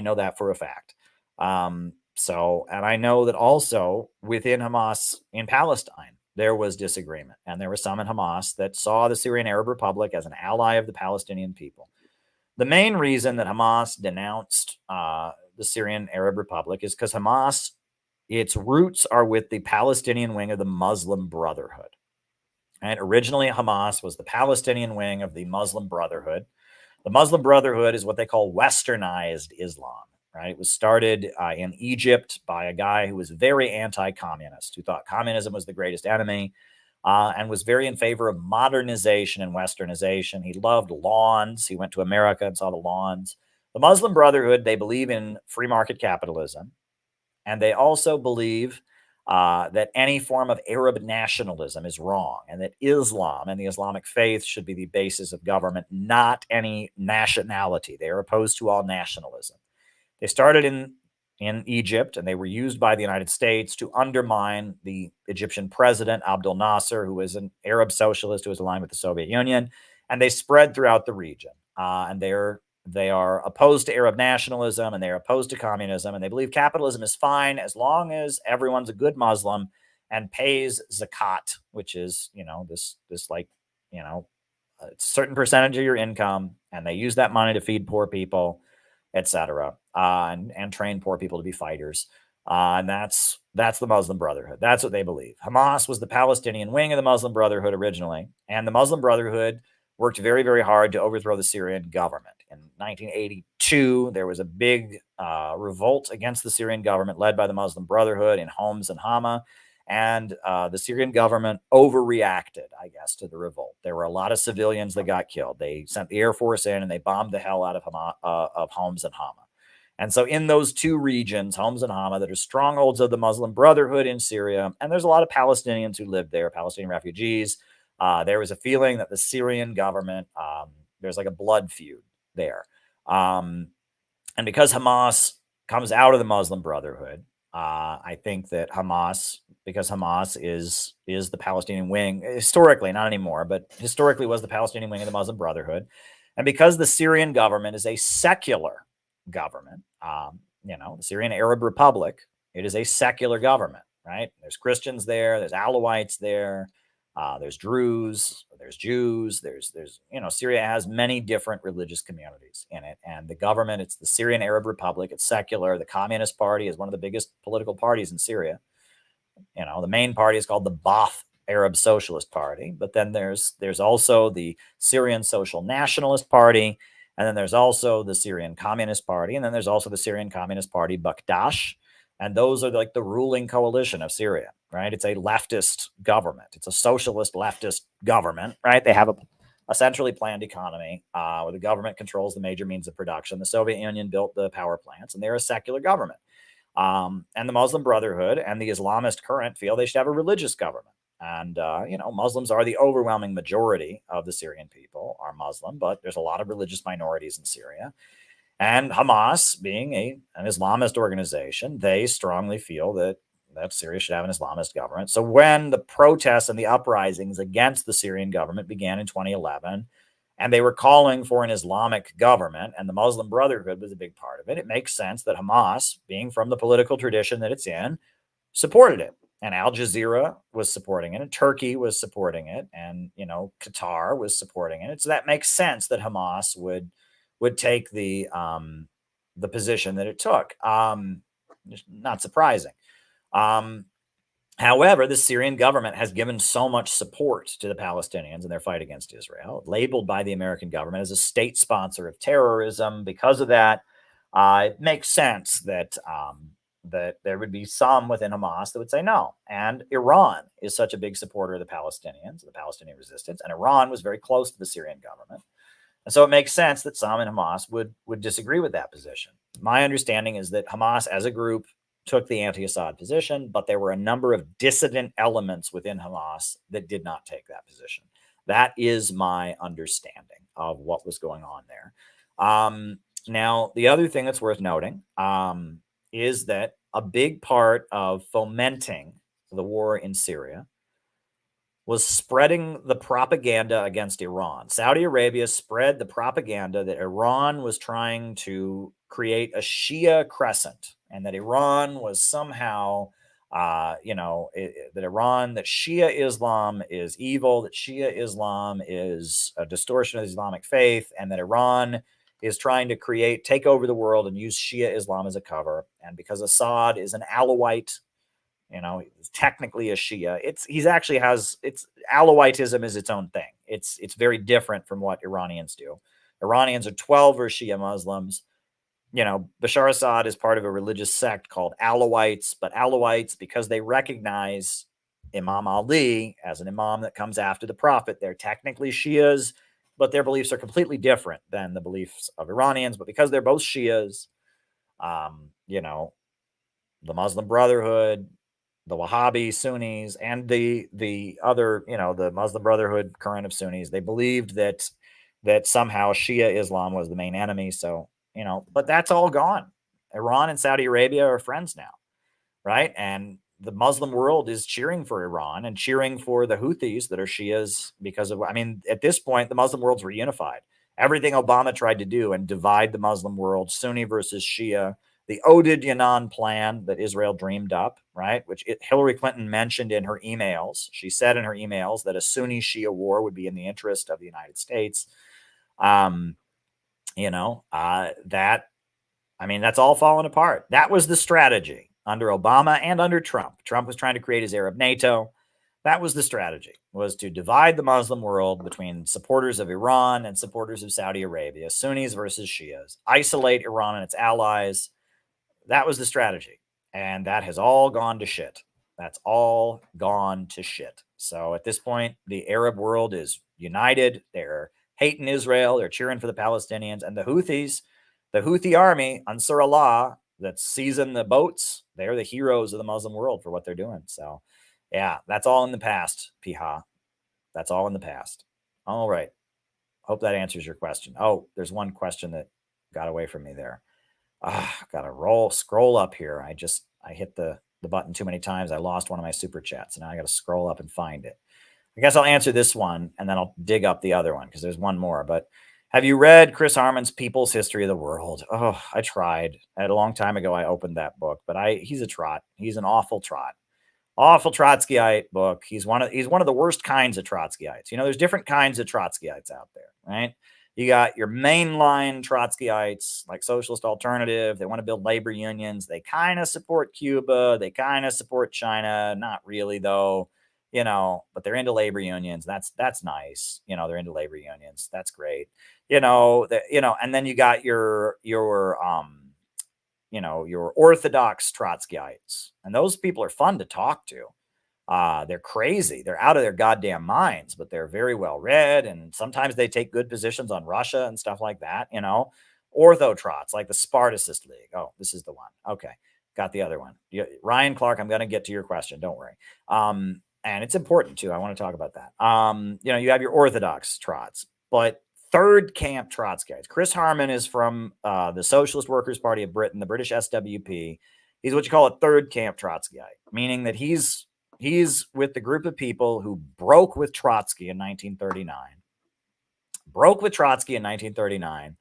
know that for a fact. And I know that also within Hamas in Palestine, there was disagreement. And there were some in Hamas that saw the Syrian Arab Republic as an ally of the Palestinian people. The main reason that Hamas denounced the Syrian Arab Republic is because Hamas, its roots are with the Palestinian wing of the Muslim Brotherhood. And originally, Hamas was the Palestinian wing of the Muslim Brotherhood. The Muslim Brotherhood is what they call westernized Islam, right? It was started in Egypt by a guy who was very anti-communist, who thought communism was the greatest enemy, and was very in favor of modernization and westernization. He loved lawns. He went to America and saw the lawns. The Muslim Brotherhood, they believe in free market capitalism, and they also believe that any form of Arab nationalism is wrong, and that Islam and the Islamic faith should be the basis of government, not any nationality. They are opposed to all nationalism. They started in Egypt, and they were used by the United States to undermine the Egyptian president, Abdel Nasser, who was an Arab socialist who was aligned with the Soviet Union, and they spread throughout the region. And they are opposed to Arab nationalism, and they're opposed to communism, and they believe capitalism is fine as long as everyone's a good Muslim and pays zakat, which is, this like, a certain percentage of your income, and they use that money to feed poor people, etc., and train poor people to be fighters. And that's the Muslim Brotherhood. That's what they believe. Hamas was the Palestinian wing of the Muslim Brotherhood originally, and the Muslim Brotherhood worked very, very hard to overthrow the Syrian government. In 1982, there was a big revolt against the Syrian government led by the Muslim Brotherhood in Homs and Hama. And the Syrian government overreacted, I guess, to the revolt. There were a lot of civilians that got killed. They sent the Air Force in and they bombed the hell out of Homs and Hama. And so in those two regions, Homs and Hama, that are strongholds of the Muslim Brotherhood in Syria, and there's a lot of Palestinians who lived there, Palestinian refugees. There was a feeling that the Syrian government, there's like a blood feud there. And because Hamas comes out of the Muslim Brotherhood, I think that Hamas, because Hamas is the Palestinian wing, historically, not anymore, but historically was the Palestinian wing of the Muslim Brotherhood. And because the Syrian government is a secular government, the Syrian Arab Republic, it is a secular government, right? There's Christians there, there's Alawites there, there's Druze, there's Jews, there's Syria has many different religious communities in it. And the government, it's the Syrian Arab Republic, it's secular. The Communist Party is one of the biggest political parties in Syria. The main party is called the Ba'ath Arab Socialist Party, but then there's also the Syrian Social Nationalist Party, and then there's also the Syrian Communist Party, and then there's also the Syrian Communist Party, Bakdash. And those are like the ruling coalition of Syria, right? It's a leftist government. It's a socialist leftist government, right? They have a centrally planned economy where the government controls the major means of production. The Soviet Union built the power plants, and they're a secular government. And the Muslim Brotherhood and the Islamist current feel they should have a religious government. And, Muslims are the overwhelming majority of the Syrian people are Muslim, but there's a lot of religious minorities in Syria. And Hamas, being an Islamist organization, they strongly feel that Syria should have an Islamist government. So when the protests and the uprisings against the Syrian government began in 2011, and they were calling for an Islamic government, and the Muslim Brotherhood was a big part of it, it makes sense that Hamas, being from the political tradition that it's in, supported it. And Al Jazeera was supporting it, and Turkey was supporting it, and Qatar was supporting it. So that makes sense that Hamas would take the position that it took. Not surprising. However, the Syrian government has given so much support to the Palestinians in their fight against Israel, labeled by the American government as a state sponsor of terrorism. Because of that, it makes sense that there would be some within Hamas that would say no. And Iran is such a big supporter of the Palestinians, the Palestinian resistance, and Iran was very close to the Syrian government. And so it makes sense that some in Hamas would disagree with that position. My understanding is that Hamas as a group took the anti-Assad position, but there were a number of dissident elements within Hamas that did not take that position. That is my understanding of what was going on there. Now, the other thing that's worth noting is that a big part of fomenting the war in Syria was spreading the propaganda against Iran. Saudi Arabia spread the propaganda that Iran was trying to create a Shia crescent and that Iran was somehow, that Shia Islam is evil, that Shia Islam is a distortion of the Islamic faith, and that Iran is trying to take over the world and use Shia Islam as a cover. And because Assad is an Alawite, he's technically a Shia. It's Alawitism is its own thing. It's very different from what Iranians do. Iranians are 12 or Shia Muslims. Bashar Assad is part of a religious sect called Alawites, but Alawites, because they recognize Imam Ali as an imam that comes after the prophet, they're technically Shias, but their beliefs are completely different than the beliefs of Iranians. But because they're both Shias, the Muslim Brotherhood, the Wahhabi Sunnis, and the other, the Muslim Brotherhood current of Sunnis, they believed that somehow Shia Islam was the main enemy. So, but that's all gone. Iran and Saudi Arabia are friends now, right? And the Muslim world is cheering for Iran and cheering for the Houthis that are Shias because of, at this point, the Muslim world's reunified. Everything Obama tried to do and divide the Muslim world, Sunni versus Shia, the Oded Yanan plan that Israel dreamed up, right? Which Hillary Clinton mentioned in her emails. She said in her emails that a Sunni Shia war would be in the interest of the United States. That's all fallen apart. That was the strategy under Obama and under Trump. Trump was trying to create his Arab NATO. That was the strategy, was to divide the Muslim world between supporters of Iran and supporters of Saudi Arabia, Sunnis versus Shias, isolate Iran and its allies. That was the strategy. And that has all gone to shit. That's all gone to shit. So at this point, the Arab world is united. They're hating Israel. They're cheering for the Palestinians. And the Houthis, the Houthi army, Ansar Allah, that's seizing the boats, they're the heroes of the Muslim world for what they're doing. So, yeah, that's all in the past, Piha. That's all in the past. All right. Hope that answers your question. Oh, there's one question that got away from me there. Gotta scroll up here. I hit the button too many times. I lost one of my super chats. And now I got to scroll up and find it. I guess I'll answer this one and then I'll dig up the other one because there's one more. But have you read Chris Harmon's People's History of the World? Oh, I tried. A long time ago, I opened that book, but he's a trot. He's an awful trot. Awful Trotskyite book. He's one of the worst kinds of Trotskyites. There's different kinds of Trotskyites out there, right? You got your mainline Trotskyites, like Socialist Alternative. They want to build labor unions. They kind of support Cuba. They kind of support China. Not really, though, but they're into labor unions. That's nice. They're into labor unions. That's great. And then you got your Orthodox Trotskyites. And those people are fun to talk to. They're crazy. They're out of their goddamn minds, but they're very well read. And sometimes they take good positions on Russia and stuff like that. Orthotrots, like the Spartacist League. Oh, this is the one. Okay. Got the other one. Ryan Clark, I'm going to get to your question. Don't worry. And it's important too. I want to talk about that. You have your Orthodox Trots, but third camp Trotskyites. Chris Harmon is from the Socialist Workers' Party of Britain, the British SWP. He's what you call a third camp Trotskyite, meaning that he's with the group of people who broke with Trotsky in 1939. Broke with Trotsky in 1939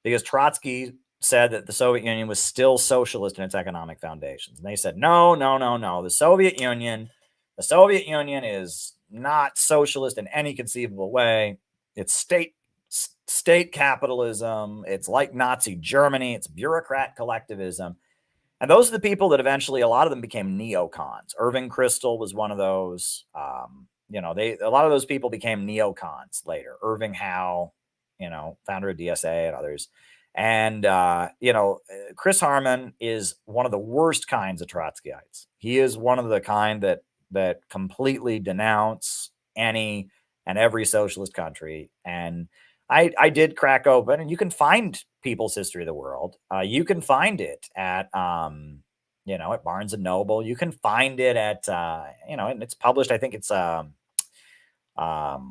because Trotsky said that the Soviet Union was still socialist in its economic foundations. And they said, no. The Soviet Union is not socialist in any conceivable way. It's state capitalism. It's like Nazi Germany. It's bureaucrat collectivism. And those are the people that eventually, a lot of them became neocons. Irving Kristol was one of those. A lot of those people became neocons later. Irving Howe, founder of DSA and others. And, Chris Harmon is one of the worst kinds of Trotskyites. He is one of the kind that completely denounce any and every socialist country. And I did crack open, and you can find People's History of the World. You can find it at, at Barnes and Noble. You can find it at, and it's published. I think it's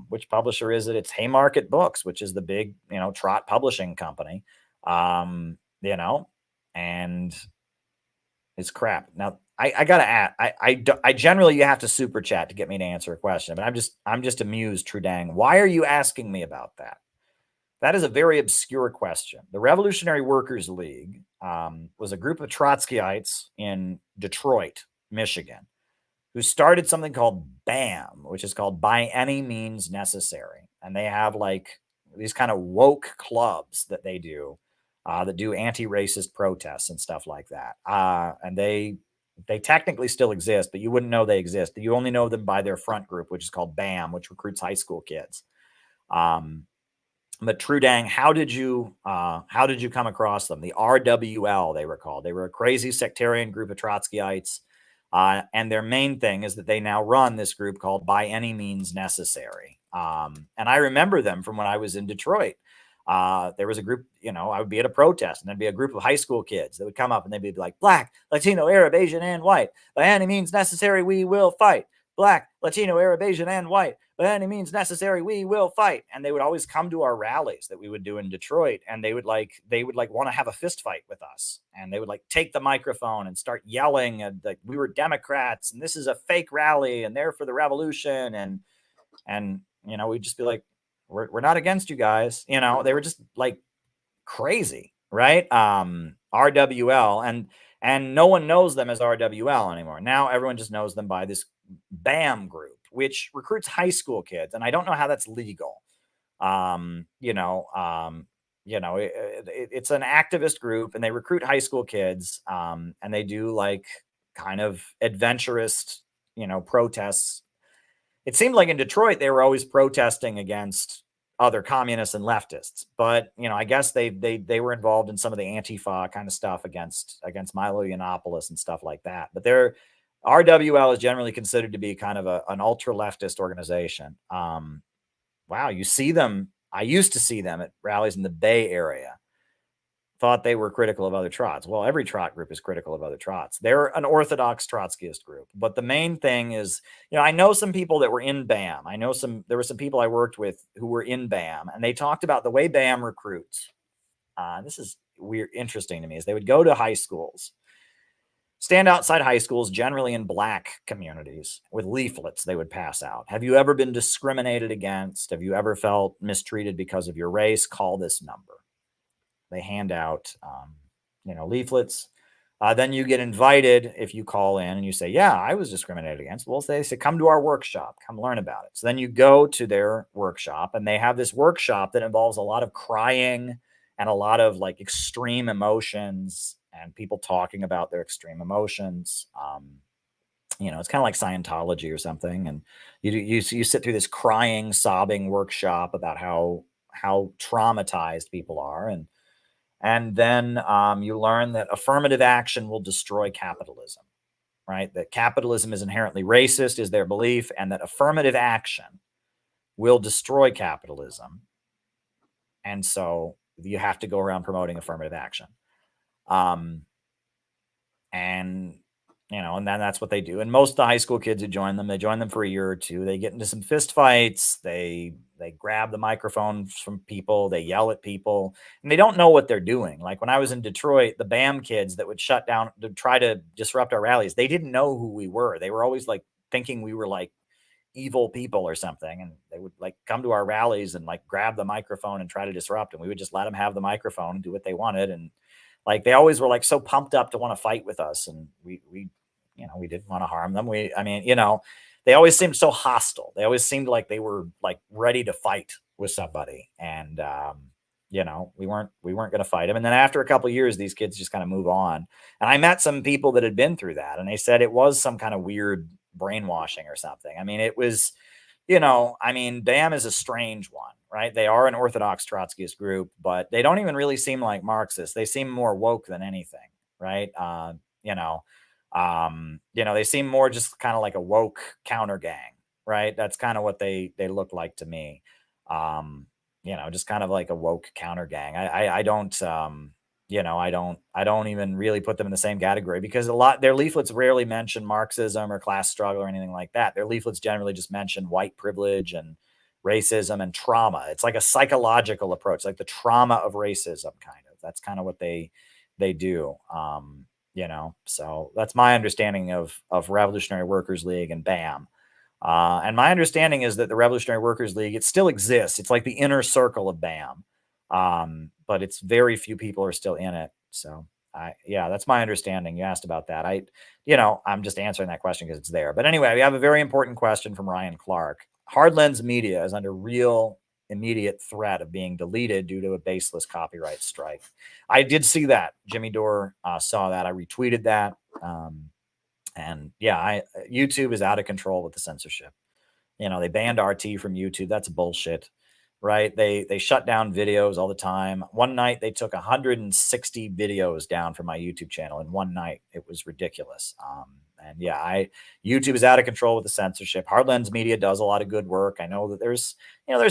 Which publisher is it? It's Haymarket Books, which is the big, trot publishing company. And it's crap. Now, I gotta add, I generally, you have to super chat to get me to answer a question, but I'm just amused, Trudang. Why are you asking me about that? That is a very obscure question. The Revolutionary Workers League was a group of Trotskyites in Detroit, Michigan, who started something called BAM, which is called By Any Means Necessary. And they have like these kind of woke clubs that they do that do anti-racist protests and stuff like that. And they technically still exist, but you wouldn't know they exist. You only know them by their front group, which is called BAM, which recruits high school kids. But Trudang, how did you come across them? The RWL, they were called. They were a crazy sectarian group of Trotskyites. And their main thing is that they now run this group called By Any Means Necessary. And I remember them from when I was in Detroit. There was a group, I would be at a protest and there'd be a group of high school kids that would come up and they'd be like, Black, Latino, Arab, Asian, and white. By any means necessary, we will fight. Black, Latino, Arab, Asian, and white. By any means necessary, we will fight. And they would always come to our rallies that we would do in Detroit. And they would want to have a fist fight with us. And they would like take the microphone and start yelling and like we were Democrats and this is a fake rally and they're for the revolution. And we'd just be like, we're not against you guys. They were just like crazy, right? RWL and no one knows them as RWL anymore. Now everyone just knows them by this BAM group, which recruits high school kids. And I don't know how that's legal. It's an activist group and they recruit high school kids. And they do like kind of adventurous, protests. It seemed like in Detroit, they were always protesting against other communists and leftists, but I guess they were involved in some of the Antifa kind of stuff against Milo Yiannopoulos and stuff like that. But their RWL is generally considered to be kind of an ultra leftist organization. Wow, you see them. I used to see them at rallies in the Bay Area. Thought they were critical of other trots. Well, every trot group is critical of other trots. They're an orthodox Trotskyist group. But the main thing is, I know some people that were in BAM. There were some people I worked with who were in BAM, and they talked about the way BAM recruits. This is weird, interesting to me, is they would go to high schools, stand outside high schools, generally in Black communities, with leaflets they would pass out. Have you ever been discriminated against? Have you ever felt mistreated because of your race? Call this number. They hand out, leaflets. Then you get invited if you call in and you say, yeah, I was discriminated against. Well, they say, come to our workshop, come learn about it. So then you go to their workshop and they have this workshop that involves a lot of crying and a lot of like extreme emotions and people talking about their extreme emotions. It's kind of like Scientology or something. And you sit through this crying, sobbing workshop about how traumatized people are. And then you learn that affirmative action will destroy capitalism, right? That capitalism is inherently racist is their belief, and that affirmative action will destroy capitalism. And so you have to go around promoting affirmative action. And then that's what they do. And most of the high school kids who join them, they join them for a year or two. They get into some fist fights. They grab the microphones from people. They yell at people. And they don't know what they're doing. Like when I was in Detroit, the BAM kids that would shut down to try to disrupt our rallies, they didn't know who we were. They were always like thinking we were like evil people or something. And they would like come to our rallies and like grab the microphone and try to disrupt. And we would just let them have the microphone and do what they wanted. And like they always were like so pumped up to want to fight with us. And we didn't want to harm them. They always seemed so hostile. They always seemed like they were like ready to fight with somebody. And, we weren't going to fight them. And then after a couple of years, these kids just kind of move on. And I met some people that had been through that. And they said it was some kind of weird brainwashing or something. I mean, it was, BAM is a strange one, right? They are an orthodox Trotskyist group, but they don't even really seem like Marxists. They seem more woke than anything, right? They seem more just kind of like a woke counter gang, right? That's kind of what they look like to me. Just kind of like a woke counter gang. I don't, you know, I don't even really put them in the same category, because their leaflets rarely mention Marxism or class struggle or anything like that. Their leaflets generally just mention white privilege and racism and trauma. It's like a psychological approach, like the trauma of racism, kind of. That's kind of what they do. You know, so that's my understanding of Revolutionary Workers League and BAM. And my understanding is that the Revolutionary Workers League, it still exists. It's like the inner circle of BAM. But it's very few people are still in it. So yeah, that's my understanding. You asked about that. I'm just answering that question because it's there. But anyway, we have a very important question from Ryan Clark. Hard Lens Media is under real immediate threat of being deleted due to a baseless copyright strike. I did see that. Jimmy Dore saw that. I retweeted that. And yeah, YouTube is out of control with the censorship. You know, they banned RT from YouTube. That's bullshit, right? They shut down videos all the time. One night they took 160 videos down from my YouTube channel in one night. It was ridiculous. And yeah, YouTube is out of control with the censorship. Hard Lens Media does a lot of good work. I know that there's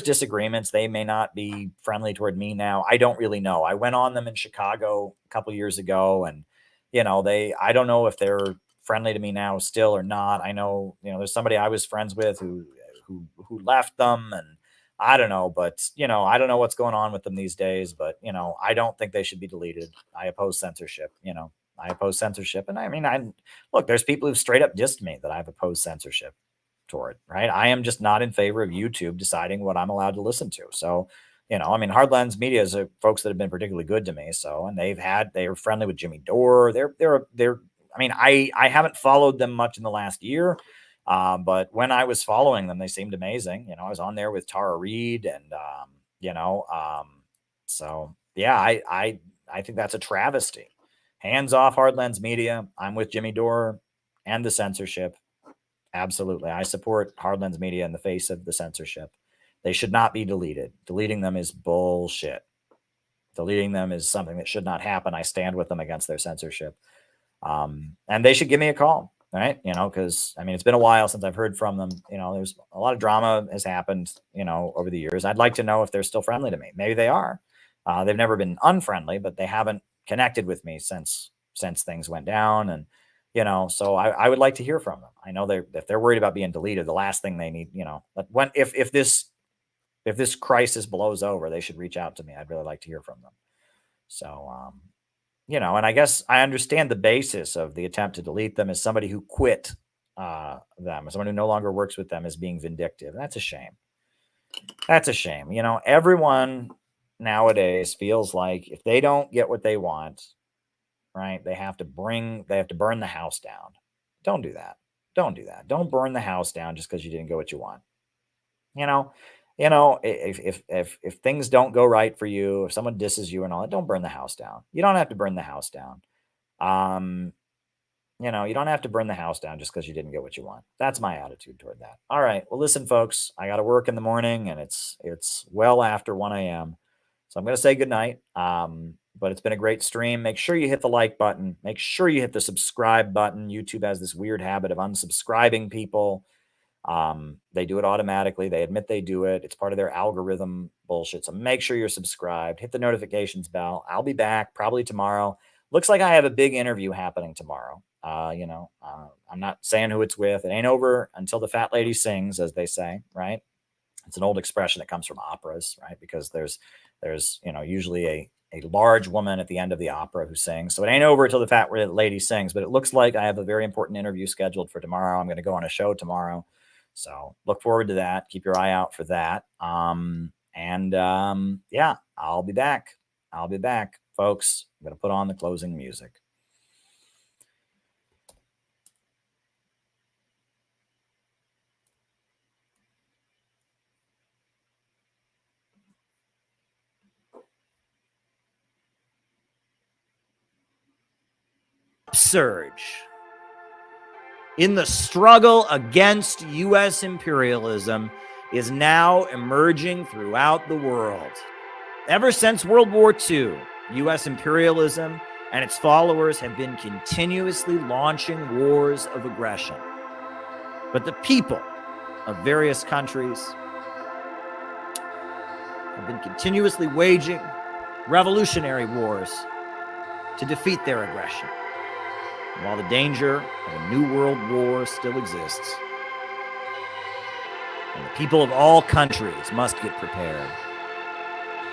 disagreements. They may not be friendly toward me now. I don't really know. I went on them in Chicago a couple years ago, and I don't know if they're friendly to me now still or not. I know, there's somebody I was friends with who left them, and I don't know, but I don't know what's going on with them these days, but I don't think they should be deleted. I oppose censorship. I oppose censorship. And I mean, look, there's people who've straight up dissed me that I've opposed censorship toward, right? I am just not in favor of YouTube deciding what I'm allowed to listen to. So, Hard Lens Media is folks that have been particularly good to me. So, and they were friendly with Jimmy Dore. I haven't followed them much in the last year. But when I was following them, they seemed amazing. I was on there with Tara Reid, and so yeah, I think that's a travesty. Hands off Hard Lens Media. I'm with Jimmy Dore and the censorship. Absolutely. I support Hard Lens Media in the face of the censorship. They should not be deleted. Deleting them is bullshit. Deleting them is something that should not happen. I stand with them against their censorship. And they should give me a call, right? Because it's been a while since I've heard from them. There's a lot of drama has happened, over the years. I'd like to know if they're still friendly to me. Maybe they are. They've never been unfriendly, but they haven't connected with me since things went down. And, so I would like to hear from them. I know if they're worried about being deleted, the last thing they need, but if this crisis blows over, they should reach out to me. I'd really like to hear from them. So, and I guess I understand the basis of the attempt to delete them as somebody who quit them, as someone who no longer works with them, as being vindictive. That's a shame. That's a shame. Everyone nowadays feels like if they don't get what they want, right, they have to burn the house down. Don't do that. Don't do that. Don't burn the house down just because you didn't get what you want. If things don't go right for you, if someone disses you and all that, don't burn the house down. You don't have to burn the house down. You don't have to burn the house down just because you didn't get what you want. That's my attitude toward that. All right. Well, listen, folks, I got to work in the morning, and it's well after 1 a.m. So I'm going to say goodnight. But it's been a great stream. Make sure you hit the like button. Make sure you hit the subscribe button. YouTube has this weird habit of unsubscribing people. They do it automatically. They admit they do it. It's part of their algorithm bullshit. So make sure you're subscribed. Hit the notifications bell. I'll be back probably tomorrow. Looks like I have a big interview happening tomorrow. I'm not saying who it's with. It ain't over until the fat lady sings, as they say, right? It's an old expression that comes from operas, right? Because there's usually a large woman at the end of the opera who sings. So it ain't over until the fat lady sings, but it looks like I have a very important interview scheduled for tomorrow. I'm going to go on a show tomorrow. So look forward to that. Keep your eye out for that. Yeah, I'll be back. I'll be back, folks. I'm going to put on the closing music. Surge in the struggle against U.S. imperialism is now emerging throughout the world. Ever since World War II, U.S. imperialism and its followers have been continuously launching wars of aggression. But the people of various countries have been continuously waging revolutionary wars to defeat their aggression. And while the danger of a new world war still exists, and the people of all countries must get prepared,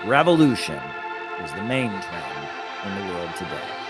revolution is the main trend in the world today.